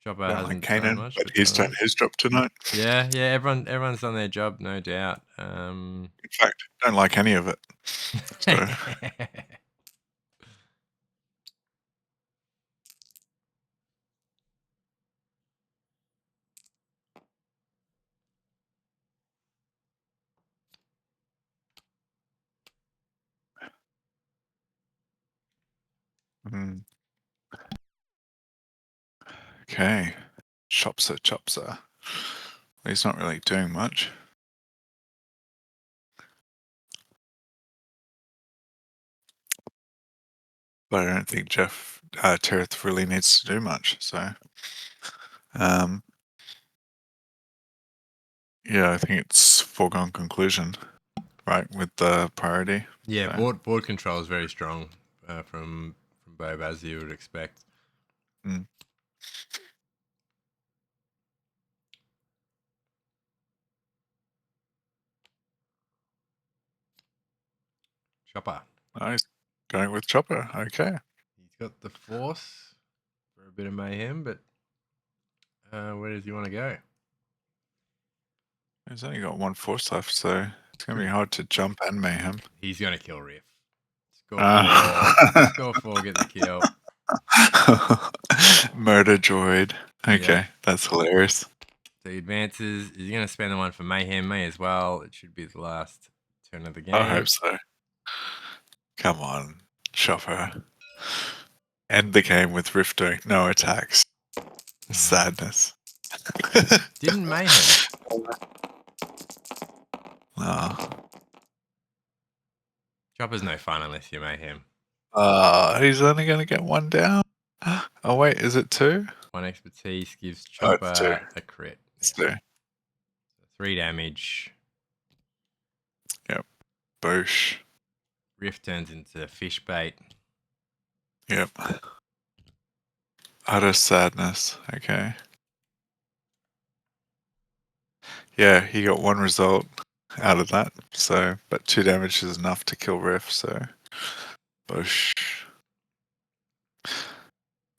S1: Chopper
S2: Don't like
S1: hasn't done
S2: Kanan,
S1: much,
S2: but he's done
S1: tonight.
S2: his job tonight.
S1: Yeah, everyone's done their job, no doubt.
S2: In fact, don't like any of it. So okay. Chopsa. He's not really doing much. But I don't think Tirith really needs to do much. So, yeah, I think it's foregone conclusion, right, with the priority.
S1: Yeah,
S2: So,
S1: board control is very strong from Boba, as you would expect.
S2: mm.
S1: Chopper.
S2: Nice. Going with Chopper. Okay.
S1: He's got the Force for a bit of mayhem, but where does he want to go?
S2: He's only got 1 force left, so it's going to be hard to jump and mayhem.
S1: He's going to kill Riff. Score 4.
S2: Ah.
S1: Score 4, get the kill.
S2: Murder droid. Okay,
S1: Yeah.
S2: that's hilarious.
S1: So he advances. He's going to spend the one for mayhem. May as well. It should be the last turn of the game.
S2: I hope so. Come on, Chopper. End the game with Rift doing no attacks. Sadness.
S1: Didn't mayhem.
S2: Oh.
S1: Chopper's no fun unless you mayhem.
S2: He's only going to get 1 down. Oh, wait, is it 2?
S1: 1 expertise gives
S2: Oh, it's
S1: Chopper
S2: 2.
S1: a crit.
S2: It's 2.
S1: 3 damage.
S2: Yep. Boosh.
S1: Rift turns into fish bait.
S2: Yep. Utter sadness. Okay. Yeah, he got 1 result. out of that. So, but 2 damage is enough to kill Riff. So, Bush,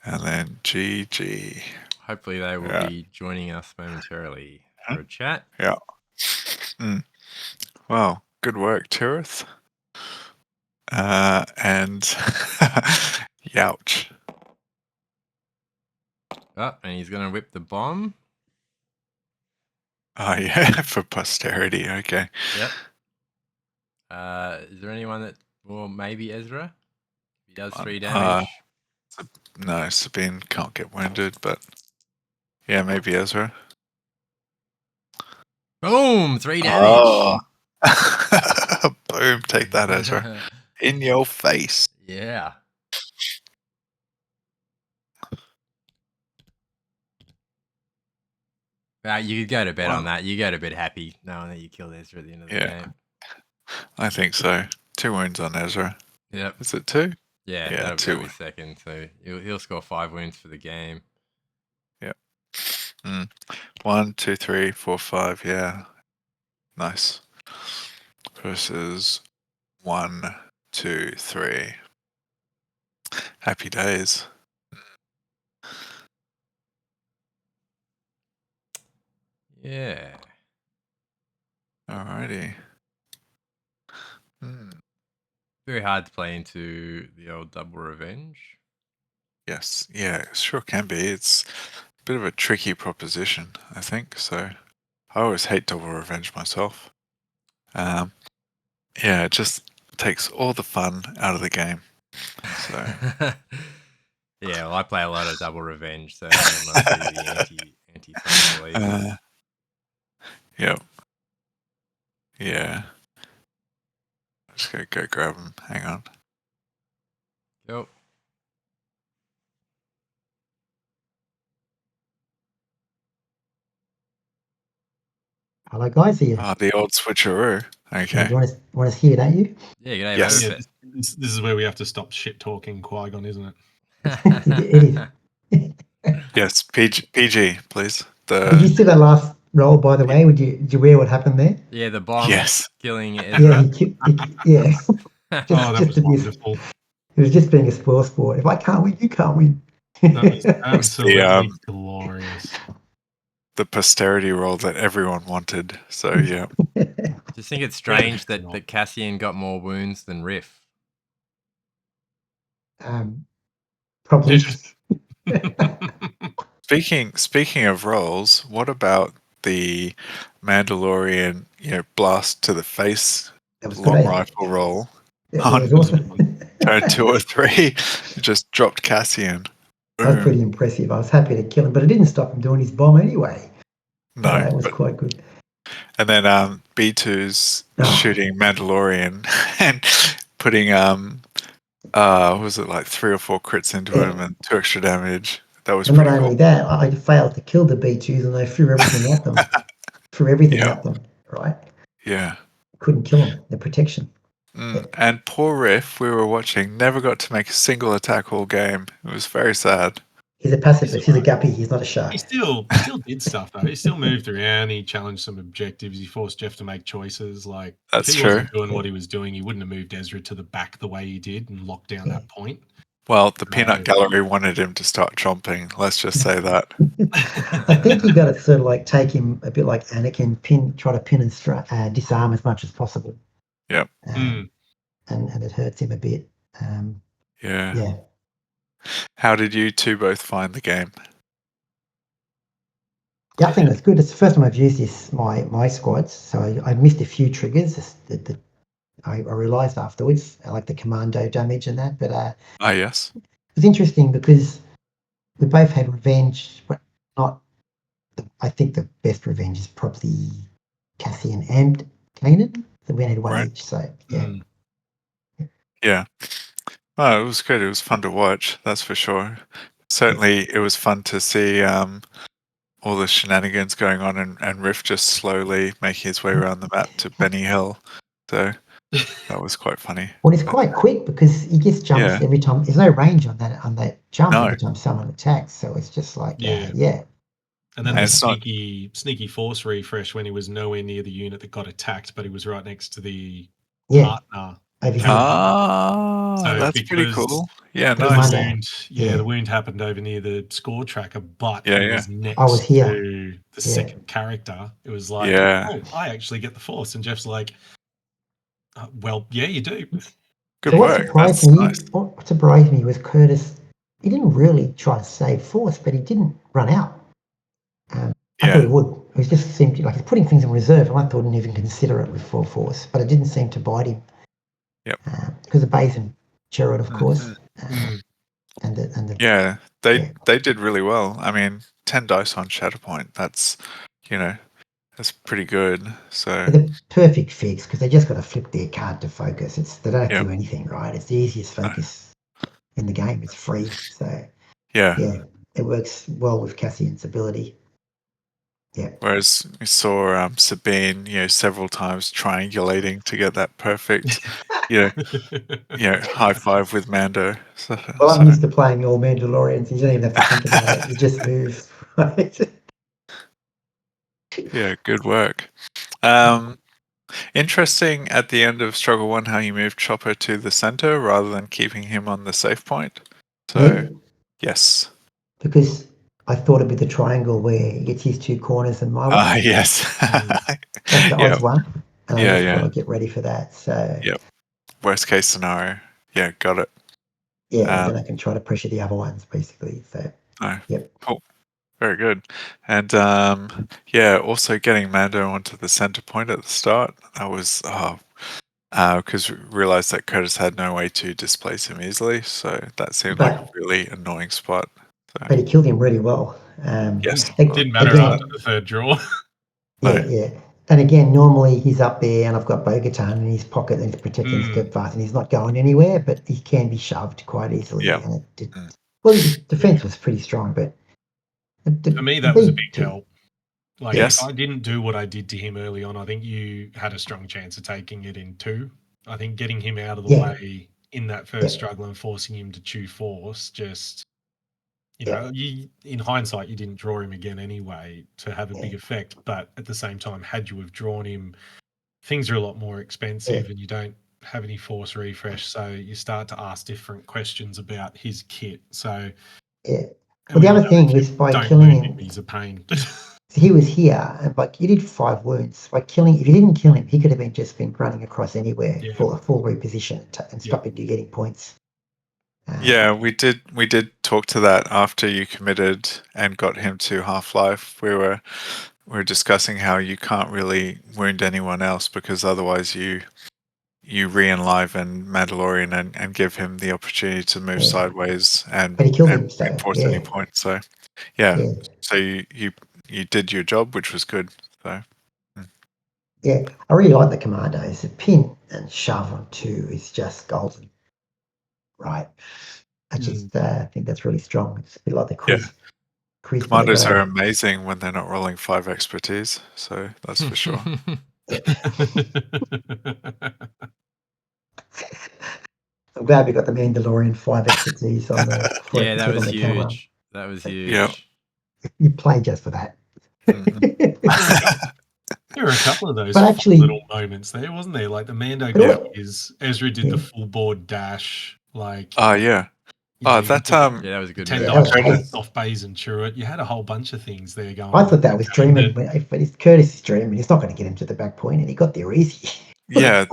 S2: and then GG.
S1: Hopefully they will be joining us momentarily for a chat.
S2: Yeah. Wow, good work, Tirith. And youch.
S1: Oh, and he's going to whip the bomb.
S2: Oh, yeah, for posterity. Okay.
S1: Yep. Is there anyone that... Well, maybe Ezra? He does 3 damage.
S2: No, Sabine can't get wounded, but... Yeah, maybe Ezra.
S1: Boom! 3 damage!
S2: Oh. Boom, take that, Ezra. In your face.
S1: Yeah. You could go to bed on that. You go to bed happy knowing that you killed Ezra at the end of the game.
S2: I think so. 2 wounds on Ezra.
S1: Yep.
S2: Is it 2?
S1: Yeah, that'll be second. So he'll score 5 wounds for the game.
S2: Yep. 1, 2, 3, 4, 5. Yeah. Nice. Versus 1, 2, 3. Happy days.
S1: Yeah.
S2: Alrighty.
S1: Very hard to play into the old double revenge.
S2: Yes. Yeah, it sure can be. It's a bit of a tricky proposition, I think. So I always hate double revenge myself. Yeah, it just takes all the fun out of the game. So
S1: yeah, well, I play a lot of double revenge, so I must be the anti-fun police.
S2: Yep. Yeah. I'm just gonna go grab him. Hang on.
S1: Yep.
S3: Hello, guys. Here.
S2: The old switcheroo. Okay.
S3: Yeah, you want us here, don't you?
S1: Yeah, g'day,
S2: yes.
S1: Boba Fett.
S4: This is where we have to stop shit talking Qui-Gon, isn't it?
S3: It is.
S2: Yes, PG, please.
S3: Did you see that last roll, by the way? Did you wear what happened there?
S1: Yeah, the bomb killing
S3: Yeah,
S1: Ezra.
S3: that was
S4: wonderful.
S3: It was just being a spoil sport. If I can't win, you can't win.
S4: That was absolutely glorious.
S2: The posterity roll that everyone wanted. So yeah.
S1: Just think it's strange that Cassian got more wounds than Riff.
S3: Probably.
S2: Speaking of rolls, what about the Mandalorian, blast to the face long rifle roll on turn 2 or 3? Just dropped Cassian.
S3: That was pretty impressive. I was happy to kill him, but it didn't stop him doing his bomb anyway.
S2: No,
S3: that was quite good.
S2: And then B2's shooting Mandalorian and putting was it like 3 or 4 crits into him and 2 extra damage. That was
S3: and
S2: pretty
S3: not
S2: cool.
S3: only that, I failed to kill the B2s and I threw everything at them. At them, right?
S2: Yeah.
S3: Couldn't kill them. The protection.
S2: And poor Riff, we were watching, never got to make a single attack all game. It was very sad.
S3: He's a pacifist. He's a guppy. He's not a shark.
S4: He still did stuff though. He still moved around. He challenged some objectives. He forced Jeff to make choices. Like
S2: that's
S4: if he
S2: true.
S4: wasn't doing what he was doing, he wouldn't have moved Ezra to the back the way he did and locked down that point.
S2: Well, the peanut gallery wanted him to start chomping. Let's just say that.
S3: I think you got to sort of like take him a bit like Anakin, try to pin and disarm as much as possible.
S2: Yep.
S3: And it hurts him a bit.
S2: Yeah. How did you two both find the game?
S3: Yeah, I think it's good. It's the first time I've used this my squads, so I missed a few triggers that I realised afterwards, like the commando damage and that. But
S2: yes,
S3: it was interesting because we both had revenge, but not. I think the best revenge is probably Cassian and Kanan. So we had one each. So yeah.
S2: Yeah. Oh, it was good. It was fun to watch, that's for sure. Certainly, it was fun to see all the shenanigans going on and Riff just slowly making his way around the map to Benny Hill. So that was quite funny.
S3: Well, it's quite quick because he just jumps every time. There's no range on that jump every time someone attacks. So it's just like,
S4: And then
S3: And
S4: the
S2: it's not-
S4: sneaky force refresh when he was nowhere near the unit that got attacked, but he was right next to the
S3: Yeah,
S4: partner.
S3: over here.
S2: Ah,
S4: So
S2: that's pretty
S4: because
S2: cool. Yeah,
S3: the
S2: nice.
S3: commander-
S4: the wound happened over near the score tracker, but
S2: Yeah,
S4: he
S2: yeah.
S4: was next
S3: I was here.
S4: to the second character. It was like,
S2: Yeah.
S4: oh, I actually get the force, and Jeff's like, well, yeah, you do.
S2: Good
S3: So what
S2: work.
S3: surprised
S2: That's
S3: me,
S2: nice.
S3: what surprised me was Curtis. He didn't really try to save force, but he didn't run out. I thought he
S2: Yeah.
S3: would. It just seemed like he's putting things in reserve, and I thought he didn't even consider it with full force, but it didn't seem to bite him.
S2: Yep.
S3: Because of Baze and Gerard, of course,
S4: Mm.
S3: and the
S2: Yeah, they did really well. I mean, 10 dice on Shatterpoint. That's that's pretty good. So
S3: the perfect fix because they just got to flip their card to focus. They don't have to
S2: Yeah.
S3: do anything, right? It's the easiest focus in the game. It's free, so
S2: yeah.
S3: it works well with Cassian's ability. Yeah.
S2: Whereas we saw Sabine, several times triangulating to get that perfect, high five with Mando. So,
S3: Well, I'm used to playing all Mandalorians. You don't even have to think about it. You just move. Right?
S2: yeah, good work. Interesting at the end of Struggle 1 how you moved Chopper to the center rather than keeping him on the safe point. So,
S3: Yeah,
S2: yes.
S3: because I thought it'd be the triangle where he gets his two corners and my one.
S2: Yes.
S3: That's the
S2: Yeah.
S3: odds one. And
S2: Yeah,
S3: I just
S2: yeah.
S3: thought I'd get ready for that. So
S2: Yep. Worst case scenario. Yeah, got it.
S3: then I can try to pressure the other ones basically. So
S2: No.
S3: Yep.
S2: Cool. Very good. And also getting Mando onto the center point at the start. That was because we realized that Curtis had no way to displace him easily, so that seemed like a really annoying spot. So.
S3: But he killed him really well.
S2: Yes.
S4: Didn't matter
S3: again,
S4: after the third draw.
S3: Yeah. And again, normally he's up there and I've got Bo-Katan in his pocket and he's protecting Steadfast and he's not going anywhere, but he can be shoved quite easily.
S2: Yeah.
S3: And it did. Well, his defense was pretty strong, but
S4: for me, that was a big help. Like, if I didn't do what I did to him early on, I think you had a strong chance of taking it in 2. I think getting him out of the way in that first struggle and forcing him to chew force just, in hindsight, you didn't draw him again anyway to have a big effect. But at the same time, had you have drawn him, things are a lot more expensive and you don't have any force refresh. So you start to ask different questions about his kit. So,
S3: well, the other thing was by killing him,
S4: he's a pain.
S3: He was here, and you did 5 wounds. By killing, if you didn't kill him, he could have just been running across anywhere for a full reposition and stopping you getting points.
S2: We did talk to that after you committed and got him to Half-Life. We were discussing how you can't really wound anyone else because otherwise you re-enliven Mandalorian and give him the opportunity to move sideways and
S3: but he killed him, so,
S2: force any point. So so you did your job, which was good. So
S3: I really like the commandos. The pin and shove on 2 is just golden, right? I just think that's really strong. It's a bit like the quiz.
S2: Commandos are amazing when they're not rolling 5 expertise, so that's for sure.
S3: I'm glad we got the Mandalorian 5 expertise on the
S1: that was huge.
S3: Camera.
S1: That was huge.
S2: Yeah.
S3: You play just for that.
S4: There were a couple of those little moments there, wasn't there? Like the Mando is Ezra did the full board dash, like
S2: that
S1: was a good
S4: $10 off Baze and Chirrut. You had a whole bunch of things there going.
S3: I thought that was dreaming, but it's Curtis is dreaming. He's not going to get him to the back point, and he got there easy.
S2: Yeah,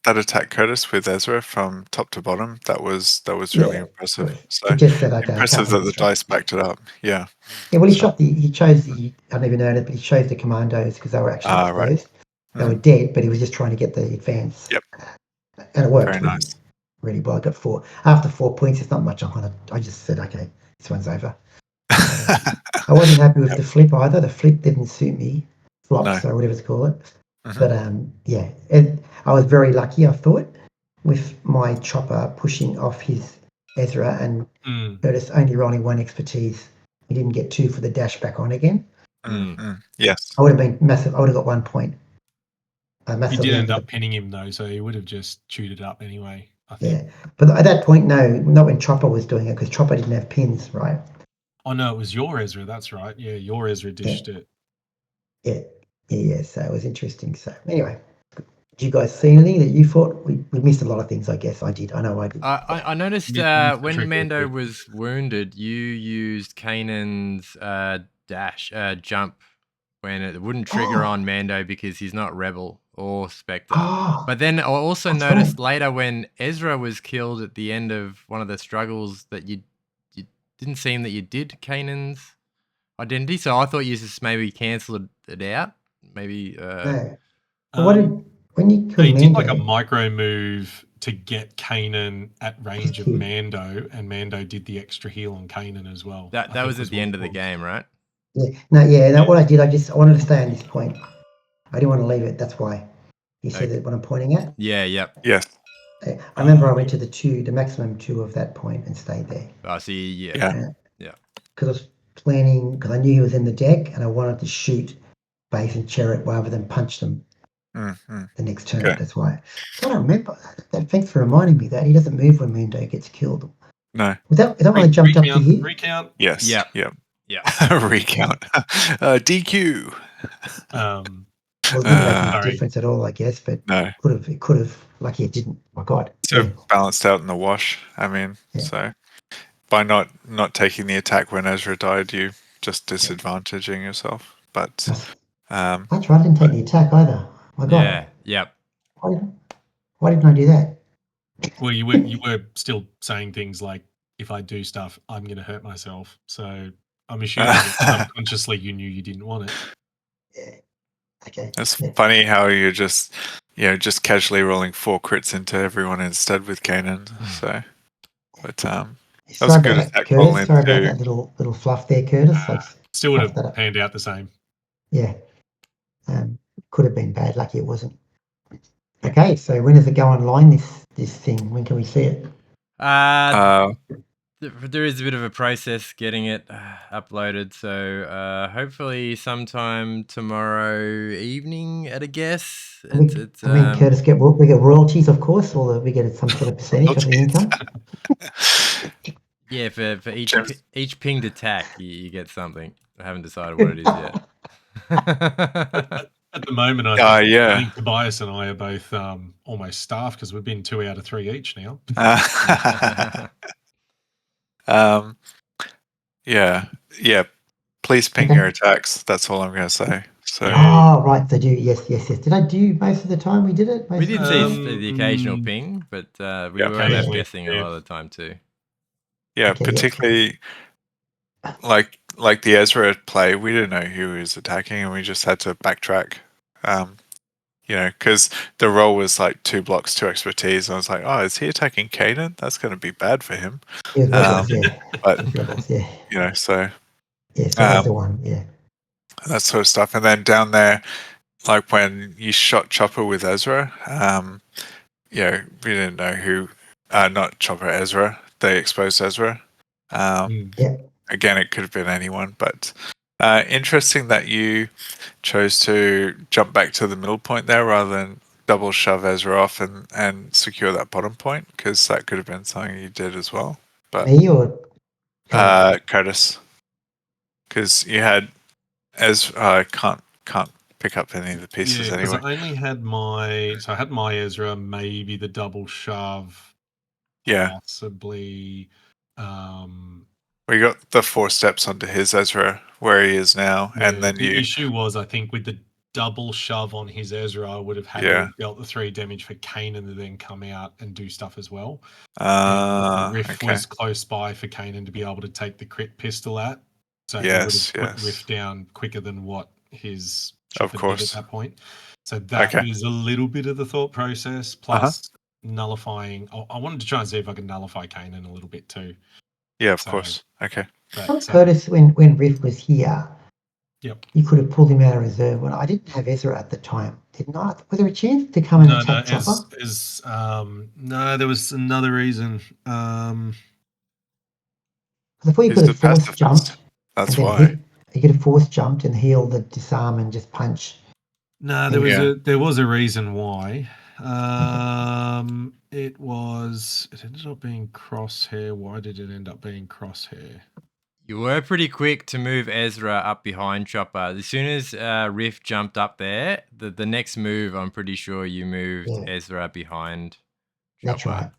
S2: that attack Curtis with Ezra from top to bottom, that was really impressive. So
S3: just said, okay,
S2: impressive that the dice backed it up. Yeah.
S3: Yeah, well, he chose I don't even know it, but he chose the commandos because they were actually exposed. Right. They were dead, but he was just trying to get the advance.
S2: Yep.
S3: And it worked.
S2: Very nice.
S3: Really well. I got 4. After 4 points, it's not much I just said, okay, this one's over. I wasn't happy with the flip either. The flip didn't suit me. Flops or whatever to call it. But I was very lucky, I thought, with my chopper pushing off his Ezra and Curtis only rolling 1 expertise. He didn't get 2 for the dash back on again.
S2: Yes.
S3: I would have been massive. I would have got 1 point.
S4: You did end up pinning him though, so he would have just chewed it up anyway, I think.
S3: Yeah, but at that point, no, not when Chopper was doing it, because Chopper didn't have pins, right?
S4: Oh no, it was your Ezra. That's right. Yeah, your Ezra dished it.
S3: Yeah. So it was interesting. So anyway, did you guys see anything that you thought we missed a lot of things? I guess I did. I know I did.
S1: I noticed when Mando was wounded, you used Kanan's jump when it wouldn't trigger on Mando because he's not Rebel or Spectre. But then I also noticed later when Ezra was killed at the end of one of the struggles that you didn't seem that you did Kanan's identity. So I thought you just maybe cancelled it out. Maybe.
S3: No. When you killed
S4: They
S3: Mando,
S4: did like a micro move to get Kanan at range of Mando, and Mando did the extra heal on Kanan as well.
S1: That was at the end of the game, right?
S3: Yeah. No, what I did, I wanted to stay on this point. I didn't want to leave it. That's why. You see that what I'm pointing at?
S1: Yeah, yep.
S2: Yes.
S3: I remember I went to the maximum 2 of that point and stayed there.
S1: I see,
S2: Yeah.
S3: Because I was planning, because I knew he was in the deck and I wanted to shoot Base and Chariot rather than punch them the next turn.
S2: Okay.
S3: That's why. I don't remember that. Thanks for reminding me that he doesn't move when Mando gets killed.
S2: No.
S3: Is that when I jumped up to here?
S4: Recount?
S2: Yes.
S1: Yeah.
S2: Recount. DQ.
S3: Well, it didn't make any difference at all, I guess, but
S2: no.
S3: It could have. Lucky it didn't. My God.
S2: So balanced out in the wash. I mean, so by not taking the attack when Ezra died, you just disadvantaging yourself. But
S3: that's right. I didn't take the attack either. My God.
S1: Yeah. Yep.
S3: Why didn't I do that?
S4: Well, you were still saying things like, "If I do stuff, I'm going to hurt myself." So I'm assuming that subconsciously you knew you didn't want it.
S3: Yeah. Okay.
S2: It's funny how you're just casually rolling 4 crits into everyone instead with Kanan. So, but that was a good attack roll in.
S3: Sorry about that little fluff there, Curtis.
S4: Still would have panned out the same.
S3: Yeah. Could have been bad. Lucky it wasn't. Okay, so when does it go online? This thing. When can we see it?
S1: There is a bit of a process getting it uploaded, so hopefully sometime tomorrow evening at a guess.
S3: Curtis, we get royalties, of course, or we get some sort of percentage of the income.
S1: Yeah, for each pinged attack, you get something. I haven't decided what it is yet.
S4: At the moment, I think Tobias and I are both almost staffed because we've been 2 out of 3 each now.
S2: Please ping your attacks. That's all I'm going to say. So.
S3: Right. They do. Yes. Did I do most of the time? We did it.
S1: We did see the occasional ping, but we were left guessing a lot of the time too.
S2: Yeah, particularly like the Ezra play, we didn't know who he was attacking, and we just had to backtrack. Because the roll was like 2 blocks, 2 expertise, and I was like, "Oh, is he attacking Kanan? That's going to be bad for him."
S3: But
S2: so
S3: that's the one. Yeah,
S2: that sort of stuff. And then down there, like when you shot Chopper with Ezra, we didn't know who. Not Chopper, Ezra. They exposed Ezra. Again, it could have been anyone, but interesting that you chose to jump back to the middle point there rather than double shove Ezra off and secure that bottom point, because that could have been something you did as well. But
S3: me or
S2: Curtis, because you had Ezra. I can't pick up any of the pieces anyway.
S4: I only had I had my Ezra, maybe the double shove.
S2: Yeah,
S4: possibly.
S2: We got the 4 steps onto his Ezra where he is now, and then
S4: the issue was, I think, with the double shove on his Ezra, I would have had to have dealt the 3 damage for Kanan to then come out and do stuff as well. Riff was close by for Kanan to be able to take the crit pistol at, so he would have put Riff down quicker than what his chopper did at that point. So that was a little bit of the thought process, plus nullifying. I wanted to try and see if I could nullify Kanan a little bit too.
S2: Yeah, of course. Okay.
S3: Curtis, when Riff was here, you could have pulled him out of reserve. Well, I didn't have Ezra at the time, didn't I? Was there a chance to come and attack Chopper?
S4: No, there was another reason.
S3: Before you could have force jumped.
S2: That's why.
S3: You could have force jumped and healed the disarm and just punch.
S4: No, there was a reason why. It ended up being Crosshair. Why did it end up being Crosshair?
S1: You were pretty quick to move Ezra up behind Chopper. As soon as Riff jumped up there, the next move, I'm pretty sure you moved Ezra behind Chopper.
S3: That's right.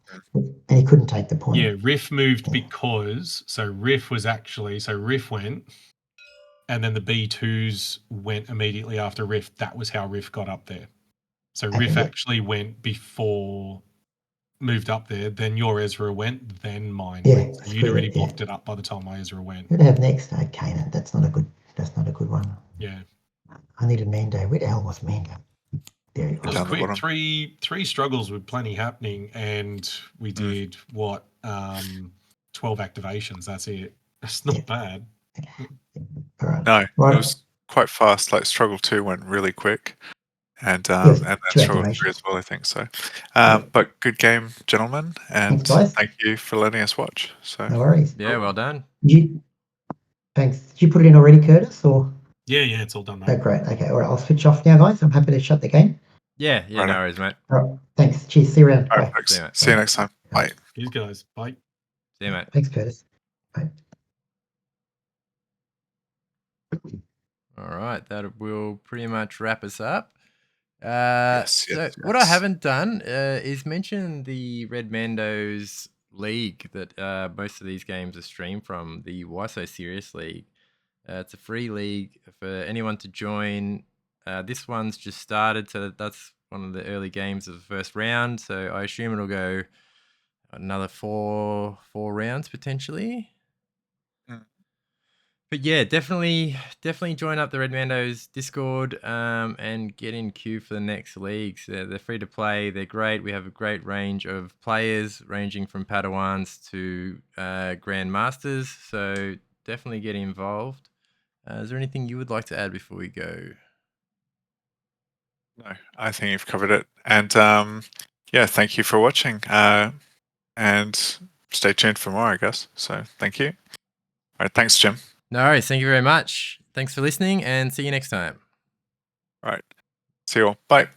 S3: And he couldn't take the point.
S4: Yeah, Riff moved because... So Riff went, and then the B2s went immediately after Riff. That was how Riff got up there. So Riff actually went before... moved up there, then your Ezra went, then mine went. So you'd already blocked it up by the time my Ezra went.
S3: Who do I have next? Kanan. That's not a good one.
S4: Yeah.
S3: I needed Mando. Where the hell was Mando? There he was.
S4: It was quick. Three struggles with plenty happening, and we did 12 activations. That's it. That's not bad.
S3: All right.
S2: No, it was quite fast. Like struggle 2 went really quick. And then struggle 3 as well, I think so. But good game, gentlemen, and thank you for letting us watch. So
S3: no worries.
S1: Yeah, well done.
S3: Thanks. Did you put it in already, Curtis? Or
S4: yeah, it's all done. Mate.
S3: Oh, great. Okay, all right. I'll switch off now, guys. I'm happy to shut the game.
S1: Yeah, no worries, mate.
S3: All right. Thanks. Cheers. See you around.
S2: All right, see you next time. Bye.
S4: You guys. Bye.
S1: See you, mate.
S3: Thanks, Curtis. Bye.
S1: All right, that will pretty much wrap us up.
S2: Yes.
S1: What I haven't done is mention the Red Mandos League that most of these games are streamed from, the Why So Serious League. It's a free league for anyone to join. This one's just started, so that's one of the early games of the first round. So I assume it'll go another four rounds potentially. But yeah, definitely join up the Red Mandos Discord and get in queue for the next leagues. They're free to play. They're great. We have a great range of players ranging from Padawans to Grand Masters. So definitely get involved. Is there anything you would like to add before we go?
S2: No, I think you've covered it. And thank you for watching. And stay tuned for more, I guess. So thank you. All right, thanks, Jim.
S1: No worries. Thank you very much. Thanks for listening, and see you next time.
S2: All right. See you all. Bye.